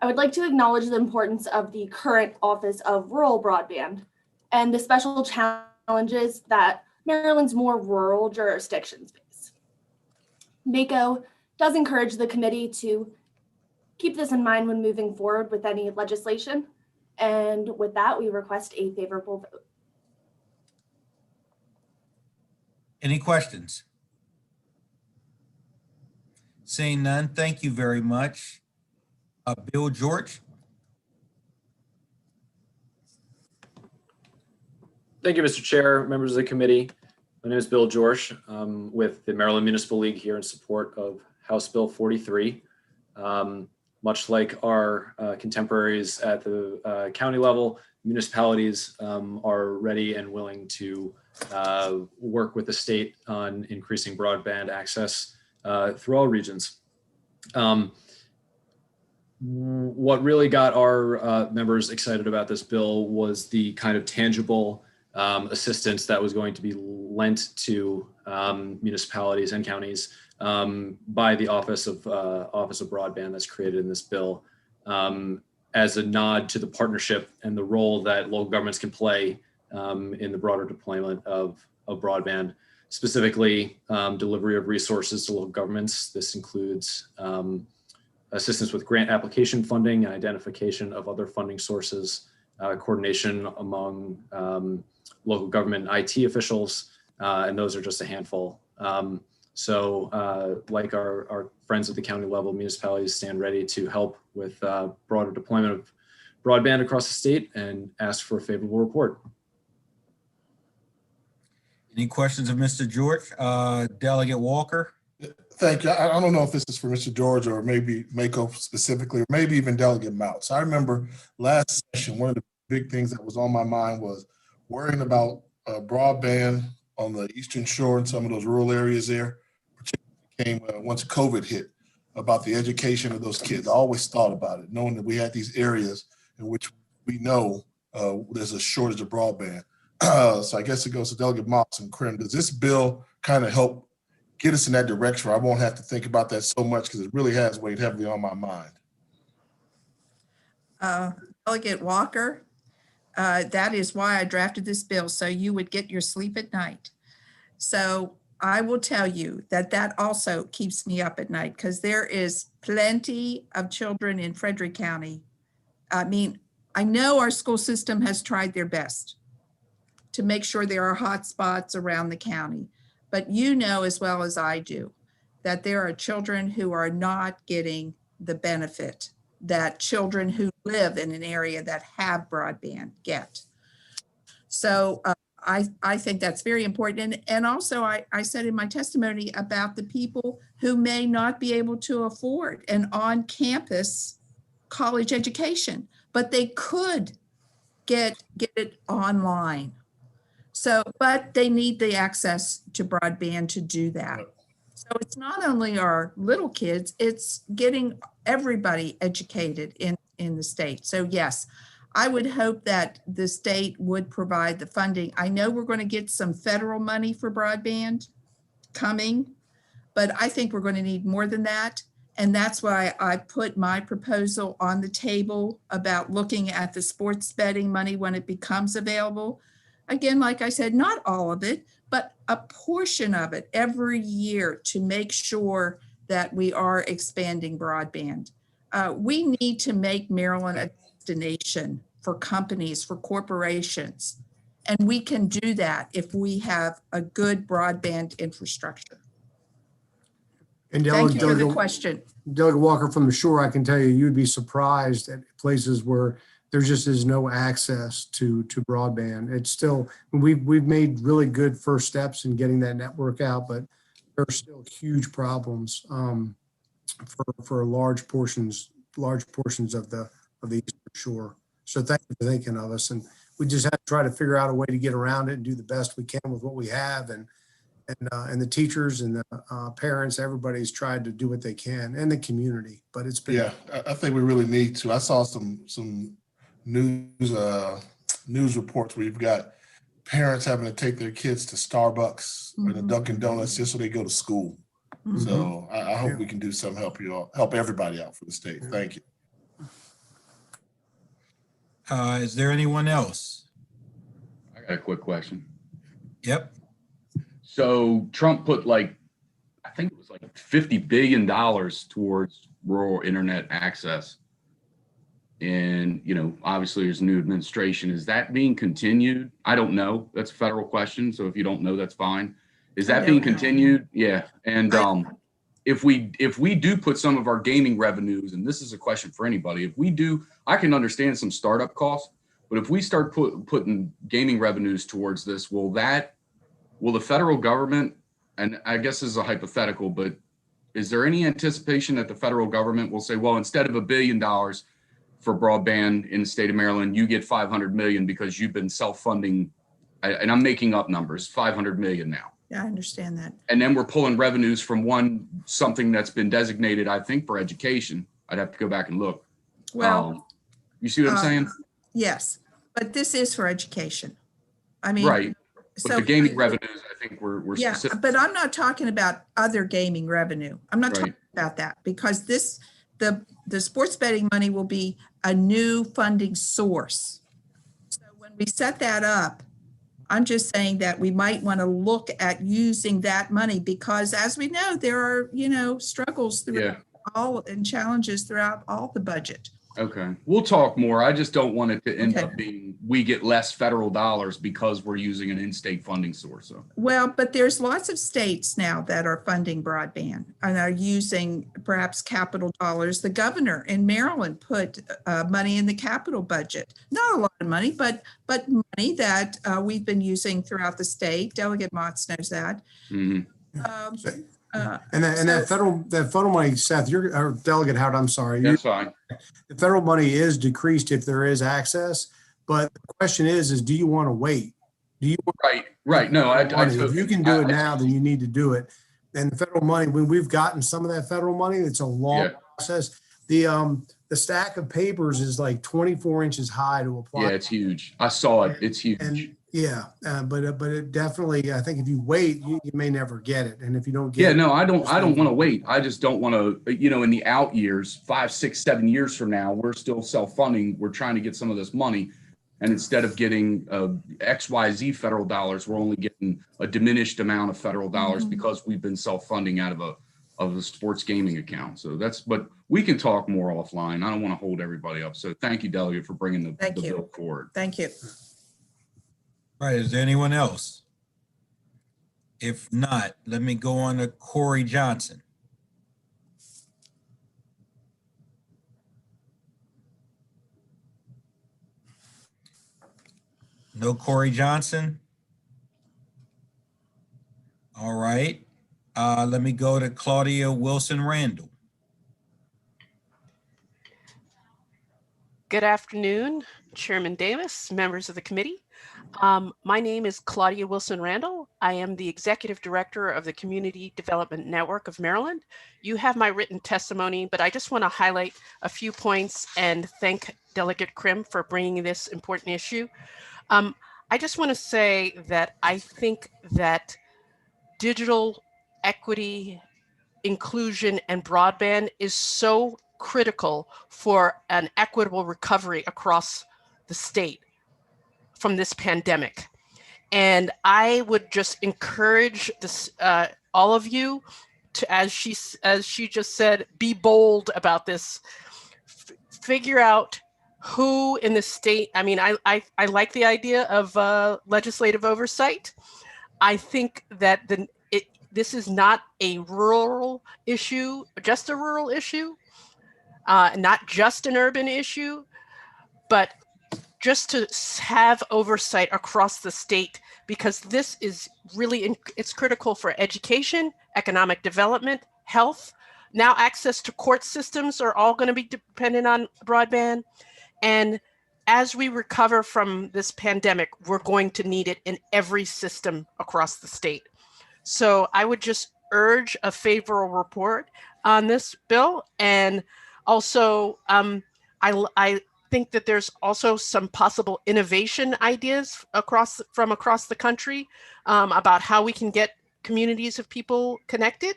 I would like to acknowledge the importance of the current Office of Rural Broadband and the special challenges that Maryland's more rural jurisdictions face. MACo does encourage the committee to keep this in mind when moving forward with any legislation. And with that, we request a favorable vote.
Any questions? Seeing none, thank you very much. Bill George.
Thank you, Mr. Chair, members of the committee. My name is Bill George with the Maryland Municipal League here in support of House Bill 43. Much like our contemporaries at the county level, municipalities are ready and willing to work with the state on increasing broadband access through all regions. What really got our members excited about this bill was the kind of tangible assistance that was going to be lent to municipalities and counties by the Office of Broadband that's created in this bill, as a nod to the partnership and the role that local governments can play in the broader deployment of broadband, specifically delivery of resources to local governments. This includes assistance with grant application funding and identification of other funding sources, coordination among local government IT officials, and those are just a handful. So like our friends at the county level, municipalities stand ready to help with broader deployment of broadband across the state and ask for a favorable report.
Any questions of Mr. George? Delegate Walker?
Thank you. I don't know if this is for Mr. George or maybe MACo specifically, or maybe even Delegate Mounts. I remember last session, one of the big things that was on my mind was worrying about broadband on the Eastern Shore and some of those rural areas there, particularly came once COVID hit, about the education of those kids. I always thought about it, knowing that we had these areas in which we know there's a shortage of broadband. So I guess it goes to Delegate Moss and Krim. Does this bill kind of help get us in that direction where I won't have to think about that so much, because it really has weighed heavily on my mind?
Delegate Walker, that is why I drafted this bill, so you would get your sleep at night. So I will tell you that that also keeps me up at night, because there is plenty of children in Frederick County. I mean, I know our school system has tried their best to make sure there are hot spots around the county. But you know as well as I do that there are children who are not getting the benefit that children who live in an area that have broadband get. So I think that's very important. And also I said in my testimony about the people who may not be able to afford an on-campus college education, but they could get it online. So, but they need the access to broadband to do that. So it's not only our little kids, it's getting everybody educated in the state. So yes, I would hope that the state would provide the funding. I know we're going to get some federal money for broadband coming, but I think we're going to need more than that. And that's why I put my proposal on the table about looking at the sports betting money when it becomes available. Again, like I said, not all of it, but a portion of it every year to make sure that we are expanding broadband. We need to make Maryland a destination for companies, for corporations. And we can do that if we have a good broadband infrastructure.
And
Thank you for the question.
Delegate Walker, from the shore, I can tell you, you'd be surprised at places where there just is no access to broadband. It's still, we've made really good first steps in getting that network out, but there are still huge problems for large portions of the Eastern Shore. So thank you for thinking of us. And we just have to try to figure out a way to get around it and do the best we can with what we have. And the teachers and the parents, everybody's tried to do what they can, and the community. But it's been,
yeah, I think we really need to. I saw some news reports where you've got parents having to take their kids to Starbucks or the Dunkin' Donuts just so they go to school. So I hope we can do some help everybody out for the state. Thank you.
Is there anyone else?
I got a quick question.
Yep.
So Trump put I think it was $50 billion towards rural internet access. And, obviously there's a new administration. Is that being continued? I don't know. That's a federal question. So if you don't know, that's fine. Is that being continued? Yeah. And if we do put some of our gaming revenues, and this is a question for anybody, if we do, I can understand some startup costs, but if we start putting gaming revenues towards this, will the federal government, and I guess this is a hypothetical, but is there any anticipation that the federal government will say, well, instead of $1 billion for broadband in the state of Maryland, you get 500 million because you've been self-funding, and I'm making up numbers, 500 million now.
Yeah, I understand that.
And then we're pulling revenues from something that's been designated, I think, for education. I'd have to go back and look.
Well,
you see what I'm saying?
Yes, but this is for education. I mean,
right. But the gaming revenues, I think we're specific.
But I'm not talking about other gaming revenue. I'm not talking about that, because the sports betting money will be a new funding source. So when we set that up, I'm just saying that we might want to look at using that money, because as we know, there are, struggles throughout and challenges throughout all the budget.
Okay. We'll talk more. I just don't want it to end up being we get less federal dollars because we're using an in-state funding source. So.
Well, but there's lots of states now that are funding broadband and are using perhaps capital dollars. The governor in Maryland put money in the capital budget. Not a lot of money, but money that we've been using throughout the state. Delegate Motz knows that.
And that federal money, Seth, or Delegate Howard, I'm sorry.
That's fine.
The federal money is decreased if there is access, but the question is do you want to wait? Do you want
right? No,
if you can do it now, then you need to do it. And the federal money, when we've gotten some of that federal money, it's a long process. The stack of papers is 24 inches high to apply.
Yeah, it's huge. I saw it. It's huge.
And but it definitely, I think if you wait, you may never get it. And if you don't get it.
No, I don't want to wait. I just don't want to, in the out years, 5, 6, 7 years from now, we're still self-funding. We're trying to get some of this money. And instead of getting XYZ federal dollars, we're only getting a diminished amount of federal dollars because we've been self-funding out of a sports gaming account. So but we can talk more offline. I don't want to hold everybody up. So thank you, Delegate, for bringing the bill forward.
Thank you.
All right, is there anyone else? If not, let me go on to Corey Johnson. No Corey Johnson? Let me go to Claudia Wilson Randall.
Good afternoon, Chairman Davis, members of the committee. My name is Claudia Wilson Randall. I am the Executive Director of the Community Development Network of Maryland. You have my written testimony, but I just want to highlight a few points and thank Delegate Krim for bringing this important issue. I just want to say that I think that digital equity, inclusion, and broadband is so critical for an equitable recovery across the state from this pandemic. And I would just encourage this, all of you to, as she just said, be bold about this. Figure out who in the state. I mean, I like the idea of legislative oversight. I think that this is not a rural issue, just a rural issue, not just an urban issue, but just to have oversight across the state, because this is really, it's critical for education, economic development, health. Now access to court systems are all going to be dependent on broadband. And as we recover from this pandemic, we're going to need it in every system across the state. So I would just urge a favorable report on this bill. And also, I think that there's also some possible innovation ideas from across the country about how we can get communities of people connected.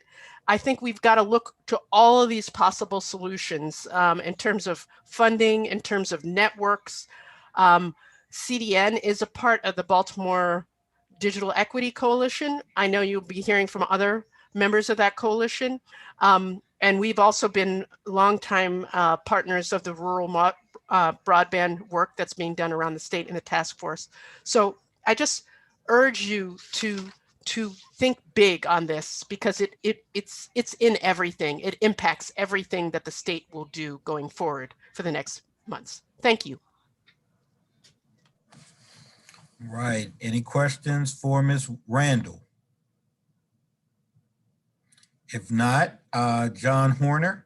I think we've got to look to all of these possible solutions in terms of funding, in terms of networks. CDN is a part of the Baltimore Digital Equity Coalition. I know you'll be hearing from other members of that coalition. And we've also been longtime partners of the rural broadband work that's being done around the state in the task force. So I just urge you to think big on this, because it's in everything. It impacts everything that the state will do going forward for the next months. Thank you.
Right. Any questions for Ms. Randall? If not, John Horner.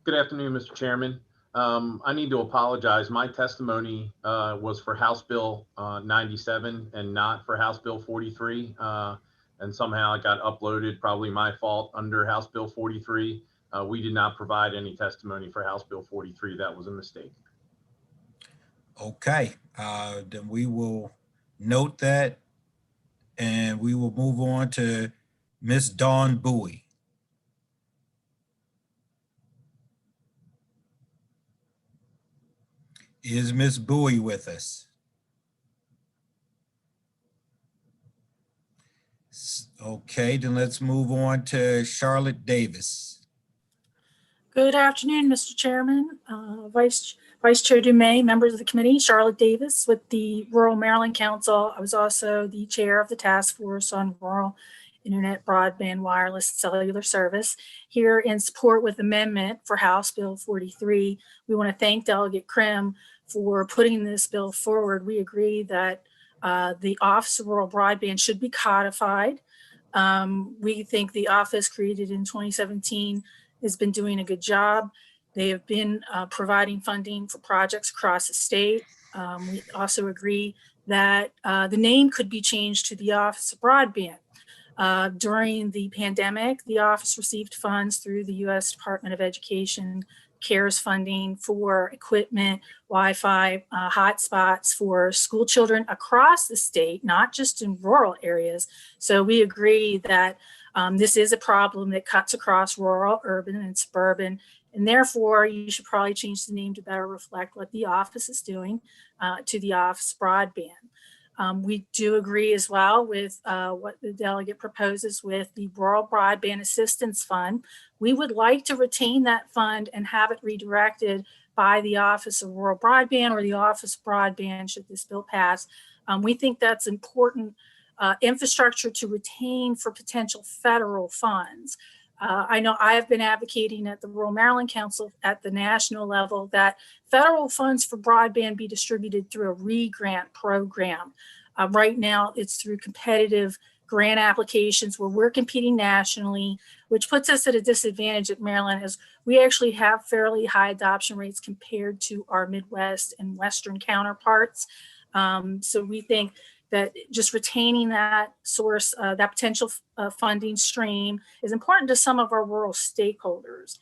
Good afternoon, Mr. Chairman. I need to apologize. My testimony was for House Bill 97 and not for House Bill 43. And somehow it got uploaded, probably my fault, under House Bill 43. We did not provide any testimony for House Bill 43. That was a mistake.
Okay, then we will note that, and we will move on to Ms. Dawn Bowie. Is Ms. Bowie with us? Okay, then let's move on to Charlotte Davis.
Good afternoon, Mr. Chairman, Vice Chair Dumais, members of the committee. Charlotte Davis with the Rural Maryland Council. I was also the chair of the task force on rural internet, broadband, wireless, and cellular service. Here in support with amendment for House Bill 43, we want to thank Delegate Krim for putting this bill forward. We agree that the Office of Rural Broadband should be codified. We think the office created in 2017 has been doing a good job. They have been providing funding for projects across the state. We also agree that the name could be changed to the Office of Broadband. During the pandemic, the office received funds through the U.S. Department of Education CARES funding for equipment, Wi-Fi, hotspots for school children across the state, not just in rural areas. So we agree that this is a problem that cuts across rural, urban, and suburban, and therefore you should probably change the name to better reflect what the office is doing to the Office of Broadband. We do agree as well with what the delegate proposes with the Rural Broadband Assistance Fund. We would like to retain that fund and have it redirected by the Office of Rural Broadband or the Office of Broadband should this bill pass. We think that's important infrastructure to retain for potential federal funds. I know I've been advocating at the Rural Maryland Council at the national level that federal funds for broadband be distributed through a re-grant program. Right now, it's through competitive grant applications where we're competing nationally, which puts us at a disadvantage at Maryland, as we actually have fairly high adoption rates compared to our Midwest and Western counterparts. So we think that just retaining that source, that potential funding stream is important to some of our rural stakeholders.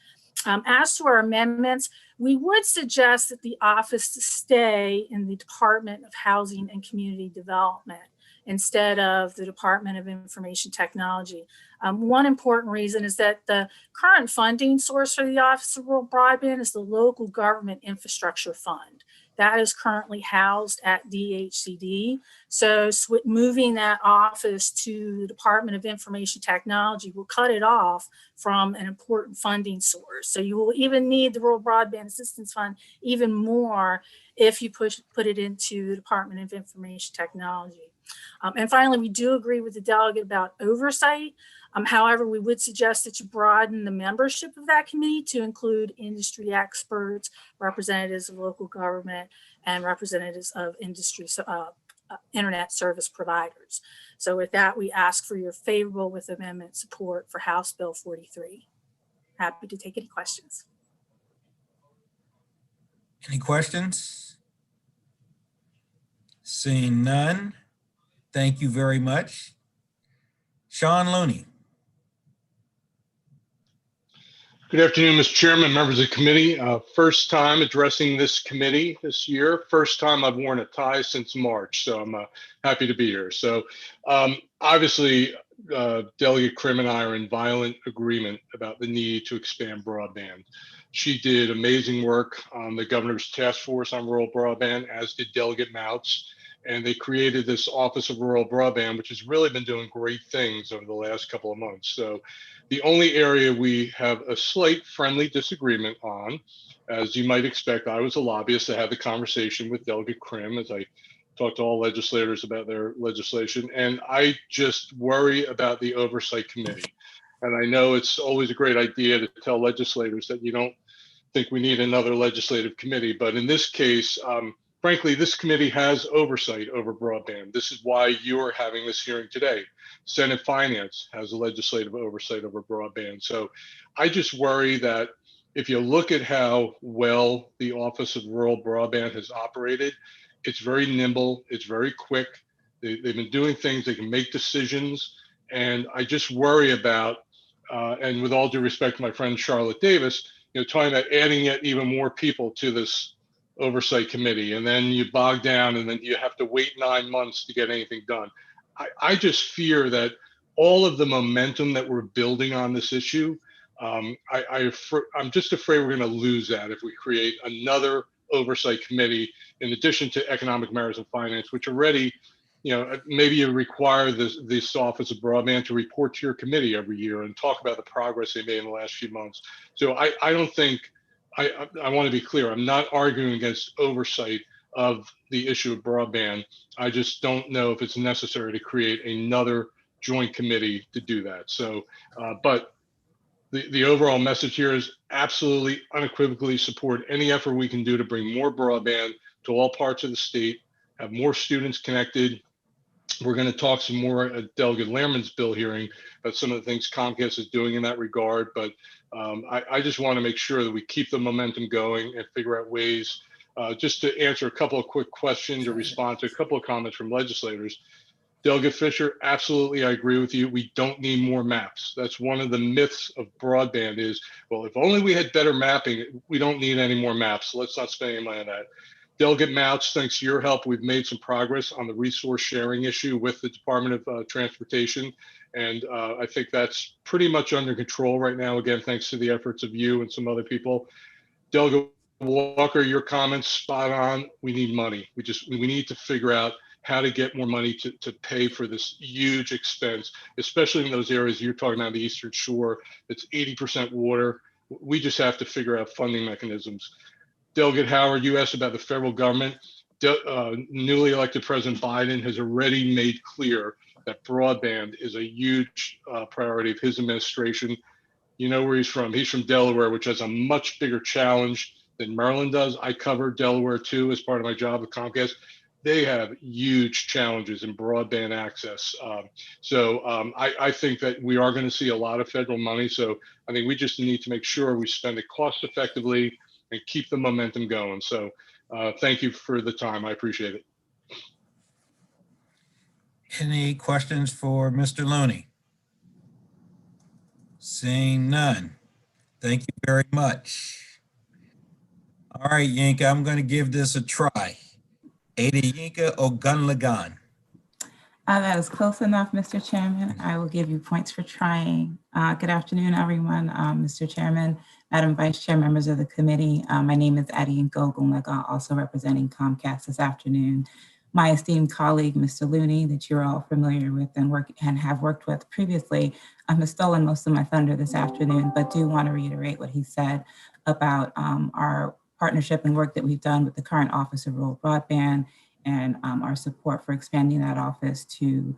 As to our amendments, we would suggest that the office stay in the Department of Housing and Community Development instead of the Department of Information Technology. One important reason is that the current funding source for the Office of Rural Broadband is the Local Government Infrastructure Fund. That is currently housed at DHCD. So moving that office to the Department of Information Technology will cut it off from an important funding source. So you will even need the Rural Broadband Assistance Fund even more if you put it into the Department of Information Technology. And finally, we do agree with the delegate about oversight. However, we would suggest that you broaden the membership of that committee to include industry experts, representatives of local government, and representatives of industry, internet service providers. So with that, we ask for your favorable with amendment support for House Bill 43. Happy to take any questions.
Any questions? Seeing none, thank you very much. Sean Looney.
Good afternoon, Mr. Chairman, members of the committee. First time addressing this committee this year. First time I've worn a tie since March, so I'm happy to be here. So obviously, Delegate Krim and I are in violent agreement about the need to expand broadband. She did amazing work on the governor's task force on rural broadband, as did Delegate Mouts. And they created this Office of Rural Broadband, which has really been doing great things over the last couple of months. So the only area we have a slight friendly disagreement on, as you might expect, I was a lobbyist. I had the conversation with Delegate Krim as I talked to all legislators about their legislation. And I just worry about the Oversight Committee. And I know it's always a great idea to tell legislators that you don't think we need another legislative committee. But in this case, frankly, this committee has oversight over broadband. This is why you're having this hearing today. Senate Finance has a legislative oversight over broadband. So I just worry that if you look at how well the Office of Rural Broadband has operated, it's very nimble, it's very quick. They've been doing things, they can make decisions. And I just worry about, and with all due respect to my friend Charlotte Davis, talking about adding yet even more people to this Oversight Committee, and then you bog down and then you have to wait 9 months to get anything done. I just fear that all of the momentum that we're building on this issue, I'm just afraid we're going to lose that if we create another Oversight Committee in addition to Economic Matters and Finance, which already, maybe you require this Office of Broadband to report to your committee every year and talk about the progress they made in the last few months. So I don't think, I want to be clear, I'm not arguing against oversight of the issue of broadband. I just don't know if it's necessary to create another joint committee to do that. So, but the overall message here is absolutely unequivocally support any effort we can do to bring more broadband to all parts of the state, have more students connected. We're going to talk some more at Delegate Lehrman's bill hearing about some of the things Comcast is doing in that regard. But I just want to make sure that we keep the momentum going and figure out ways just to answer a couple of quick questions or respond to a couple of comments from legislators. Delegate Fisher, absolutely, I agree with you. We don't need more maps. That's one of the myths of broadband is, well, if only we had better mapping, we don't need any more maps. So let's not spend any money on that. Delegate Mouts, thanks to your help, we've made some progress on the resource sharing issue with the Department of Transportation. And I think that's pretty much under control right now. Again, thanks to the efforts of you and some other people. Delegate Walker, your comments spot on. We need money. We need to figure out how to get more money to pay for this huge expense, especially in those areas you're talking about, the Eastern Shore, it's 80% water. We just have to figure out funding mechanisms. Delegate Howard, you asked about the federal government. Newly elected President Biden has already made clear that broadband is a huge priority of his administration. You know where he's from. He's from Delaware, which has a much bigger challenge than Maryland does. I cover Delaware too as part of my job with Comcast. they have huge challenges in broadband access. I think that we are going to see a lot of federal money. So I think we just need to make sure we spend it cost effectively and keep the momentum going. So thank you for the time. I appreciate it.
Any questions for Mr. Looney? Seeing none. Thank you very much. All right, Yinka, I'm going to give this a try. Ada Yinka Ogunlagan.
That is close enough, Mr. Chairman. I will give you points for trying. Good afternoon, everyone. Mr. Chairman, Madam Vice Chair, members of the committee. My name is Adiyinka Ogunlagan, also representing Comcast this afternoon. My esteemed colleague, Mr. Looney, that you're all familiar with and have worked with previously, has stolen most of my thunder this afternoon, but do want to reiterate what he said about our partnership and work that we've done with the current Office of Rural Broadband and our support for expanding that office to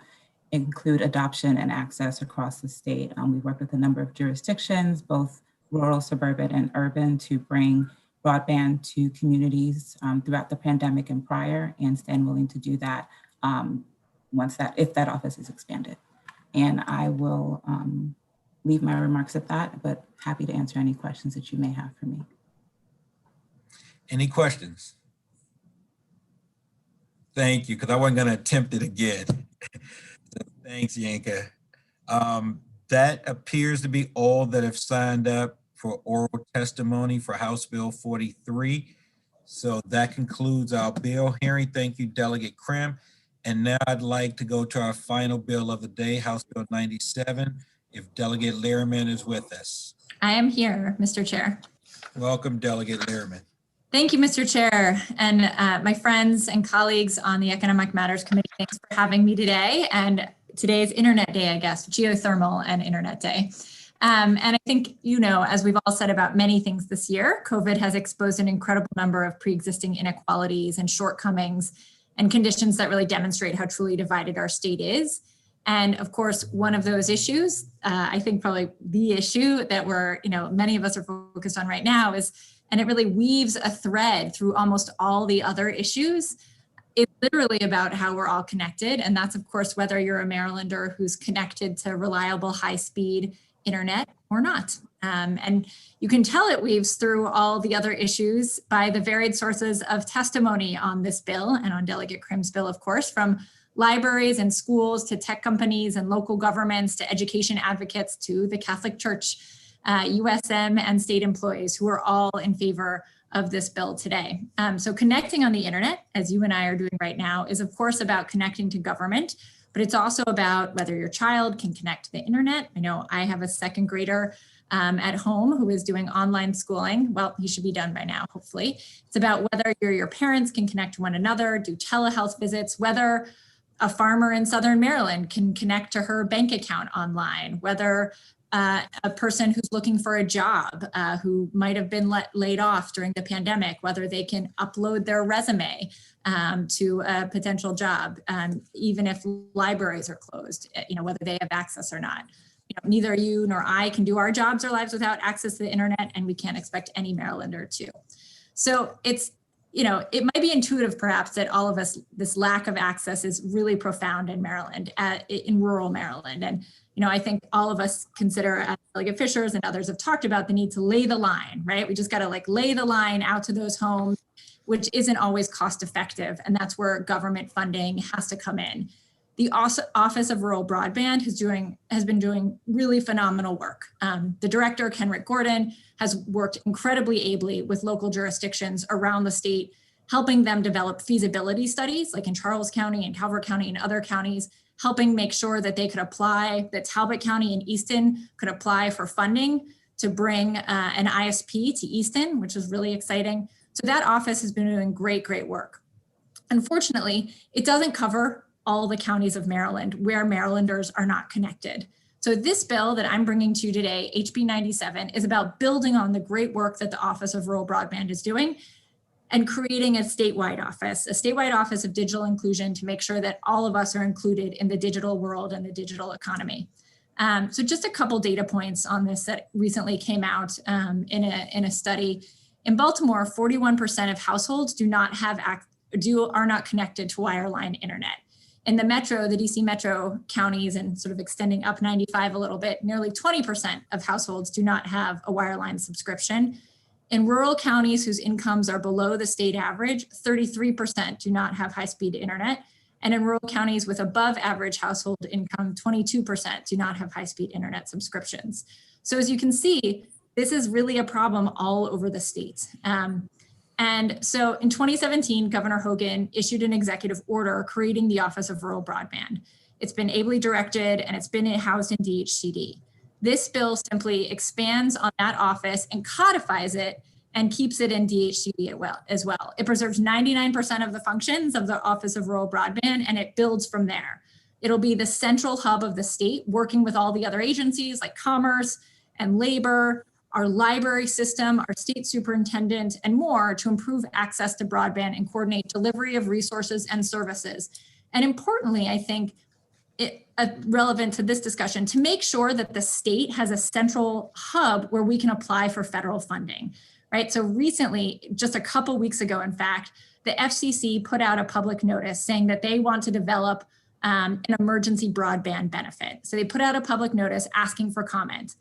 include adoption and access across the state. We work with a number of jurisdictions, both rural, suburban, and urban, to bring broadband to communities throughout the pandemic and prior, and stand willing to do that if that office is expanded. And I will leave my remarks at that, but happy to answer any questions that you may have for me.
Any questions? Thank you, because I wasn't going to attempt it again. So thanks, Yinka. That appears to be all that have signed up for oral testimony for House Bill 43. So that concludes our bill hearing. Thank you, Delegate Krim. And now I'd like to go to our final bill of the day, House Bill 97, if Delegate Lehrman is with us.
I am here, Mr. Chair.
Welcome, Delegate Lehrman.
Thank you, Mr. Chair, and my friends and colleagues on the Economic Matters Committee. Thanks for having me today. And today is Internet Day, I guess, geothermal and Internet Day. And I think, as we've all said about many things this year, COVID has exposed an incredible number of pre-existing inequalities and shortcomings and conditions that really demonstrate how truly divided our state is. And of course, one of those issues, I think probably the issue that many of us are focused on right now is, and it really weaves a thread through almost all the other issues. It's literally about how we're all connected. And that's, of course, whether you're a Marylander who's connected to reliable, high-speed internet or not. And you can tell it weaves through all the other issues by the varied sources of testimony on this bill and on Delegate Krim's bill, of course, from libraries and schools to tech companies and local governments to education advocates to the Catholic Church, USM and state employees who are all in favor of this bill today. So connecting on the internet, as you and I are doing right now, is of course about connecting to government, but it's also about whether your child can connect to the internet. I know I have a second grader at home who is doing online schooling. Well, he should be done by now, hopefully. It's about whether your parents can connect to one another, do telehealth visits, whether a farmer in Southern Maryland can connect to her bank account online, whether a person who's looking for a job who might have been laid off during the pandemic, whether they can upload their resume to a potential job, even if libraries are closed, whether they have access or not. Neither you nor I can do our jobs or lives without access to the internet, and we can't expect any Marylander to. So it's, it might be intuitive perhaps that all of us, this lack of access is really profound in Maryland, in rural Maryland. And I think all of us consider, as Delegate Fishers and others have talked about, the need to lay the line, right? We just got to lay the line out to those homes, which isn't always cost effective. And that's where government funding has to come in. The Office of Rural Broadband has been doing really phenomenal work. The director, Kenrick Gordon, has worked incredibly ably with local jurisdictions around the state, helping them develop feasibility studies, like in Charles County and Calvert County and other counties, helping make sure that they could apply, that Talbot County and Easton could apply for funding to bring an ISP to Easton, which is really exciting. So that office has been doing great, great work. Unfortunately, it doesn't cover all the counties of Maryland where Marylanders are not connected. So this bill that I'm bringing to you today, HB 97, is about building on the great work that the Office of Rural Broadband is doing and creating a statewide office of digital inclusion to make sure that all of us are included in the digital world and the digital economy. So just a couple data points on this that recently came out in a study. In Baltimore, 41% of households do not have are not connected to wireline internet. In the metro, the DC metro counties and sort of extending up 95 a little bit, nearly 20% of households do not have a wireline subscription. In rural counties whose incomes are below the state average, 33% do not have high-speed internet. And in rural counties with above average household income, 22% do not have high-speed internet subscriptions. So as you can see, this is really a problem all over the state. And so in 2017, Governor Hogan issued an executive order creating the Office of Rural Broadband. It's been ably directed and it's been housed in DHCD. This bill simply expands on that office and codifies it and keeps it in DHCD as well. It preserves 99% of the functions of the Office of Rural Broadband and it builds from there. It'll be the central hub of the state, working with all the other agencies like Commerce and Labor, our library system, our state superintendent, and more to improve access to broadband and coordinate delivery of resources and services. And importantly, I think relevant to this discussion, to make sure that the state has a central hub where we can apply for federal funding, right? So recently, just a couple weeks ago, in fact, the FCC put out a public notice saying that they want to develop an emergency broadband benefit. So they put out a public notice asking for comment.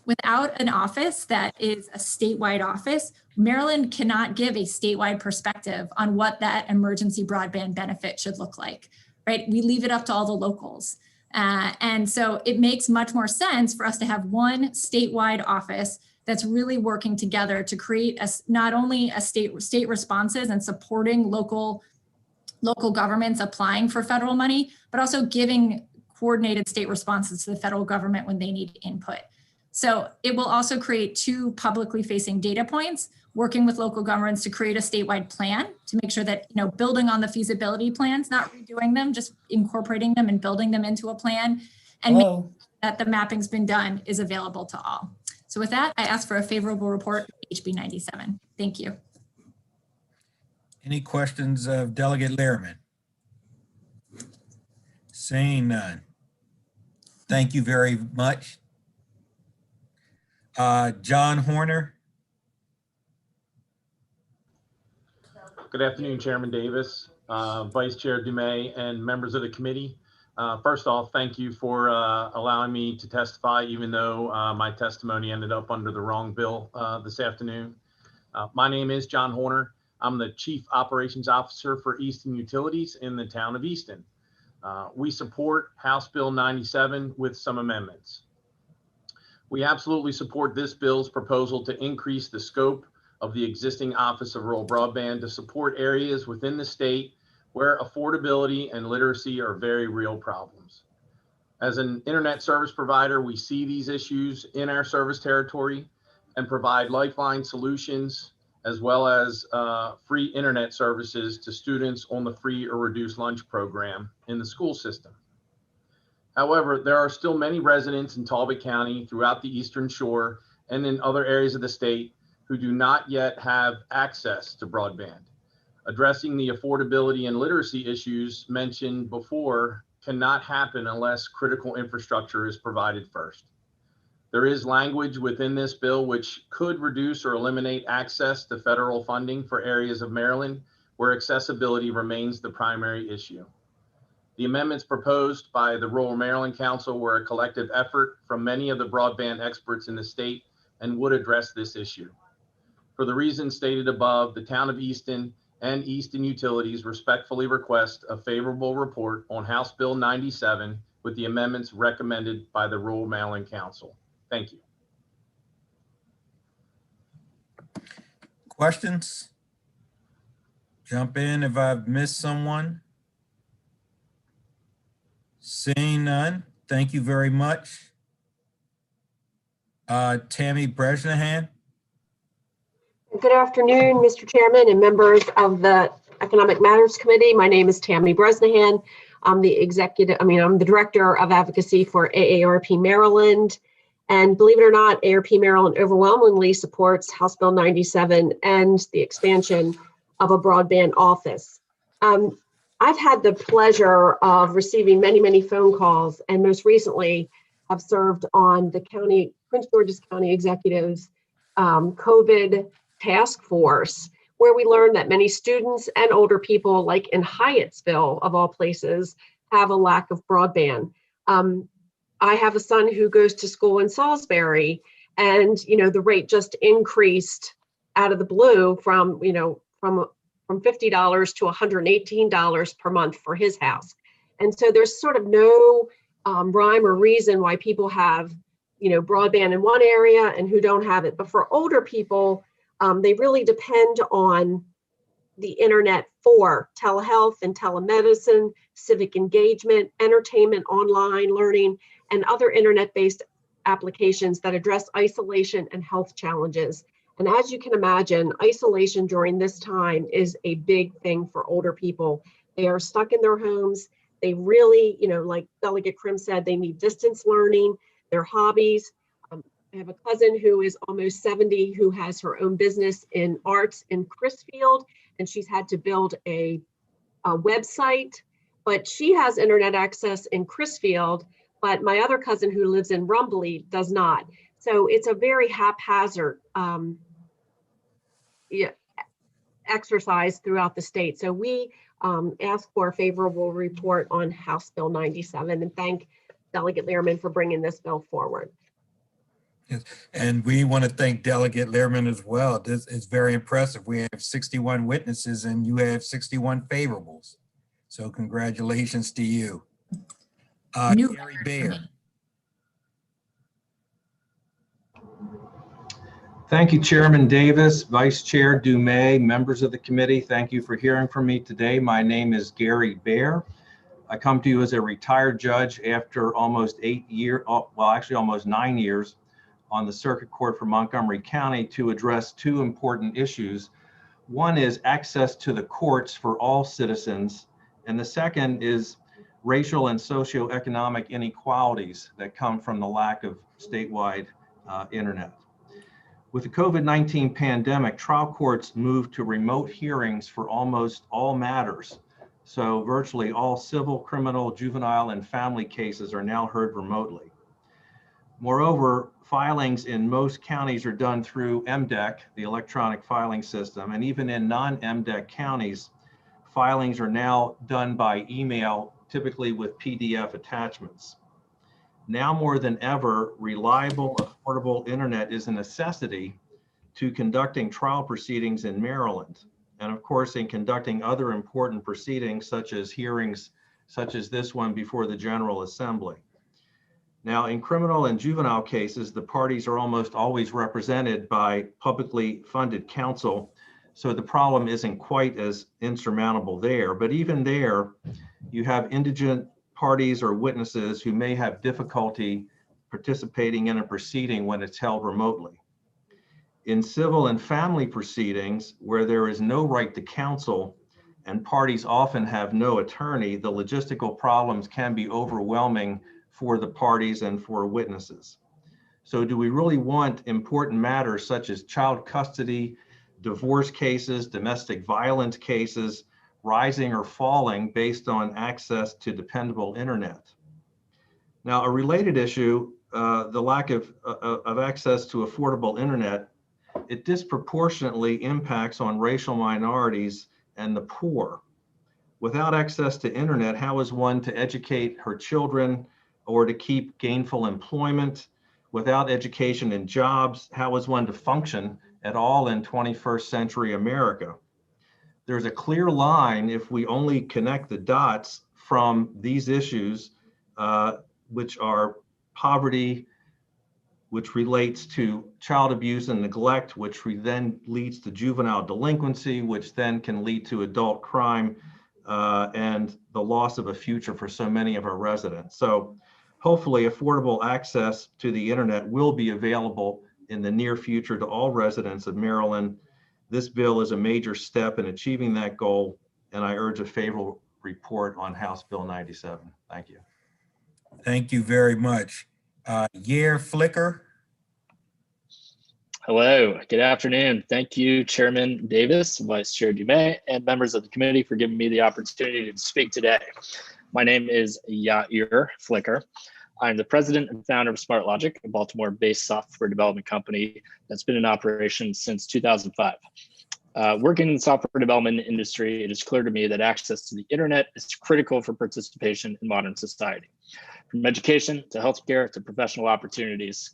Without an office that is a statewide office, Maryland cannot give a statewide perspective on what that emergency broadband benefit should look like, right? We leave it up to all the locals. And so it makes much more sense for us to have one statewide office that's really working together to create not only a state responses and supporting local governments applying for federal money, but also giving coordinated state responses to the federal government when they need input. So it will also create two publicly facing data points, working with local governments to create a statewide plan to make sure that, building on the feasibility plans, not redoing them, just incorporating them and building them into a plan, and making that the mapping's been done is available to all. So with that, I ask for a favorable report of HB 97. Thank you.
Any questions of Delegate Lehrman? Seeing none. Thank you very much. John Horner.
Good afternoon, Chairman Davis, Vice Chair Dumais, and members of the committee. First off, thank you for allowing me to testify, even though my testimony ended up under the wrong bill this afternoon. My name is John Horner. I'm the Chief Operations Officer for Easton Utilities in the town of Easton. We support House Bill 97 with some amendments. We absolutely support this bill's proposal to increase the scope of the existing Office of Rural Broadband to support areas within the state where affordability and literacy are very real problems. As an internet service provider, we see these issues in our service territory and provide lifeline solutions as well as free internet services to students on the free or reduced lunch program in the school system. However, there are still many residents in Talbot County throughout the Eastern Shore and in other areas of the state who do not yet have access to broadband. Addressing the affordability and literacy issues mentioned before cannot happen unless critical infrastructure is provided first. There is language within this bill which could reduce or eliminate access to federal funding for areas of Maryland where accessibility remains the primary issue. The amendments proposed by the Rural Maryland Council were a collective effort from many of the broadband experts in the state and would address this issue. For the reasons stated above, the town of Easton and Easton Utilities respectfully request a favorable report on House Bill 97 with the amendments recommended by the Rural Maryland Council. Thank you.
Questions? Jump in if I've missed someone. Seeing none, thank you very much. Tammy Bresnahan.
Good afternoon, Mr. Chairman and members of the Economic Matters Committee. My name is Tammy Bresnahan. I'm the Director of Advocacy for AARP Maryland. And believe it or not, AARP Maryland overwhelmingly supports House Bill 97 and the expansion of a broadband office. I've had the pleasure of receiving many, many phone calls, and most recently have served on the Prince George's County Executive's COVID task force, where we learned that many students and older people, like in Hyattsville, of all places, have a lack of broadband. I have a son who goes to school in Salisbury, and the rate just increased out of the blue from $50 to $118 per month for his house. And so there's sort of no rhyme or reason why people have broadband in one area and who don't have it. But for older people, they really depend on the internet for telehealth and telemedicine, civic engagement, entertainment, online learning, and other internet-based applications that address isolation and health challenges. And as you can imagine, isolation during this time is a big thing for older people. They are stuck in their homes. They really, like Delegate Krim said, they need distance learning, their hobbies. I have a cousin who is almost 70 who has her own business in arts in Crisfield, and she's had to build a website, but she has internet access in Crisfield, but my other cousin who lives in Rumbly does not. So it's a very haphazard exercise throughout the state. So we ask for a favorable report on House Bill 97 and thank Delegate Lehrman for bringing this bill forward.
Yes. And we want to thank Delegate Lehrman as well. This is very impressive. We have 61 witnesses and you have 61 favorables. So congratulations to you. Gary Baer.
Thank you, Chairman Davis, Vice Chair Dumais, members of the committee. Thank you for hearing from me today. My name is Gary Baer. I come to you as a retired judge after almost almost 9 years on the Circuit Court for Montgomery County to address two important issues. One is access to the courts for all citizens, and the second is racial and socioeconomic inequalities that come from the lack of statewide internet. With the COVID-19 pandemic, trial courts moved to remote hearings for almost all matters. So virtually all civil, criminal, juvenile, and family cases are now heard remotely. Moreover, filings in most counties are done through MDEC, the electronic filing system, and even in non-MDEC counties, filings are now done by email, typically with PDF attachments. Now more than ever, reliable, affordable internet is a necessity to conducting trial proceedings in Maryland. And of course, in conducting other important proceedings, such as hearings, such as this one before the General Assembly. Now, in criminal and juvenile cases, the parties are almost always represented by publicly funded counsel. So the problem isn't quite as insurmountable there, but even there, you have indigent parties or witnesses who may have difficulty participating in a proceeding when it's held remotely. In civil and family proceedings, where there is no right to counsel and parties often have no attorney, the logistical problems can be overwhelming for the parties and for witnesses. So do we really want important matters such as child custody, divorce cases, domestic violence cases, rising or falling based on access to dependable internet? Now, a related issue, the lack of access to affordable internet, it disproportionately impacts on racial minorities and the poor. Without access to internet, how is one to educate her children or to keep gainful employment? Without education and jobs, how is one to function at all in 21st century America? There's a clear line if we only connect the dots from these issues, which are poverty, which relates to child abuse and neglect, which then leads to juvenile delinquency, which then can lead to adult crime and the loss of a future for so many of our residents. So hopefully affordable access to the internet will be available in the near future to all residents of Maryland. This bill is a major step in achieving that goal, and I urge a favorable report on House Bill 97. Thank you.
Thank you very much. Yair Flicker.
Hello, good afternoon. Thank you, Chairman Davis, Vice Chair Dumais, and members of the committee for giving me the opportunity to speak today. My name is Yair Flicker. I'm the president and founder of SmartLogic, a Baltimore-based software development company that's been in operation since 2005. Working in the software development industry, it is clear to me that access to the internet is critical for participation in modern society. From education to healthcare to professional opportunities,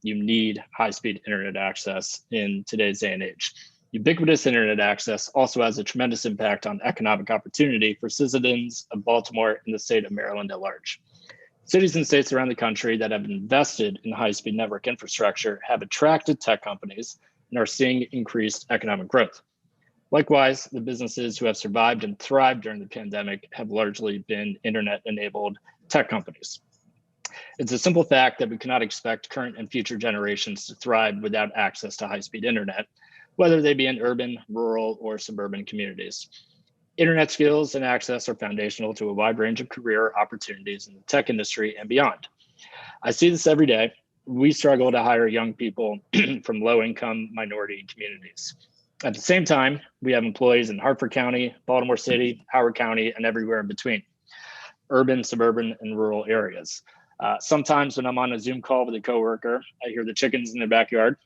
you need high-speed internet access in today's day and age. Ubiquitous internet access also has a tremendous impact on economic opportunity for citizens of Baltimore and the state of Maryland at large. Cities and states around the country that have invested in high-speed network infrastructure have attracted tech companies and are seeing increased economic growth. Likewise, the businesses who have survived and thrived during the pandemic have largely been internet-enabled tech companies. It's a simple fact that we cannot expect current and future generations to thrive without access to high-speed internet, whether they be in urban, rural, or suburban communities. Internet skills and access are foundational to a wide range of career opportunities in the tech industry and beyond. I see this every day. We struggle to hire young people from low-income minority communities. At the same time, we have employees in Hartford County, Baltimore City, Howard County, and everywhere in between, urban, suburban, and rural areas. Sometimes when I'm on a Zoom call with a coworker, I hear the chickens in their backyard.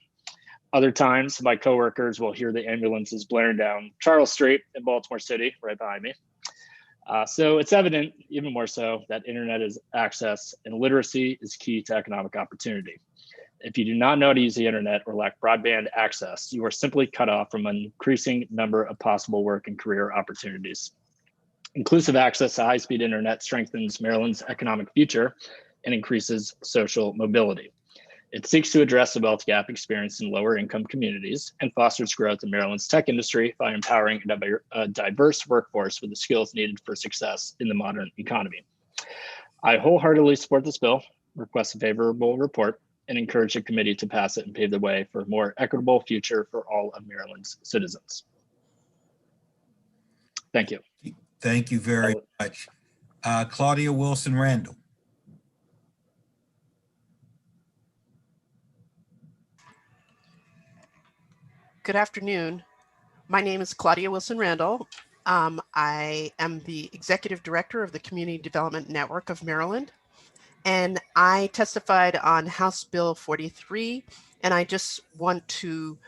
Other times, my coworkers will hear the ambulances blaring down Charles Street in Baltimore City, right behind me. So it's evident, even more so, that internet access and literacy is key to economic opportunity. If you do not know how to use the internet or lack broadband access, you are simply cut off from an increasing number of possible work and career opportunities. Inclusive access to high-speed internet strengthens Maryland's economic future and increases social mobility. It seeks to address the wealth gap experienced in lower income communities and fosters growth in Maryland's tech industry by empowering a diverse workforce with the skills needed for success in the modern economy. I wholeheartedly support this bill, request a favorable report, and encourage the committee to pass it and pave the way for a more equitable future for all of Maryland's citizens. Thank you.
Thank you very much. Claudia Wilson Randall.
Good afternoon. My name is Claudia Wilson Randall. I am the Executive Director of the Community Development Network of Maryland, and I testified on House Bill 43, and I just want to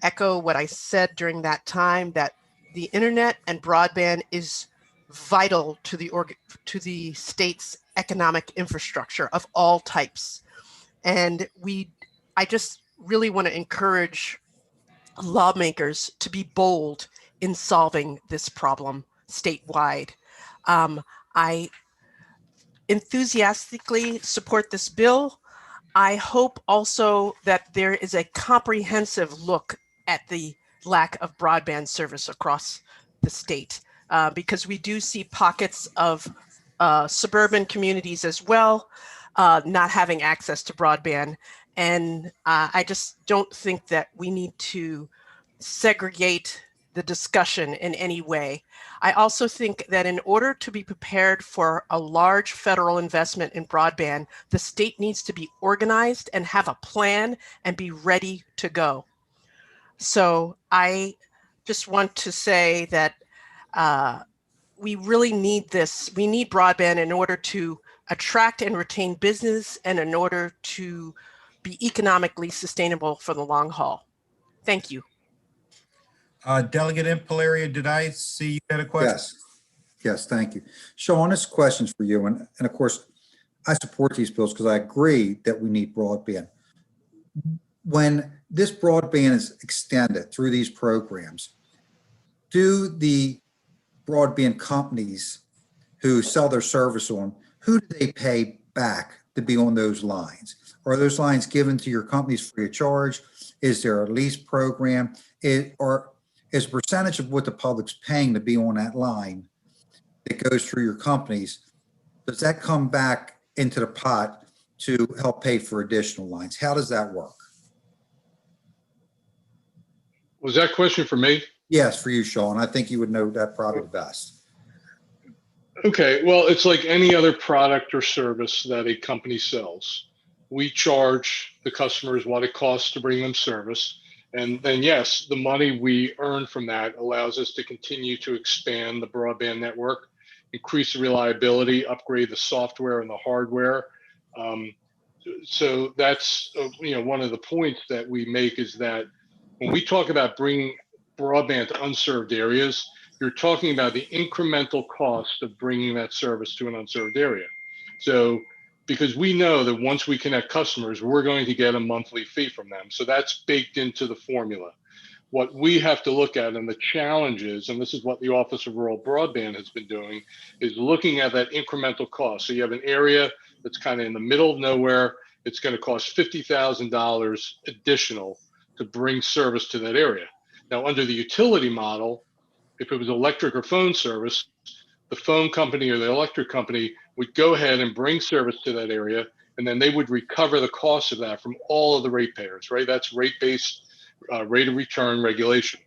echo what I said during that time, that the internet and broadband is vital to the state's economic infrastructure of all types. And I just really want to encourage lawmakers to be bold in solving this problem statewide. I enthusiastically support this bill. I hope also that there is a comprehensive look at the lack of broadband service across the state, because we do see pockets of suburban communities as well not having access to broadband. And I just don't think that we need to segregate the discussion in any way. I also think that in order to be prepared for a large federal investment in broadband, the state needs to be organized and have a plan and be ready to go. So I just want to say that we really need this. We need broadband in order to attract and retain business and in order to be economically sustainable for the long haul. Thank you.
Delegate Impalaria, did I see you had a question?
Yes, thank you. Sean, this question's for you. And of course, I support these bills because I agree that we need broadband. When this broadband is extended through these programs, do the broadband companies who sell their service on, who do they pay back to be on those lines? Are those lines given to your companies free of charge? Is there a lease program? Or is a percentage of what the public's paying to be on that line that goes through your companies, does that come back into the pot to help pay for additional lines? How does that work?
Was that question for me?
Yes, for you, Sean. I think you would know that probably the best.
Okay, well, it's like any other product or service that a company sells. We charge the customers what it costs to bring them service. And then, yes, the money we earn from that allows us to continue to expand the broadband network, increase the reliability, upgrade the software and the hardware. So that's one of the points that we make is that when we talk about bringing broadband to unserved areas, you're talking about the incremental cost of bringing that service to an unserved area. So, because we know that once we connect customers, we're going to get a monthly fee from them. So that's baked into the formula. What we have to look at, and the challenges, and this is what the Office of Rural Broadband has been doing, is looking at that incremental cost. So you have an area that's kind of in the middle of nowhere. It's going to cost $50,000 additional to bring service to that area. Now, under the utility model, if it was electric or phone service, the phone company or the electric company would go ahead and bring service to that area, and then they would recover the cost of that from all of the ratepayers, right? That's rate-based rate of return regulation.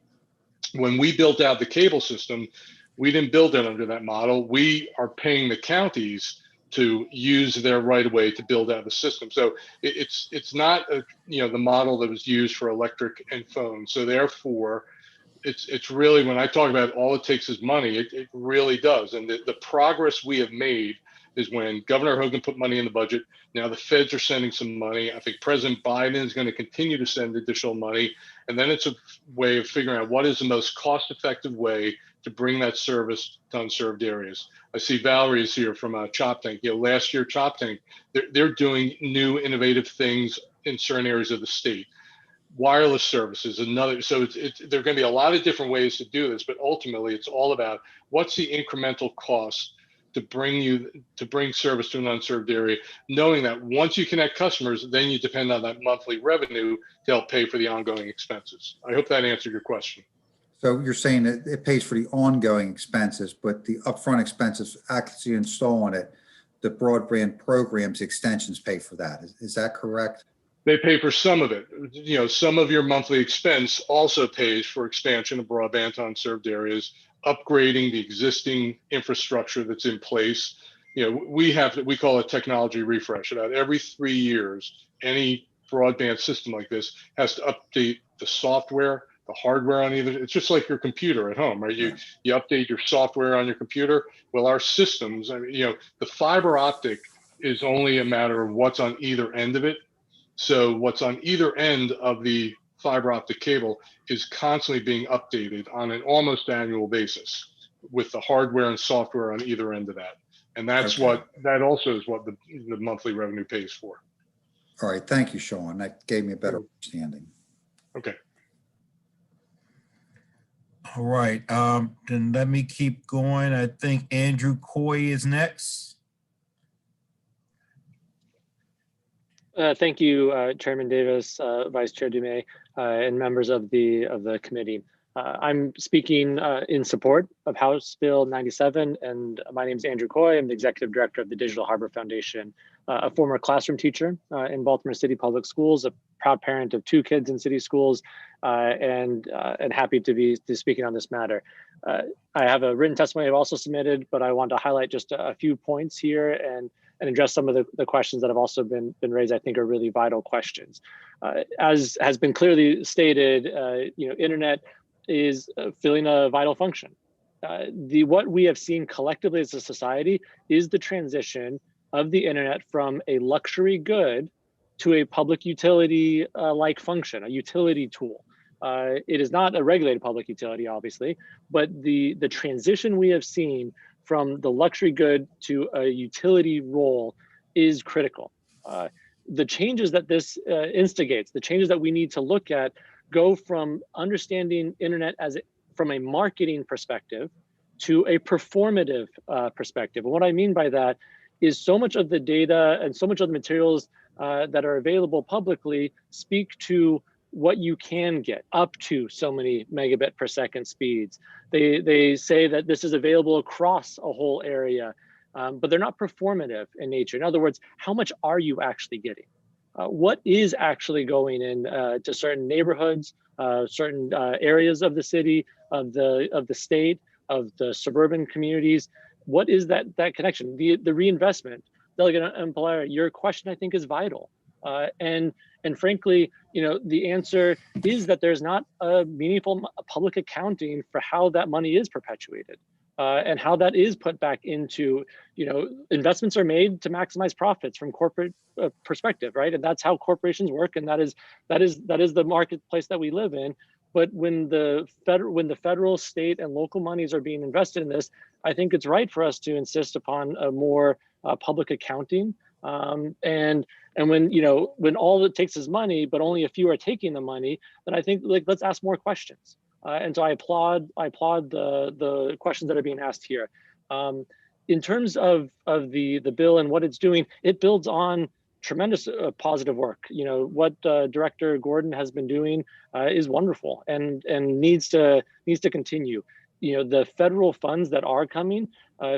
When we built out the cable system, we didn't build it under that model. We are paying the counties to use their right of way to build out the system. So it's not the model that was used for electric and phone. So therefore, it's really, when I talk about all it takes is money, it really does. And the progress we have made is when Governor Hogan put money in the budget. Now the feds are sending some money. I think President Biden is going to continue to send additional money. And then it's a way of figuring out what is the most cost-effective way to bring that service to unserved areas. I see Valerie is here from Chop Tank. Last year, Chop Tank, they're doing new innovative things in certain areas of the state. Wireless services, another. So there are going to be a lot of different ways to do this, but ultimately it's all about what's the incremental cost to bring service to an unserved area, knowing that once you connect customers, then you depend on that monthly revenue to help pay for the ongoing expenses. I hope that answered your question.
So you're saying that it pays for the ongoing expenses, but the upfront expenses actually installing it, the broadband programs extensions pay for that. Is that correct?
They pay for some of it. Some of your monthly expense also pays for expansion of broadband to unserved areas, upgrading the existing infrastructure that's in place. We call it technology refresh. About every 3 years, any broadband system like this has to update the software, the hardware on either. It's just like your computer at home, right? You update your software on your computer. Well, our systems, the fiber optic is only a matter of what's on either end of it. So what's on either end of the fiber optic cable is constantly being updated on an almost annual basis with the hardware and software on either end of that. And that's that also is what the monthly revenue pays for.
All right. Thank you, Sean. That gave me a better understanding.
Okay.
All right. Then let me keep going. I think Andrew Coy is next.
Thank you, Chairman Davis, Vice Chair Dumais, and members of the committee. I'm speaking in support of House Bill 97, and my name is Andrew Coy. I'm the Executive Director of the Digital Harbor Foundation, a former classroom teacher in Baltimore City Public Schools, a proud parent of 2 kids in city schools, and happy to be speaking on this matter. I have a written testimony I've also submitted, but I want to highlight just a few points here and address some of the questions that have also been raised, I think are really vital questions. As has been clearly stated, internet is filling a vital function. What we have seen collectively as a society is the transition of the internet from a luxury good to a public utility like function, a utility tool. It is not a regulated public utility, obviously, but the transition we have seen from the luxury good to a utility role is critical. The changes that this instigates, the changes that we need to look at, go from understanding internet from a marketing perspective to a performative perspective. And what I mean by that is so much of the data and so much of the materials that are available publicly speak to what you can get up to so many megabit per second speeds. They say that this is available across a whole area, but they're not performative in nature. In other words, how much are you actually getting? What is actually going in to certain neighborhoods, certain areas of the city, of the state, of the suburban communities? What is that connection? The reinvestment, Delegate Empire, your question I think is vital. And frankly, the answer is that there's not a meaningful public accounting for how that money is perpetuated and how that is put back into, investments are made to maximize profits from corporate perspective, right? And that's how corporations work, and that is the marketplace that we live in. But when the federal, state, and local monies are being invested in this, I think it's right for us to insist upon a more public accounting. And when all it takes is money, but only a few are taking the money, then I think let's ask more questions. And so I applaud the questions that are being asked here. In terms of the bill and what it's doing, it builds on tremendous positive work. What Director Gordon has been doing is wonderful and needs to continue. The federal funds that are coming,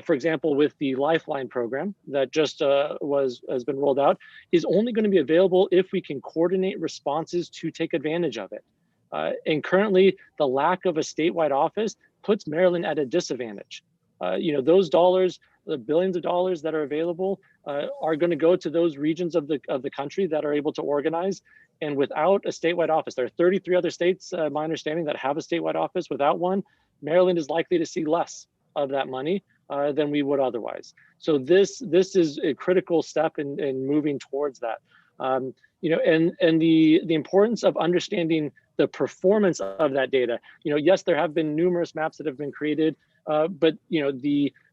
for example, with the Lifeline program that just has been rolled out, is only going to be available if we can coordinate responses to take advantage of it. And currently, the lack of a statewide office puts Maryland at a disadvantage. Those dollars, the billions of dollars that are available, are going to go to those regions of the country that are able to organize. And without a statewide office, there are 33 other states, my understanding, that have a statewide office. Without one, Maryland is likely to see less of that money than we would otherwise. So this is a critical step in moving towards that. And the importance of understanding the performance of that data. Yes, there have been numerous maps that have been created, but in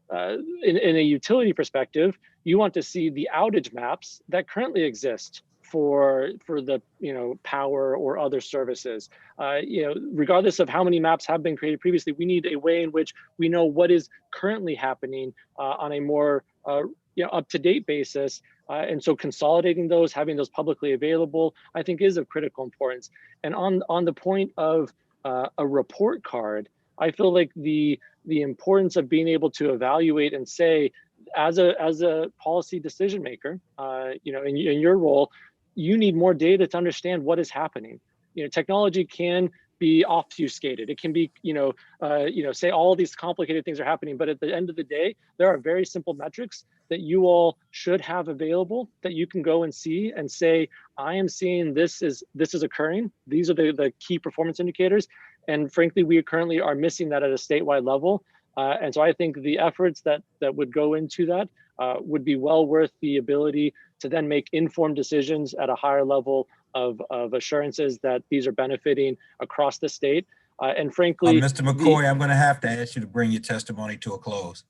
a utility perspective, you want to see the outage maps that currently exist for the power or other services. Regardless of how many maps have been created previously, we need a way in which we know what is currently happening on a more up-to-date basis. And so consolidating those, having those publicly available, I think is of critical importance. And on the point of a report card, I feel like the importance of being able to evaluate and say, as a policy decision maker, in your role, you need more data to understand what is happening. Technology can be obfuscated. It can be, say all these complicated things are happening, but at the end of the day, there are very simple metrics that you all should have available that you can go and see and say, I am seeing this is occurring. These are the key performance indicators. And frankly, we currently are missing that at a statewide level. And so I think the efforts that would go into that would be well worth the ability to then make informed decisions at a higher level of assurances that these are benefiting across the state. And frankly,
Mr. McCoy, I'm going to have to ask you to bring your testimony to a close.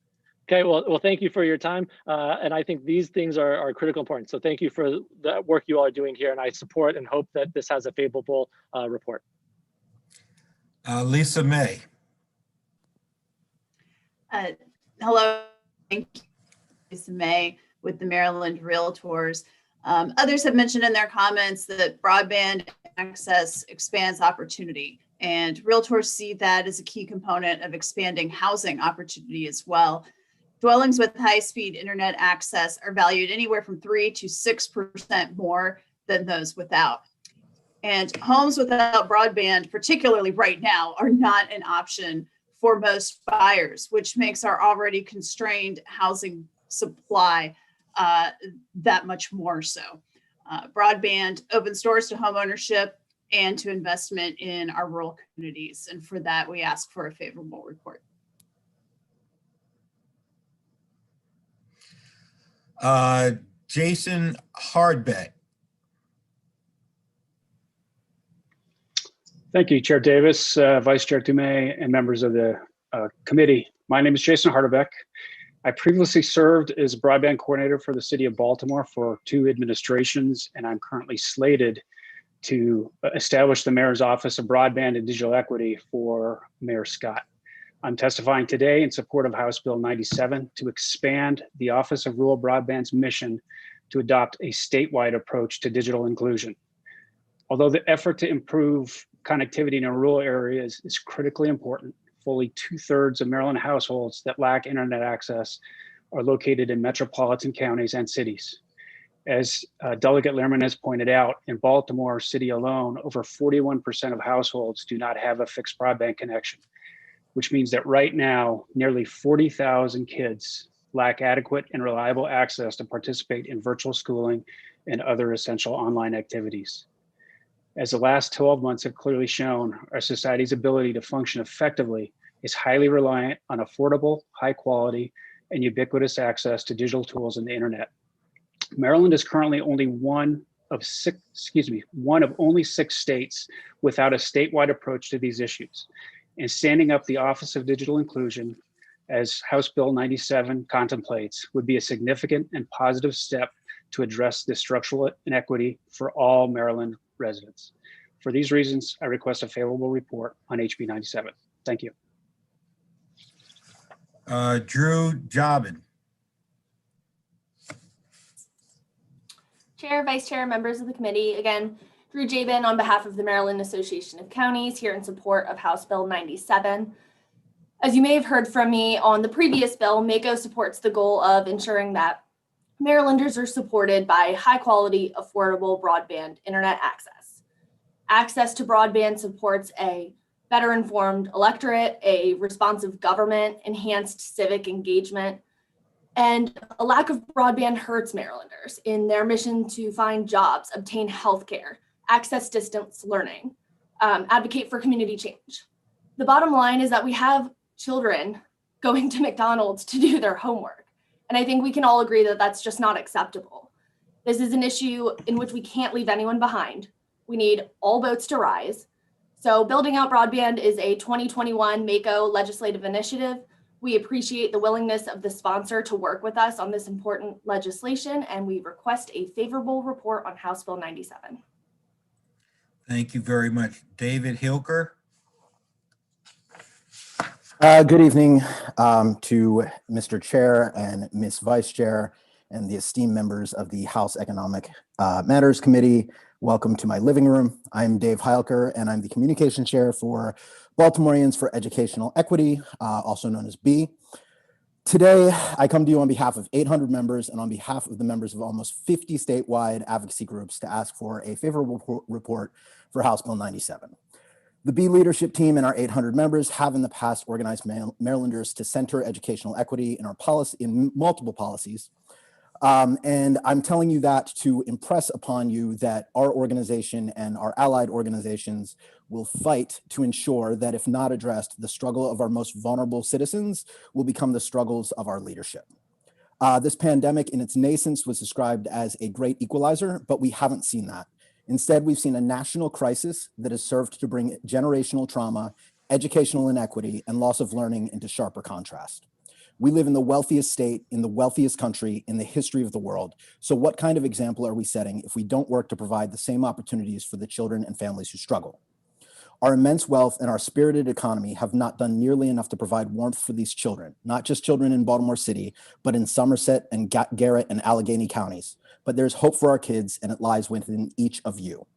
Okay, well, thank you for your time. And I think these things are critical important. So thank you for the work you all are doing here. And I support and hope that this has a favorable report.
Lisa May.
Hello, thank you, Lisa May with the Maryland Realtors. Others have mentioned in their comments that broadband access expands opportunity, and Realtors see that as a key component of expanding housing opportunity as well. Dwellings with high-speed internet access are valued anywhere from 3 to 6% more than those without. And homes without broadband, particularly right now, are not an option for most buyers, which makes our already constrained housing supply that much more so. Broadband opens doors to home ownership and to investment in our rural communities. And for that, we ask for a favorable report.
Jason Hardbeck.
Thank you, Chair Davis, Vice Chair Dumais, and members of the committee. My name is Jason Hardbeck. I previously served as broadband coordinator for the city of Baltimore for 2 administrations, and I'm currently slated to establish the Mayor's Office of Broadband and Digital Equity for Mayor Scott. I'm testifying today in support of House Bill 97 to expand the Office of Rural Broadband's mission to adopt a statewide approach to digital inclusion. Although the effort to improve connectivity in rural areas is critically important, fully 2/3 of Maryland households that lack internet access are located in metropolitan counties and cities. As Delegate Lehrman has pointed out, in Baltimore City alone, over 41% of households do not have a fixed broadband connection, which means that right now, nearly 40,000 kids lack adequate and reliable access to participate in virtual schooling and other essential online activities. As the last 12 months have clearly shown, our society's ability to function effectively is highly reliant on affordable, high quality, and ubiquitous access to digital tools and the internet. Maryland is currently only one one of only 6 states without a statewide approach to these issues. And standing up the Office of Digital Inclusion, as House Bill 97 contemplates, would be a significant and positive step to address this structural inequity for all Maryland residents. For these reasons, I request a favorable report on HB 97. Thank you.
Drew Jobin.
Chair, Vice Chair, members of the committee, again, Drew Jabin on behalf of the Maryland Association of Counties here in support of House Bill 97. As you may have heard from me on the previous bill, MACO supports the goal of ensuring that Marylanders are supported by high quality, affordable broadband internet access. Access to broadband supports a better informed electorate, a responsive government, enhanced civic engagement, and a lack of broadband hurts Marylanders in their mission to find jobs, obtain healthcare, access distance learning, advocate for community change. The bottom line is that we have children going to McDonald's to do their homework. And I think we can all agree that that's just not acceptable. This is an issue in which we can't leave anyone behind. We need all boats to rise. So building out broadband is a 2021 MACO legislative initiative. We appreciate the willingness of the sponsor to work with us on this important legislation, and we request a favorable report on House Bill 97.
Thank you very much. David Hilker.
Good evening to Mr. Chair and Ms. Vice Chair and the esteemed members of the House Economic Matters Committee. Welcome to my living room. I'm Dave Heilker, and I'm the Communication Chair for Baltimoreans for Educational Equity, also known as B. Today, I come to you on behalf of 800 members and on behalf of the members of almost 50 statewide advocacy groups to ask for a favorable report for House Bill 97. The B leadership team and our 800 members have in the past organized Marylanders to center educational equity in our policy, in multiple policies. And I'm telling you that to impress upon you that our organization and our allied organizations will fight to ensure that if not addressed, the struggle of our most vulnerable citizens will become the struggles of our leadership. This pandemic in its nascence was described as a great equalizer, but we haven't seen that. Instead, we've seen a national crisis that has served to bring generational trauma, educational inequity, and loss of learning into sharper contrast. We live in the wealthiest state, in the wealthiest country in the history of the world. So what kind of example are we setting if we don't work to provide the same opportunities for the children and families who struggle? Our immense wealth and our spirited economy have not done nearly enough to provide warmth for these children, not just children in Baltimore City, but in Somerset and Garrett and Allegheny counties. But there's hope for our kids, and it lies within each of you.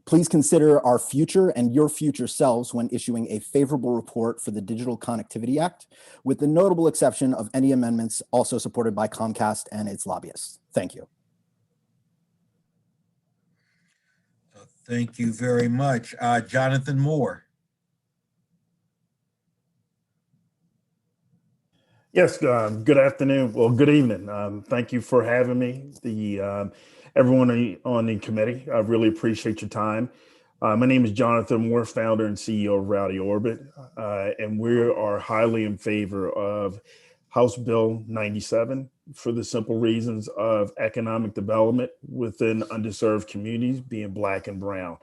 Please consider our future and your future selves when issuing a favorable report for the Digital Connectivity Act, with the notable exception of any amendments also supported by Comcast and its lobbyists. Thank you.
Thank you very much. Jonathan Moore.
Yes, good afternoon. Well, good evening. Thank you for having me. Everyone on the committee, I really appreciate your time. My name is Jonathan Moore, founder and CEO of Rowdy Orbit, and we are highly in favor of House Bill 97 for the simple reasons of economic development within underserved communities, being Black and brown.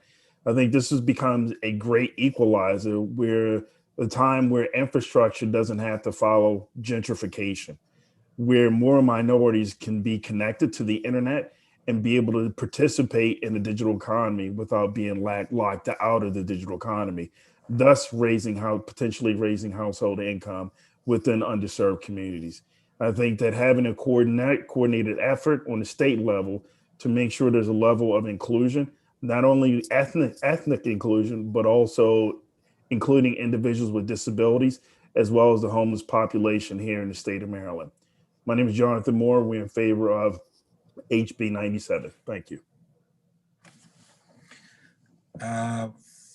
I think this has become a great equalizer where the time where infrastructure doesn't have to follow gentrification, where more minorities can be connected to the internet and be able to participate in the digital economy without being locked out of the digital economy, thus potentially raising household income within underserved communities. I think that having a coordinated effort on the state level to make sure there's a level of inclusion, not only ethnic inclusion, but also including individuals with disabilities, as well as the homeless population here in the state of Maryland. My name is Jonathan Moore. We're in favor of HB 97. Thank you.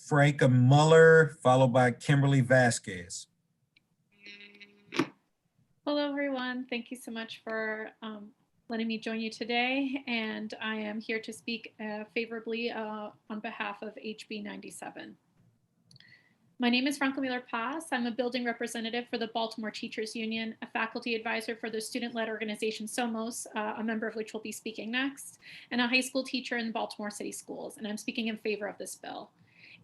Franca Muller, followed by Kimberly Vasquez.
Hello, everyone. Thank you so much for letting me join you today. And I am here to speak favorably on behalf of HB 97. My name is Franco Miller Paz. I'm a building representative for the Baltimore Teachers Union, a faculty advisor for the student-led organization SOMOS, a member of which will be speaking next, and a high school teacher in Baltimore City Schools, and I'm speaking in favor of this bill.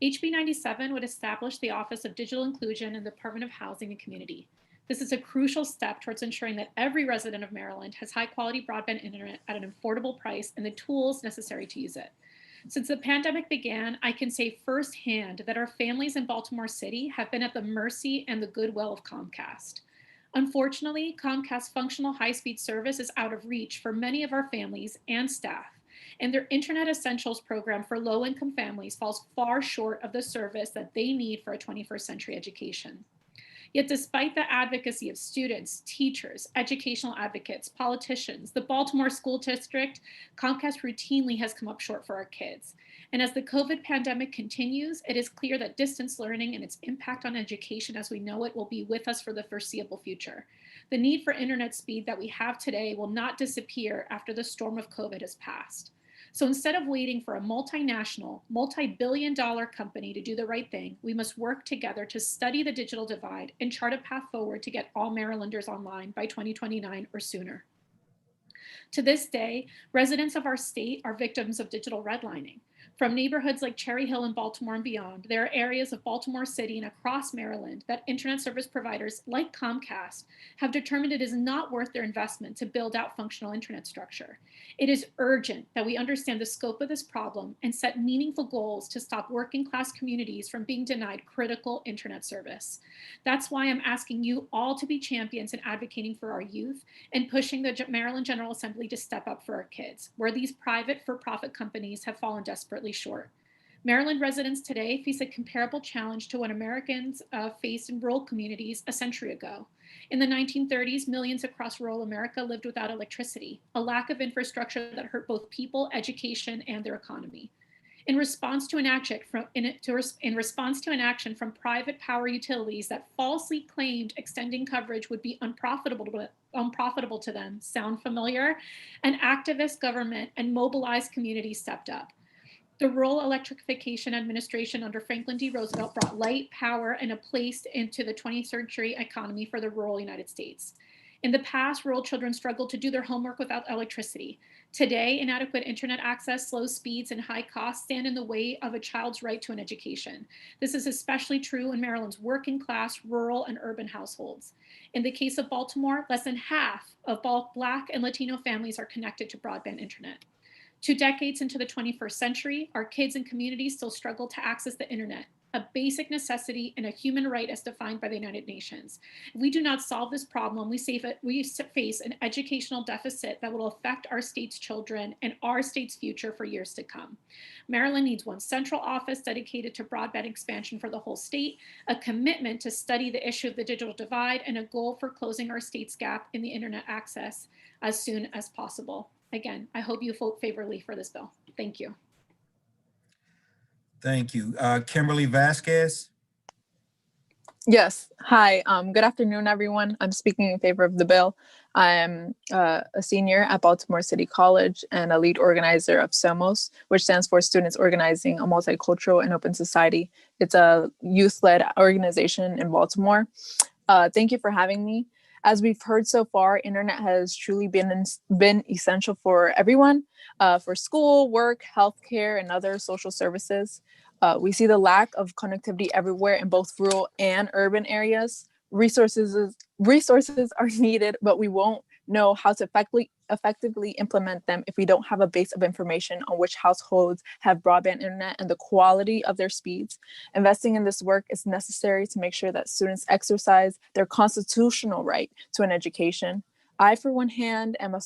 HB 97 would establish the Office of Digital Inclusion in the Department of Housing and Community. This is a crucial step towards ensuring that every resident of Maryland has high-quality broadband internet at an affordable price and the tools necessary to use it. Since the pandemic began, I can say firsthand that our families in Baltimore City have been at the mercy and the goodwill of Comcast. Unfortunately, Comcast's functional high-speed service is out of reach for many of our families and staff, and their Internet Essentials program for low-income families falls far short of the service that they need for a 21st century education. Yet despite the advocacy of students, teachers, educational advocates, politicians, the Baltimore School District, Comcast routinely has come up short for our kids. And as the COVID pandemic continues, it is clear that distance learning and its impact on education as we know it will be with us for the foreseeable future. The need for internet speed that we have today will not disappear after the storm of COVID has passed. So instead of waiting for a multinational, multi-billion-dollar company to do the right thing, we must work together to study the digital divide and chart a path forward to get all Marylanders online by 2029 or sooner. To this day, residents of our state are victims of digital redlining. From neighborhoods like Cherry Hill in Baltimore and beyond, there are areas of Baltimore City and across Maryland that internet service providers like Comcast have determined it is not worth their investment to build out functional internet structure. It is urgent that we understand the scope of this problem and set meaningful goals to stop working class communities from being denied critical internet service. That's why I'm asking you all to be champions in advocating for our youth and pushing the Maryland General Assembly to step up for our kids, where these private for-profit companies have fallen desperately short. Maryland residents today face a comparable challenge to what Americans faced in rural communities a century ago. In the 1930s, millions across rural America lived without electricity, a lack of infrastructure that hurt both people, education, and their economy. In response to an action from private power utilities that falsely claimed extending coverage would be unprofitable to them, sound familiar? An activist government and mobilized communities stepped up. The Rural Electrification Administration under Franklin D. Roosevelt brought light, power, and a place into the 20th century economy for the rural United States. In the past, rural children struggled to do their homework without electricity. Today, inadequate internet access, slow speeds, and high costs stand in the way of a child's right to an education. This is especially true in Maryland's working class, rural, and urban households. In the case of Baltimore, less than half of Black and Latino families are connected to broadband internet. 2 decades into the 21st century, our kids and communities still struggle to access the internet, a basic necessity and a human right as defined by the United Nations. If we do not solve this problem, we face an educational deficit that will affect our state's children and our state's future for years to come. Maryland needs one central office dedicated to broadband expansion for the whole state, a commitment to study the issue of the digital divide, and a goal for closing our state's gap in the internet access as soon as possible. Again, I hope you vote favorably for this bill. Thank you.
Thank you. Kimberly Vasquez.
Yes. Hi. Good afternoon, everyone. I'm speaking in favor of the bill. I am a senior at Baltimore City College and a lead organizer of SOMOS, which stands for Students Organizing a Multicultural and Open Society. It's a youth-led organization in Baltimore. Thank you for having me. As we've heard so far, internet has truly been essential for everyone, for school, work, healthcare, and other social services. We see the lack of connectivity everywhere in both rural and urban areas. Resources are needed, but we won't know how to effectively implement them if we don't have a base of information on which households have broadband internet and the quality of their speeds. Investing in this work is necessary to make sure that students exercise their constitutional right to an education. I, for one hand, am a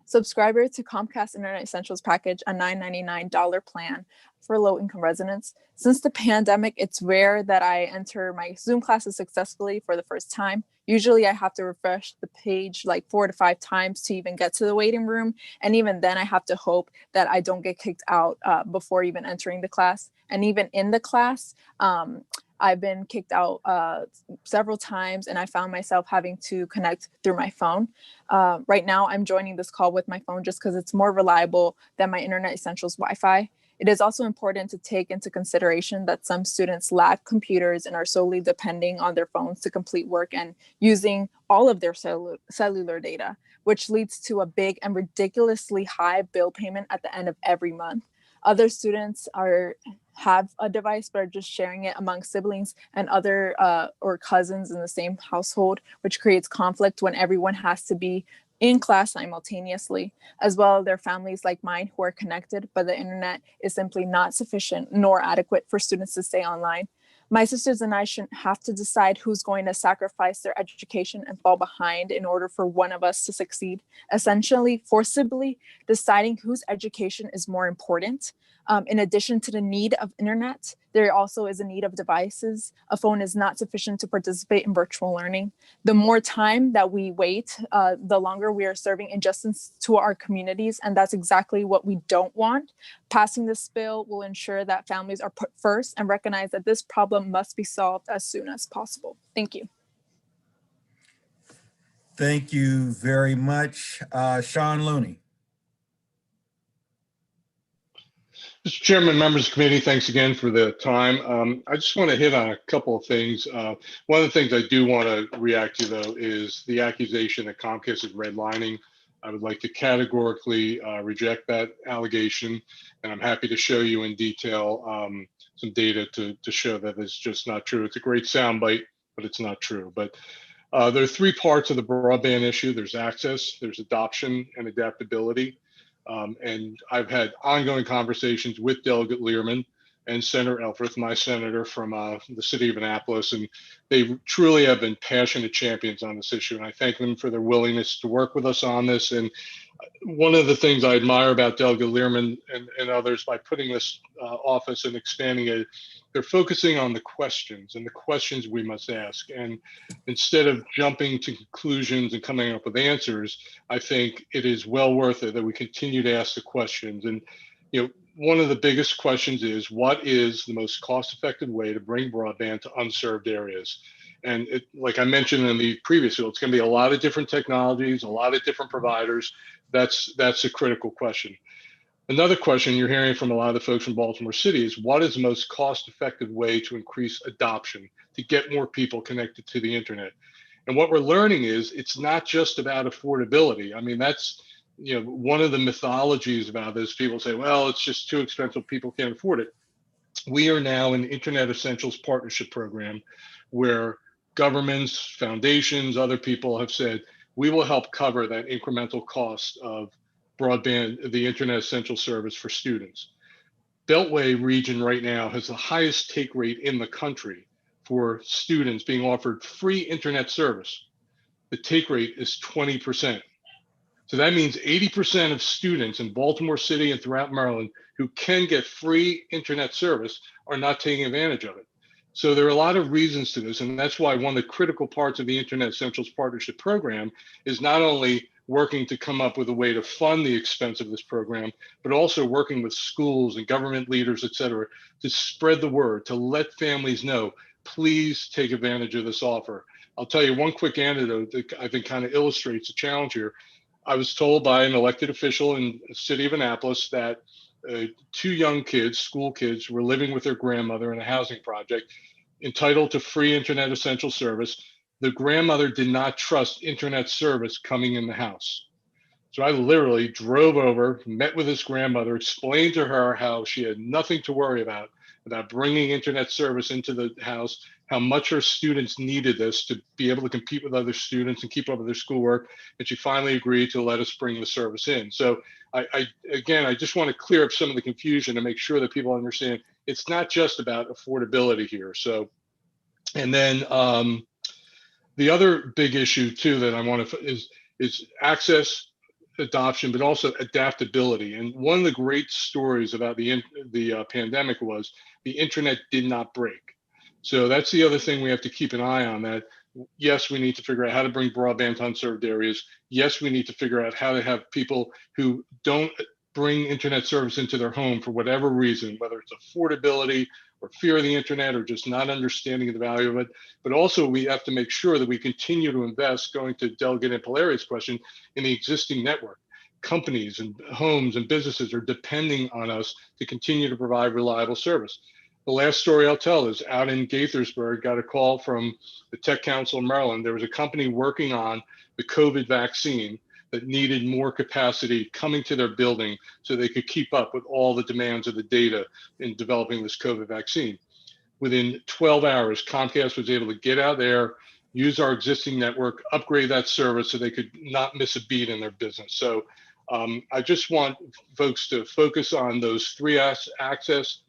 subscriber to Comcast Internet Essentials package, a $9.99 plan for low-income residents. Since the pandemic, it's rare that I enter my Zoom classes successfully for the first time. Usually I have to refresh the page like 4 to 5 times to even get to the waiting room. And even then I have to hope that I don't get kicked out before even entering the class. And even in the class, I've been kicked out several times, and I found myself having to connect through my phone. Right now, I'm joining this call with my phone just because it's more reliable than my Internet Essentials Wi-Fi. It is also important to take into consideration that some students lack computers and are solely depending on their phones to complete work and using all of their cellular data, which leads to a big and ridiculously high bill payment at the end of every month. Other students have a device but are just sharing it among siblings and other or cousins in the same household, which creates conflict when everyone has to be in class simultaneously, as well as their families like mine who are connected, but the internet is simply not sufficient nor adequate for students to stay online. My sisters and I shouldn't have to decide who's going to sacrifice their education and fall behind in order for one of us to succeed, essentially forcibly deciding whose education is more important. In addition to the need of internet, there also is a need of devices. A phone is not sufficient to participate in virtual learning. The more time that we wait, the longer we are serving injustice to our communities, and that's exactly what we don't want. Passing this bill will ensure that families are put first and recognize that this problem must be solved as soon as possible. Thank you.
Thank you very much. Sean Looney.
Mr. Chairman, members of the committee, thanks again for the time. I just want to hit on a couple of things. One of the things I do want to react to, though, is the accusation that Comcast is redlining. I would like to categorically reject that allegation, and I'm happy to show you in detail some data to show that it's just not true. It's a great soundbite, but it's not true. But there are three parts of the broadband issue. There's access, there's adoption, and adaptability. And I've had ongoing conversations with Delegate Learman and Senator Elfreth, my senator from the city of Annapolis, and they truly have been passionate champions on this issue. And I thank them for their willingness to work with us on this. And one of the things I admire about Delegate Learman and others by putting this office and expanding it, they're focusing on the questions and the questions we must ask. And instead of jumping to conclusions and coming up with answers, I think it is well worth it that we continue to ask the questions. And, you know, one of the biggest questions is, what is the most cost-effective way to bring broadband to unserved areas? And it, like I mentioned in the previous bill, it's going to be a lot of different technologies, a lot of different providers. That's a critical question. Another question you're hearing from a lot of the folks from Baltimore City is, what is the most cost-effective way to increase adoption, to get more people connected to the internet? And what we're learning is it's not just about affordability. I mean, that's, you know, one of the mythologies about this. People say, well, it's just too expensive, people can't afford it. We are now in Internet Essentials Partnership Program, where governments, foundations, other people have said, we will help cover that incremental cost of broadband, the Internet Essential Service for students. Beltway region right now has the highest take rate in the country for students being offered free internet service. The take rate is 20%. So that means 80% of students in Baltimore City and throughout Maryland who can get free internet service are not taking advantage of it. So there are a lot of reasons to this, and that's why one of the critical parts of the Internet Essentials Partnership Program is not only working to come up with a way to fund the expense of this program, but also working with schools and government leaders, et cetera, to spread the word, to let families know, please take advantage of this offer. I'll tell you one quick anecdote that I think kind of illustrates the challenge here. I was told by an elected official in the city of Annapolis that two young kids, school kids, were living with their grandmother in a housing project entitled to free internet essential service. The grandmother did not trust internet service coming in the house. So I literally drove over, met with his grandmother, explained to her how she had nothing to worry about bringing internet service into the house, how much her students needed this to be able to compete with other students and keep up with their schoolwork. And she finally agreed to let us bring the service in. So I just want to clear up some of the confusion and make sure that people understand it's not just about affordability here. So, and then the other big issue too that I want to is access, adoption, but also adaptability. And one of the great stories about the pandemic was the internet did not break. So that's the other thing we have to keep an eye on, that yes, we need to figure out how to bring broadband to unserved areas. Yes, we need to figure out how to have people who don't bring internet service into their home for whatever reason, whether it's affordability or fear of the internet or just not understanding the value of it. But also we have to make sure that we continue to invest, going to Delegate Impelleri's question, in the existing network. companies and homes and businesses are depending on us to continue to provide reliable service. The last story I'll tell is out in Gaithersburg, got a call from the Tech Council of Maryland. There was a company working on the COVID vaccine that needed more capacity coming to their building so they could keep up with all the demands of the data in developing this COVID vaccine. Within 12 hours, Comcast was able to get out there, use our existing network, upgrade that service so they could not miss a beat in their business. So I just want folks to focus on those three access,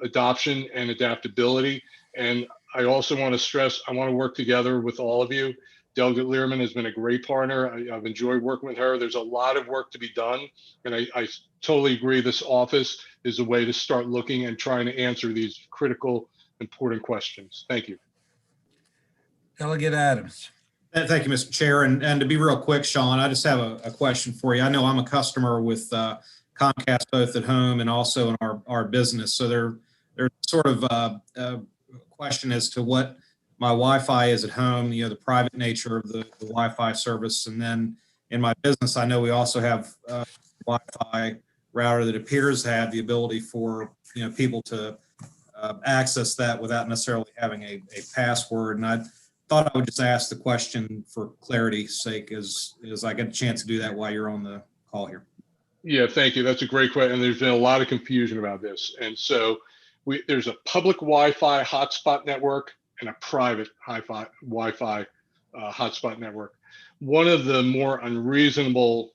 adoption, and adaptability. And I also want to stress, I want to work together with all of you. Delegate Learman has been a great partner. I've enjoyed working with her. There's a lot of work to be done. And I totally agree this office is a way to start looking and trying to answer these critical, important questions. Thank you.
Delegate Adams.
Thank you, Mr. Chair. And to be real quick, Sean, I just have a question for you. I know I'm a customer with Comcast both at home and also in our business. So there's sort of a question as to what my Wi-Fi is at home, the private nature of the Wi-Fi service. And then in my business, I know we also have a Wi-Fi router that appears to have the ability for people to access that without necessarily having a password. And I thought I would just ask the question for clarity's sake as I get a chance to do that while you're on the call here.
Yeah, thank you. That's a great question. And there's been a lot of confusion about this. And so there's a public Wi-Fi hotspot network and a private Wi-Fi hotspot network. One of the more unreasonable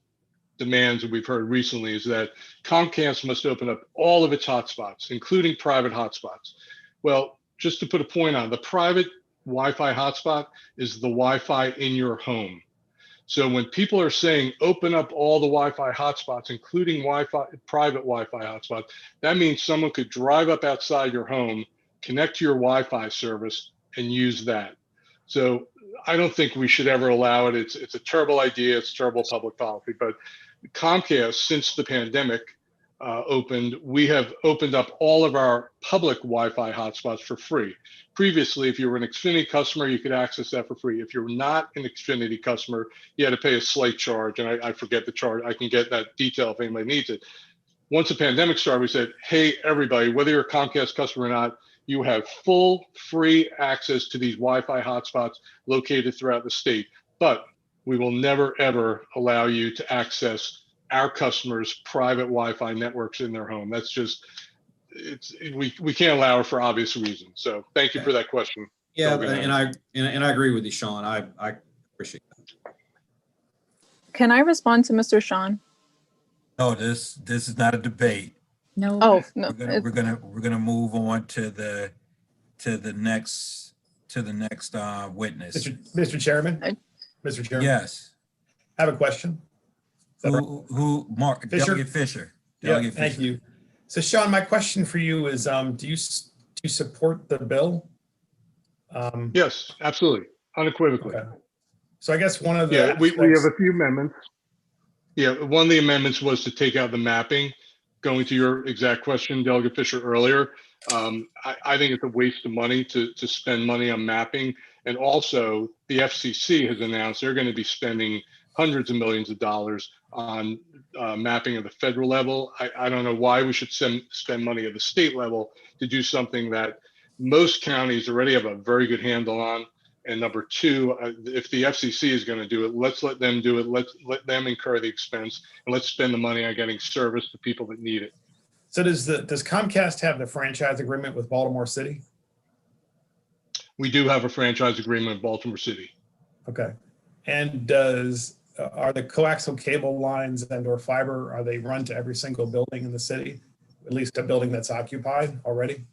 demands that we've heard recently is that Comcast must open up all of its hotspots, including private hotspots. Well, just to put a point on, the private Wi-Fi hotspot is the Wi-Fi in your home. So when people are saying open up all the Wi-Fi hotspots, including private Wi-Fi hotspots, that means someone could drive up outside your home, connect to your Wi-Fi service, and use that. So I don't think we should ever allow it. It's a terrible idea. It's terrible public policy. But Comcast, since the pandemic opened, we have opened up all of our public Wi-Fi hotspots for free. Previously, if you were an Xfinity customer, you could access that for free. If you're not an Xfinity customer, you had to pay a slight charge. And I forget the charge. I can get that detail if anybody needs it. Once the pandemic started, we said, hey, everybody, whether you're a Comcast customer or not, you have full free access to these Wi-Fi hotspots located throughout the state. But we will never, ever allow you to access our customers' private Wi-Fi networks in their home. That's just, we can't allow it for obvious reasons. So thank you for that question.
Yeah, and I agree with you, Sean. I appreciate that.
Can I respond to Mr. Sean?
No, this is not a debate.
No.
Oh, no.
We're gonna move on to the next witness.
Mr. Chairman. Mr. Chairman.
Yes.
I have a question.
Mark,
Fisher?
Delegate Fisher.
Yeah, thank you. So Sean, my question for you is, do you support the bill?
Yes, absolutely, unequivocally.
Okay. So I guess one of the
we have a few amendments. Yeah, one of the amendments was to take out the mapping. Going to your exact question, Delegate Fisher, earlier, I think it's a waste of money to spend money on mapping. And also, the FCC has announced they're going to be spending hundreds of millions of dollars on mapping at the federal level. I don't know why we should spend money at the state level to do something that most counties already have a very good handle on. And number two, if the FCC is going to do it, let's let them do it. Let's let them incur the expense, and let's spend the money on getting service to people that need it.
So does Comcast have the franchise agreement with Baltimore City?
We do have a franchise agreement with Baltimore City.
Okay. And are the coaxial cable lines and/or fiber, are they run to every single building in the city, at least a building that's occupied already?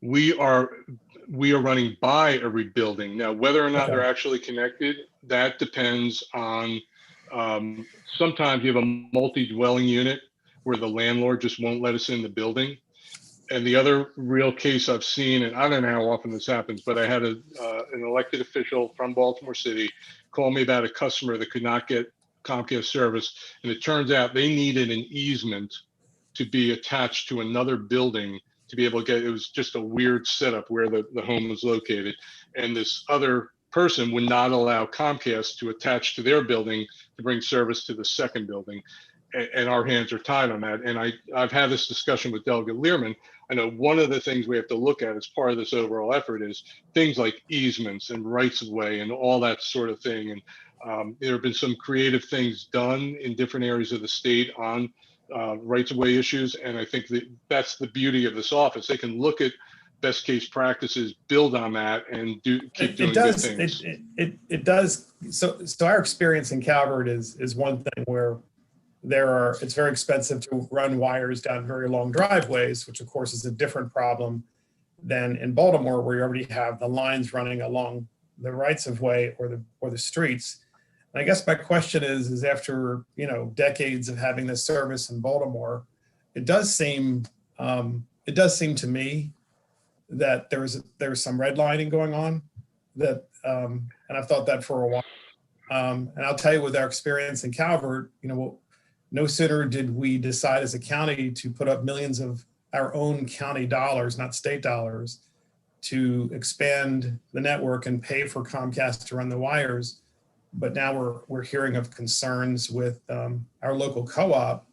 We are running by every building. Now, whether or not they're actually connected, that depends on, sometimes you have a multi-dwelling unit where the landlord just won't let us in the building. And the other real case I've seen, and I don't know how often this happens, but I had an elected official from Baltimore City call me about a customer that could not get Comcast service. And it turns out they needed an easement to be attached to another building to be able to get, it was just a weird setup where the home was located. And this other person would not allow Comcast to attach to their building to bring service to the second building. And our hands are tied on that. And I've had this discussion with Delegate Learman. I know one of the things we have to look at as part of this overall effort is things like easements and rights of way and all that sort of thing. And there have been some creative things done in different areas of the state on rights of way issues. And I think that's the beauty of this office. They can look at best case practices, build on that, and keep doing good things.
It does. So our experience in Calvert is one thing where it's very expensive to run wires down very long driveways, which of course is a different problem than in Baltimore, where you already have the lines running along the rights of way or the streets. And I guess my question is after decades of having this service in Baltimore, it does seem to me that there's some redlining going on that, and I've thought that for a while. And I'll tell you, with our experience in Calvert, no sooner did we decide as a county to put up millions of our own county dollars, not state dollars, to expand the network and pay for Comcast to run the wires. But now we're hearing of concerns with our local co-op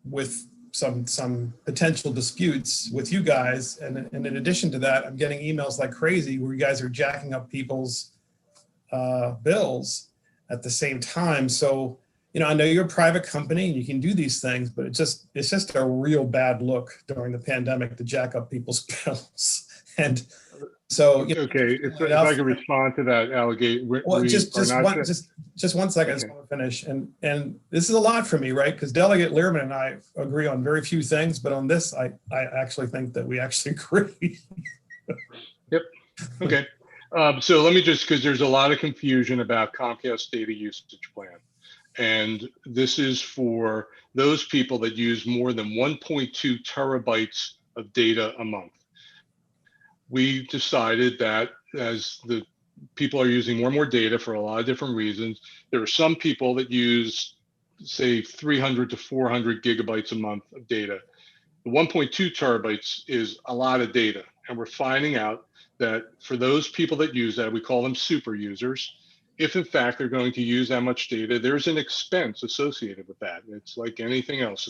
with some potential disputes with you guys. And in addition to that, I'm getting emails like crazy where you guys are jacking up people's bills at the same time. So, I know you're a private company and you can do these things, but it's just a real bad look during the pandemic to jack up people's bills. And so,
okay, if I can respond to that, Alligate.
Just one second. Okay. I just want to finish. And this is a lot for me, right? Because Delegate Learman and I agree on very few things, but on this, I actually think that we actually agree.
Yep. Okay. So let me because there's a lot of confusion about Comcast data usage plan. And this is for those people that use more than 1.2 terabytes of data a month. We decided that as the people are using more and more data for a lot of different reasons, there are some people that use, say, 300 to 400 gigabytes a month of data. The 1.2 terabytes is a lot of data. And we're finding out that for those people that use that, we call them super users. If in fact they're going to use that much data, there's an expense associated with that. It's like anything else.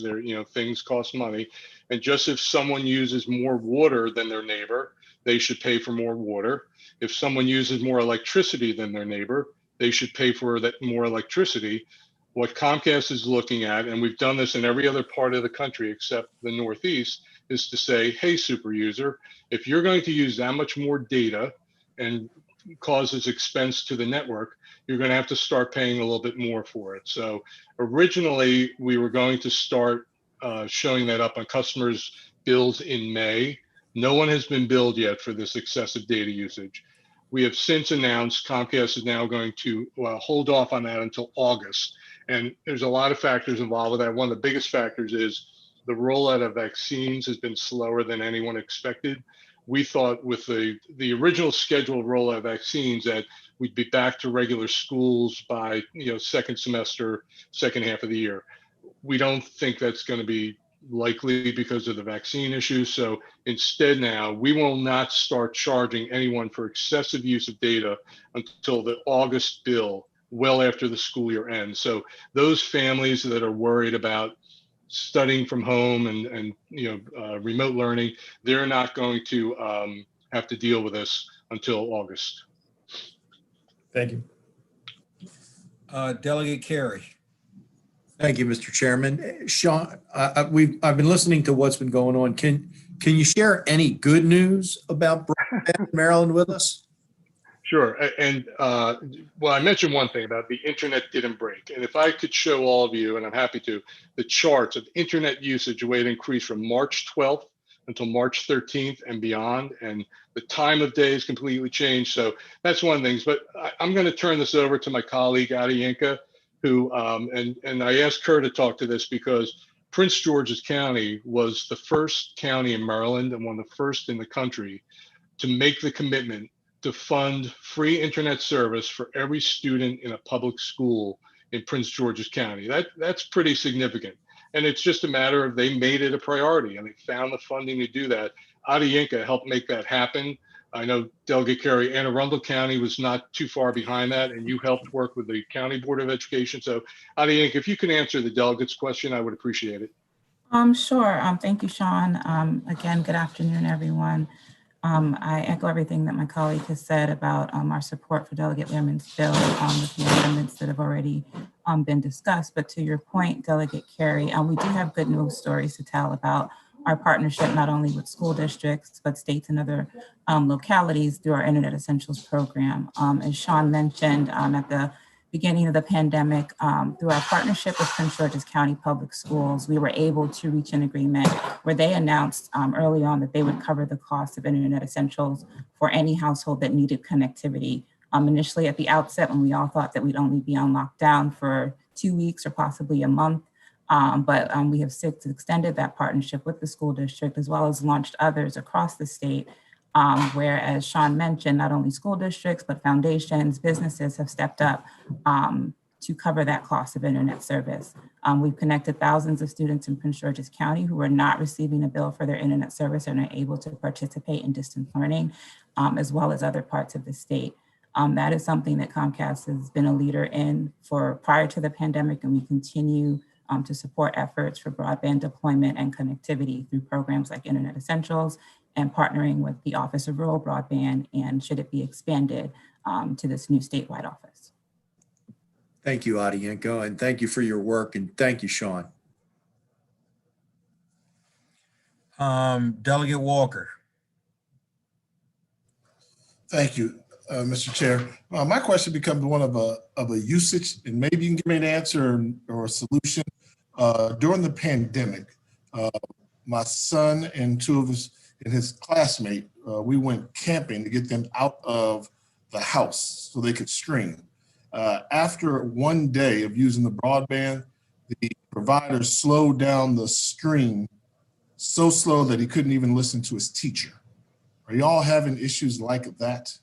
Things cost money. And just if someone uses more water than their neighbor, they should pay for more water. If someone uses more electricity than their neighbor, they should pay for that more electricity. What Comcast is looking at, and we've done this in every other part of the country except the Northeast, is to say, hey, super user, if you're going to use that much more data and causes expense to the network, you're going to have to start paying a little bit more for it. So originally, we were going to start showing that up on customers' bills in May. No one has been billed yet for this excessive data usage. We have since announced Comcast is now going to hold off on that until August. And there's a lot of factors involved with that. One of the biggest factors is the rollout of vaccines has been slower than anyone expected. We thought with the original scheduled rollout of vaccines that we'd be back to regular schools by second semester, second half of the year. We don't think that's going to be likely because of the vaccine issue. So instead now, we will not start charging anyone for excessive use of data until the August bill, well after the school year ends. So those families that are worried about studying from home and remote learning, they're not going to have to deal with this until August.
Thank you.
Delegate Carey.
Thank you, Mr. Chairman. Sean, I've been listening to what's been going on. Can you share any good news about broadband in Maryland with us?
Sure. And well, I mentioned one thing about the internet didn't break. And if I could show all of you, and I'm happy to, the charts of internet usage, the way it increased from March 12th until March 13th and beyond. And the time of day is completely changed. So that's one of the things. But I'm going to turn this over to my colleague, Adi Inca, who, and I asked her to talk to this because Prince George's County was the first county in Maryland and one of the first in the country to make the commitment to fund free internet service for every student in a public school in Prince George's County. That's pretty significant. And it's just a matter of they made it a priority and they found the funding to do that. Adi Inca helped make that happen. I know Delegate Carey, Anne Arundel County was not too far behind that, and you helped work with the County Board of Education. So, Adi Inc., if you can answer the delegate's question, I would appreciate it.
Sure. Thank you, Sean. Again, good afternoon, everyone. I echo everything that my colleague has said about our support for Delegate Lehrman's bill with the amendments that have already been discussed. But to your point, Delegate Carey, we do have good news stories to tell about our partnership, not only with school districts, but states and other localities through our Internet Essentials program. As Sean mentioned at the beginning of the pandemic, through our partnership with Prince George's County Public Schools, we were able to reach an agreement where they announced early on that they would cover the cost of Internet Essentials for any household that needed connectivity. Initially at the outset, when we all thought that we'd only be on lockdown for 2 weeks or possibly a month, but we have since extended that partnership with the school district, as well as launched others across the state, where, as Sean mentioned, not only school districts, but foundations, businesses have stepped up to cover that cost of internet service. We've connected thousands of students in Prince George's County who are not receiving a bill for their internet service and are able to participate in distance learning, as well as other parts of the state. That is something that Comcast has been a leader in for prior to the pandemic, and we continue to support efforts for broadband deployment and connectivity through programs like Internet Essentials and partnering with the Office of Rural Broadband, and should it be expanded to this new statewide office.
Thank you, Adi Inco, and thank you for your work, and thank you, Sean.
Delegate Walker.
Thank you, Mr. Chair. My question becomes one of a usage, and maybe you can give me an answer or a solution. During the pandemic, my son and two of his classmates, we went camping to get them out of the house so they could stream. After one day of using the broadband, the provider slowed down the stream so slow that he couldn't even listen to his teacher. Are y'all having issues like that?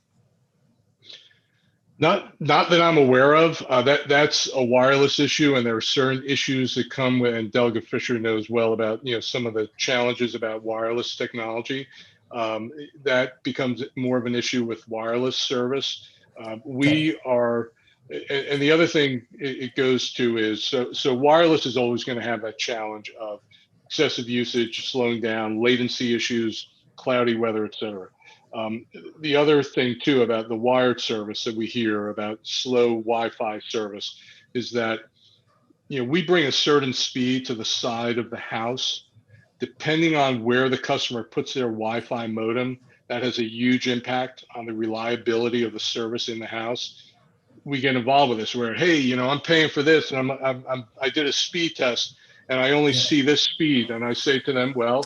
Not that I'm aware of. That's a wireless issue, and there are certain issues that come with, and Delegate Fisher knows well about, some of the challenges about wireless technology. That becomes more of an issue with wireless service. We are, and the other thing it goes to is, so wireless is always going to have that challenge of excessive usage, slowing down, latency issues, cloudy weather, et cetera. The other thing too about the wired service that we hear about slow Wi-Fi service is that, we bring a certain speed to the side of the house. Depending on where the customer puts their Wi-Fi modem, that has a huge impact on the reliability of the service in the house. We get involved with this where, hey, I'm paying for this, and I did a speed test, and I only see this speed, and I say to them, well,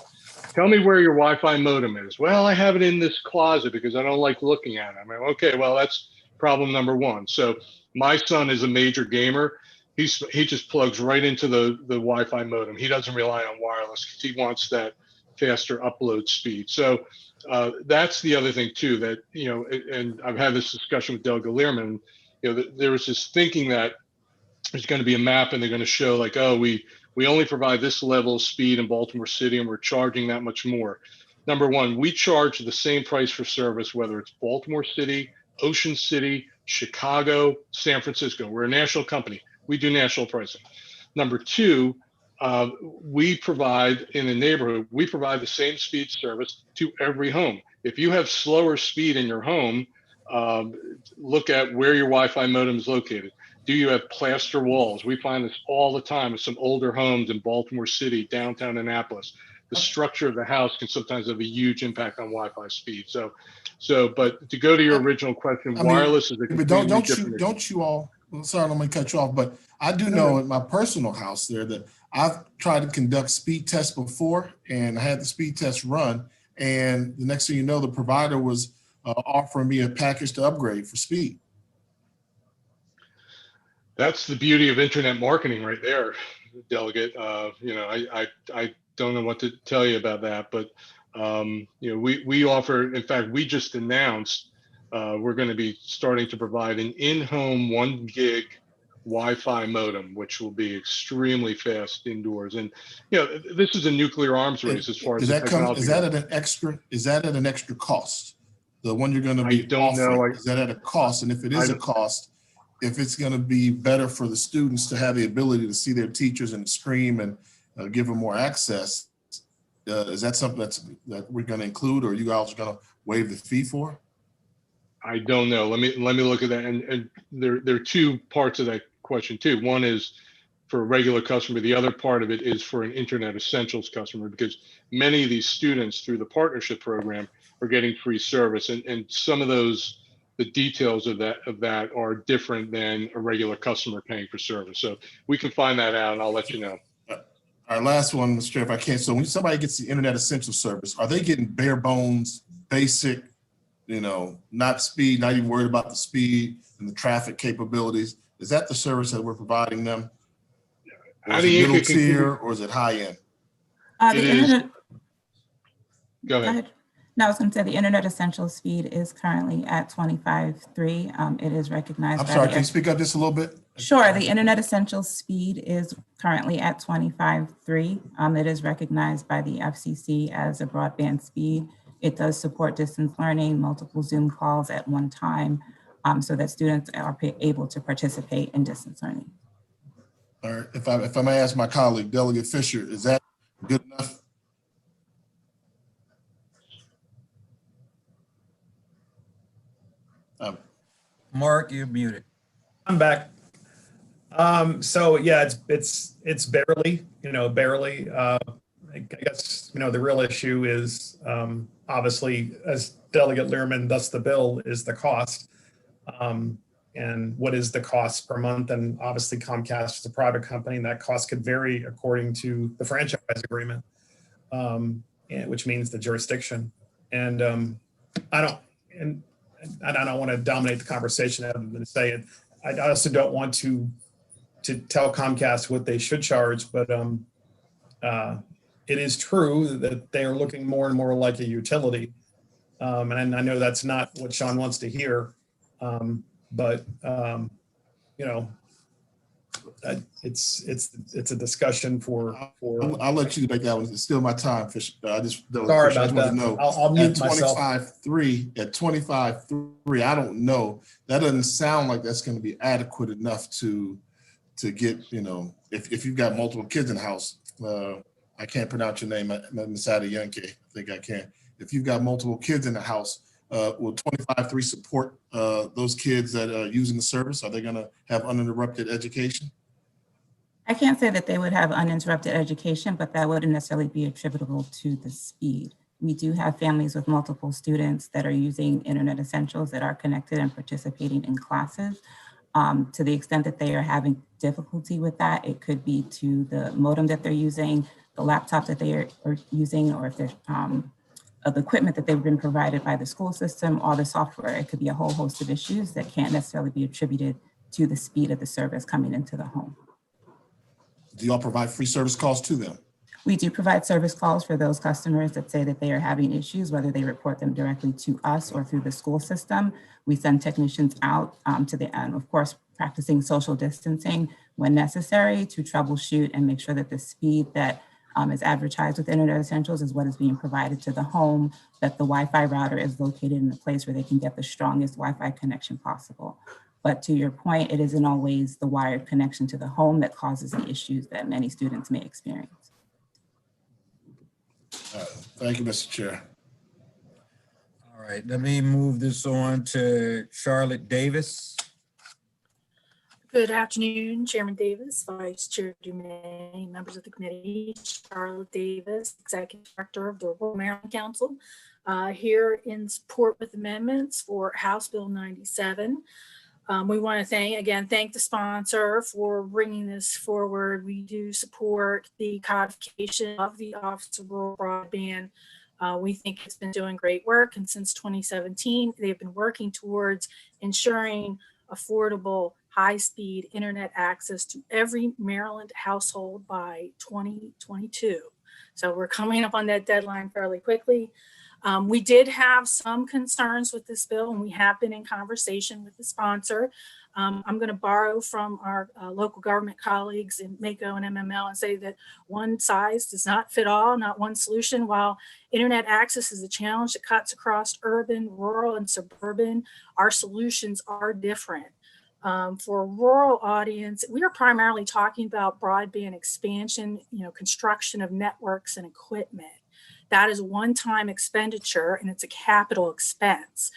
tell me where your Wi-Fi modem is. Well, I have it in this closet because I don't like looking at it. I'm like, okay, well, that's problem number one. So my son is a major gamer. He just plugs right into the Wi-Fi modem. He doesn't rely on wireless because he wants that faster upload speed. So that's the other thing too, that, and I've had this discussion with Delegate Lehrman, there was this thinking that there's going to be a map and they're going to show like, oh, we only provide this level of speed in Baltimore City and we're charging that much more. Number one, we charge the same price for service, whether it's Baltimore City, Ocean City, Chicago, San Francisco. We're a national company. We do national pricing. Number two, we provide in the neighborhood, we provide the same speed service to every home. If you have slower speed in your home, look at where your Wi-Fi modem is located. Do you have plaster walls? We find this all the time with some older homes in Baltimore City, downtown Annapolis. The structure of the house can sometimes have a huge impact on Wi-Fi speed. But to go to your original question, wireless is a completely different issue.
Don't you all? Sorry, I'm going to cut you off, but I do know in my personal house there that I've tried to conduct speed tests before, and I had the speed test run, and the next thing you know, the provider was offering me a package to upgrade for speed.
That's the beauty of internet marketing right there, Delegate. I don't know what to tell you about that, but we offer, in fact, we just announced we're going to be starting to provide an in-home 1 gig Wi-Fi modem, which will be extremely fast indoors. And this is a nuclear arms race as far as the technology.
Is that at an extra cost? The one you're going to be
don't know.
offering, is that at a cost? And if it is a cost, if it's going to be better for the students to have the ability to see their teachers and scream and give them more access, is that something that we're going to include, or you guys are going to waive the fee for?
I don't know. Let me look at that. And there are two parts of that question too. One is for a regular customer. The other part of it is for an Internet Essentials customer, because many of these students through the partnership program are getting free service, and some of those, the details of that are different than a regular customer paying for service. So we can find that out, and I'll let you know.
Our last one, Mr. Chair, if I can. So when somebody gets the Internet Essentials service, are they getting bare bones, basic, not speed, not even worried about the speed and the traffic capabilities? Is that the service that we're providing them? Or is it middle tier, or is it high end?
Go ahead.
No, I was going to say the Internet Essentials speed is currently at 25.3. It is recognized.
I'm sorry, can you speak up just a little bit?
Sure. The Internet Essentials speed is currently at 25.3. It is recognized by the FCC as a broadband speed. It does support distance learning, multiple Zoom calls at one time, so that students are able to participate in distance learning.
All right. If I may ask my colleague, Delegate Fisher, is that good enough?
Mark, you're muted.
I'm back. So yeah, it's barely, barely. I guess, the real issue is obviously, as Delegate Learman, thus the bill, is the cost. And what is the cost per month? And obviously Comcast is a private company, and that cost could vary according to the franchise agreement, which means the jurisdiction. And I don't want to dominate the conversation other than to say it. I also don't want to tell Comcast what they should charge, but it is true that they are looking more and more like a utility. And I know that's not what Sean wants to hear, but it's a discussion for.
I'll let you make that one. It's still my time, Fisher.
Sorry about that. I'll mute myself.
At 25.3, I don't know. That doesn't sound like that's going to be adequate enough to get, if you've got multiple kids in the house. I can't pronounce your name, Masada Yankee. I think I can. If you've got multiple kids in the house, will 25.3 support those kids that are using the service? Are they going to have uninterrupted education?
I can't say that they would have uninterrupted education, but that wouldn't necessarily be attributable to the speed. We do have families with multiple students that are using Internet Essentials that are connected and participating in classes. To the extent that they are having difficulty with that, it could be to the modem that they're using, the laptop that they are using, or if there's of the equipment that they've been provided by the school system or the software. It could be a whole host of issues that can't necessarily be attributed to the speed of the service coming into the home.
Do y'all provide free service calls to them?
We do provide service calls for those customers that say that they are having issues, whether they report them directly to us or through the school system. We send technicians out to the end, of course, practicing social distancing when necessary to troubleshoot and make sure that the speed that is advertised with Internet Essentials is what is being provided to the home, that the Wi-Fi router is located in a place where they can get the strongest Wi-Fi connection possible. But to your point, it isn't always the wired connection to the home that causes the issues that many students may experience.
Thank you, Mr. Chair.
All right, let me move this on to Charlotte Davis.
Good afternoon, Chairman Davis, Vice Chair Dumais, members of the committee. Charlotte Davis, Executive Director of the Rural Maryland Council, here in support with amendments for House Bill 97. We want to thank the sponsor for bringing this forward. We do support the codification of the Office of Rural Broadband. We think it's been doing great work, and since 2017, they've been working towards ensuring affordable, high-speed internet access to every Maryland household by 2022. So we're coming up on that deadline fairly quickly. We did have some concerns with this bill, and we have been in conversation with the sponsor. I'm going to borrow from our local government colleagues in MACO and MML and say that one size does not fit all, not one solution. While internet access is a challenge that cuts across urban, rural, and suburban, our solutions are different. For a rural audience, we are primarily talking about broadband expansion, construction of networks and equipment. That is a one-time expenditure, and it's a capital expense.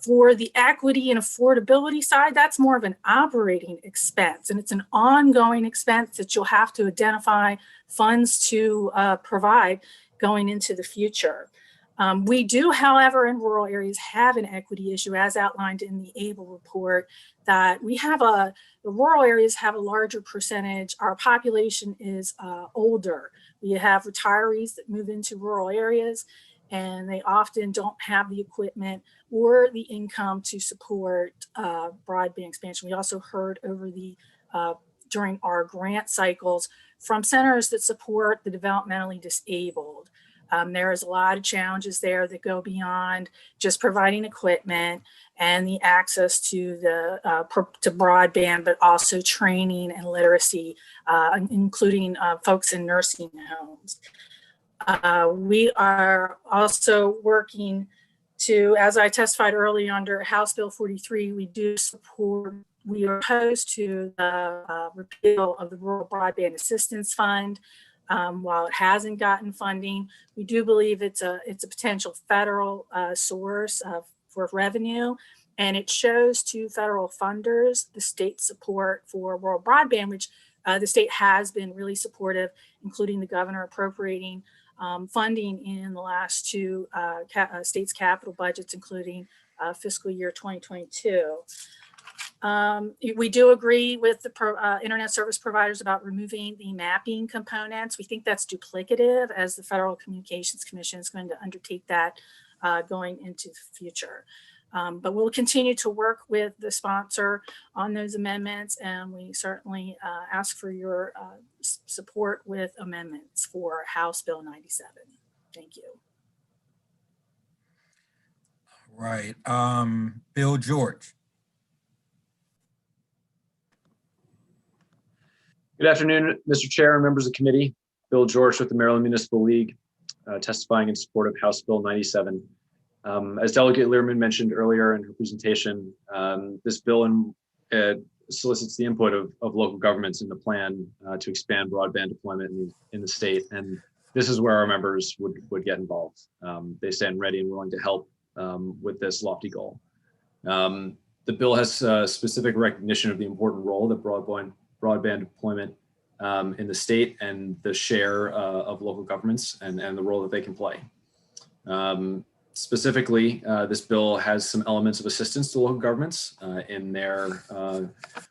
For the equity and affordability side, that's more of an operating expense, and it's an ongoing expense that you'll have to identify funds to provide going into the future. We do, however, in rural areas have an equity issue, as outlined in the ABLE report, that we have the rural areas have a larger percentage. Our population is older. We have retirees that move into rural areas, and they often don't have the equipment or the income to support broadband expansion. We also heard over during our grant cycles from centers that support the developmentally disabled. There is a lot of challenges there that go beyond just providing equipment and the access to to broadband, but also training and literacy, including folks in nursing homes. We are also working to, as I testified earlier under House Bill 43, we are opposed to the repeal of the Rural Broadband Assistance Fund. While it hasn't gotten funding, we do believe it's a potential federal source for revenue, and it shows to federal funders the state support for rural broadband, which the state has been really supportive, including the governor appropriating funding in the last two states' capital budgets, including fiscal year 2022. We do agree with the internet service providers about removing the mapping components. We think that's duplicative, as the Federal Communications Commission is going to undertake that going into the future. But we'll continue to work with the sponsor on those amendments, and we certainly ask for your support with amendments for House Bill 97. Thank you.
Right. Bill George.
Good afternoon, Mr. Chair and members of the committee. Bill George with the Maryland Municipal League, testifying in support of House Bill 97. As Delegate Learman mentioned earlier in her presentation, this bill solicits the input of local governments in the plan to expand broadband deployment in the state. And this is where our members would get involved. They stand ready and willing to help with this lofty goal. The bill has specific recognition of the important role that broadband deployment in the state and the share of local governments and the role that they can play. Specifically, this bill has some elements of assistance to local governments in their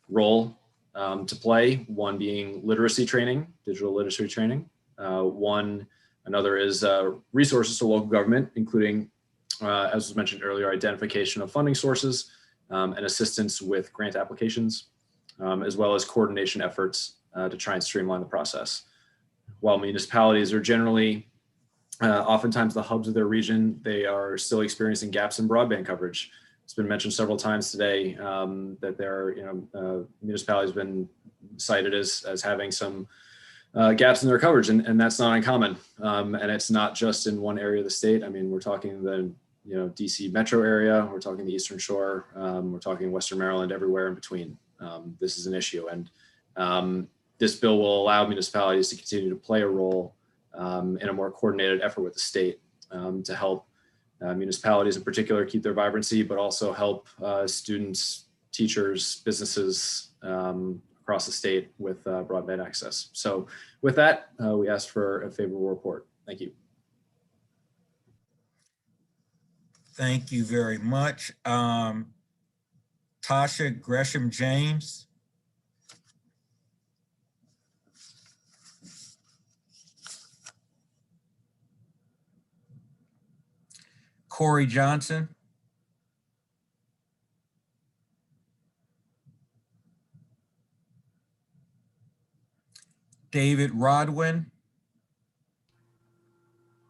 role to play, one being literacy training, digital literacy training. Another is resources to local government, including, as was mentioned earlier, identification of funding sources and assistance with grant applications, as well as coordination efforts to try and streamline the process. While municipalities are generally oftentimes the hubs of their region, they are still experiencing gaps in broadband coverage. It's been mentioned several times today that municipalities have been cited as having some gaps in their coverage, and that's not uncommon. And it's not just in one area of the state. I mean, we're talking the DC metro area, we're talking the Eastern Shore, we're talking Western Maryland, everywhere in between. This is an issue, and this bill will allow municipalities to continue to play a role in a more coordinated effort with the state to help municipalities in particular keep their vibrancy, but also help students, teachers, businesses across the state with broadband access. So with that, we ask for a favorable report. Thank you.
Thank you very much. Tasha Gresham James. Corey Johnson. David Rodwin.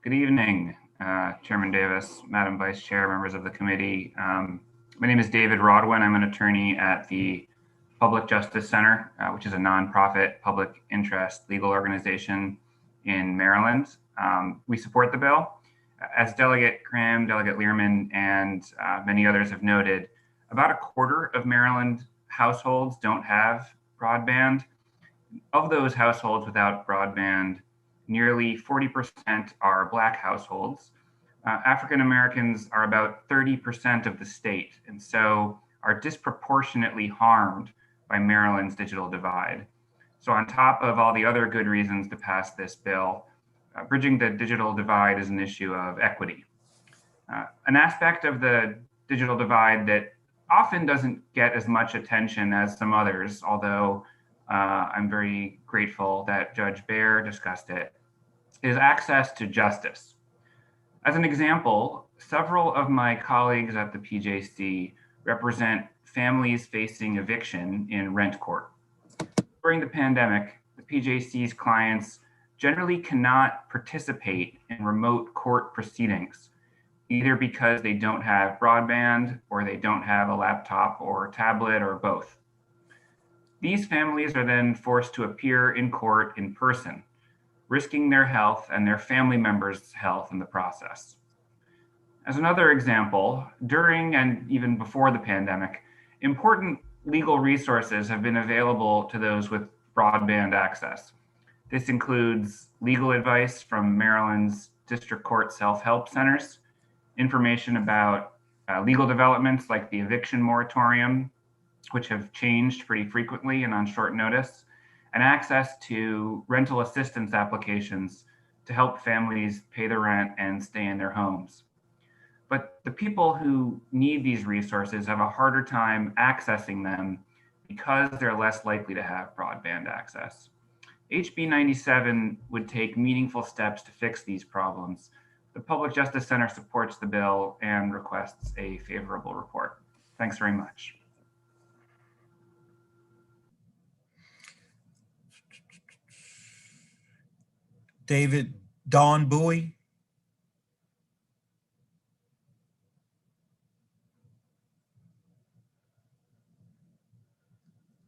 Good evening.
Chairman Davis, Madam Vice Chair, members of the committee. My name is David Rodwin. I'm an attorney at the Public Justice Center, which is a nonprofit public interest legal organization in Maryland. We support the bill. As Delegate Cram, Delegate Learman, and many others have noted, about a quarter of Maryland households don't have broadband. Of those households without broadband, nearly 40% are Black households. African Americans are about 30% of the state, and so are disproportionately harmed by Maryland's digital divide. So on top of all the other good reasons to pass this bill, bridging the digital divide is an issue of equity. An aspect of the digital divide that often doesn't get as much attention as some others, although I'm very grateful that Judge Baer discussed it, is access to justice. As an example, several of my colleagues at the PJC represent families facing eviction in rent court. During the pandemic, the PJC's clients generally cannot participate in remote court proceedings, either because they don't have broadband or they don't have a laptop or tablet or both. These families are then forced to appear in court in person, risking their health and their family members' health in the process. As another example, during and even before the pandemic, important legal resources have been available to those with broadband access. This includes legal advice from Maryland's district court self-help centers, information about legal developments like the eviction moratorium, which have changed pretty frequently and on short notice, and access to rental assistance applications to help families pay the rent and stay in their homes. But the people who need these resources have a harder time accessing them because they're less likely to have broadband access. HB 97 would take meaningful steps to fix these problems. The Public Justice Center supports the bill and requests a favorable report. Thanks very much.
David Don Bowie.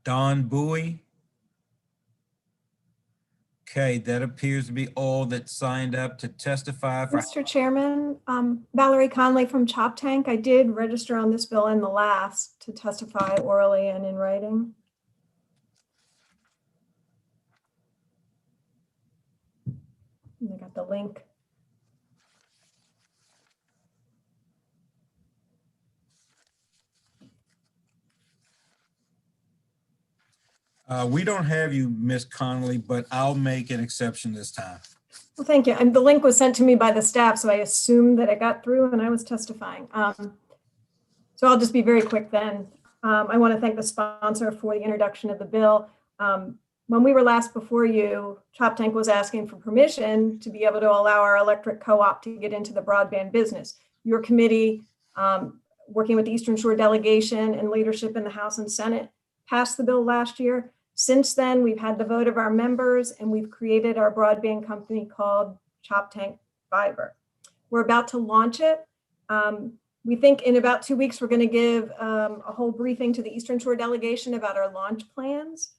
Don Bowie. Okay, that appears to be all that signed up to testify for.
Mr. Chairman, Valerie Conley from Chop Tank. I did register on this bill in the last to testify orally and in writing. I got the link.
We don't have you, Ms. Connolly, but I'll make an exception this time.
Well, thank you. And the link was sent to me by the staff, so I assumed that it got through and I was testifying. So I'll just be very quick then. I want to thank the sponsor for the introduction of the bill. When we were last before you, Chop Tank was asking for permission to be able to allow our electric co-op to get into the broadband business. Your committee, working with the Eastern Shore delegation and leadership in the House and Senate, passed the bill last year. Since then, we've had the vote of our members and we've created our broadband company called Chop Tank Fiber. We're about to launch it. We think in about 2 weeks, we're going to give a whole briefing to the Eastern Shore delegation about our launch plans.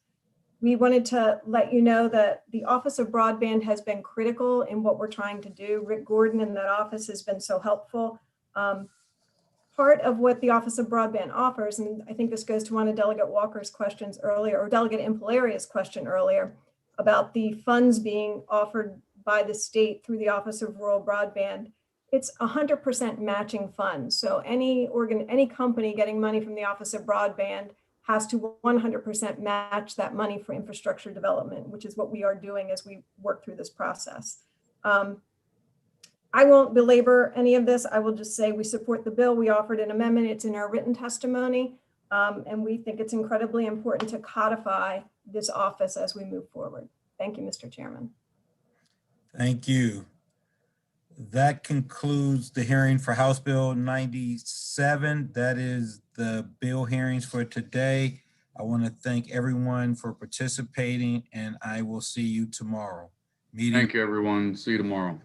We wanted to let you know that the Office of Broadband has been critical in what we're trying to do. Rick Gordon in that office has been so helpful. Part of what the Office of Broadband offers, and I think this goes to one of Delegate Walker's questions earlier, or Delegate Impolaria's question earlier, about the funds being offered by the state through the Office of Rural Broadband. It's 100% matching funds. So any company getting money from the Office of Broadband has to 100% match that money for infrastructure development, which is what we are doing as we work through this process. I won't belabor any of this. I will just say we support the bill. We offered an amendment. It's in our written testimony. And we think it's incredibly important to codify this office as we move forward. Thank you, Mr. Chairman.
Thank you. That concludes the hearing for House Bill 97. That is the bill hearings for today. I want to thank everyone for participating and I will see you tomorrow.
Thank you, everyone. See you tomorrow.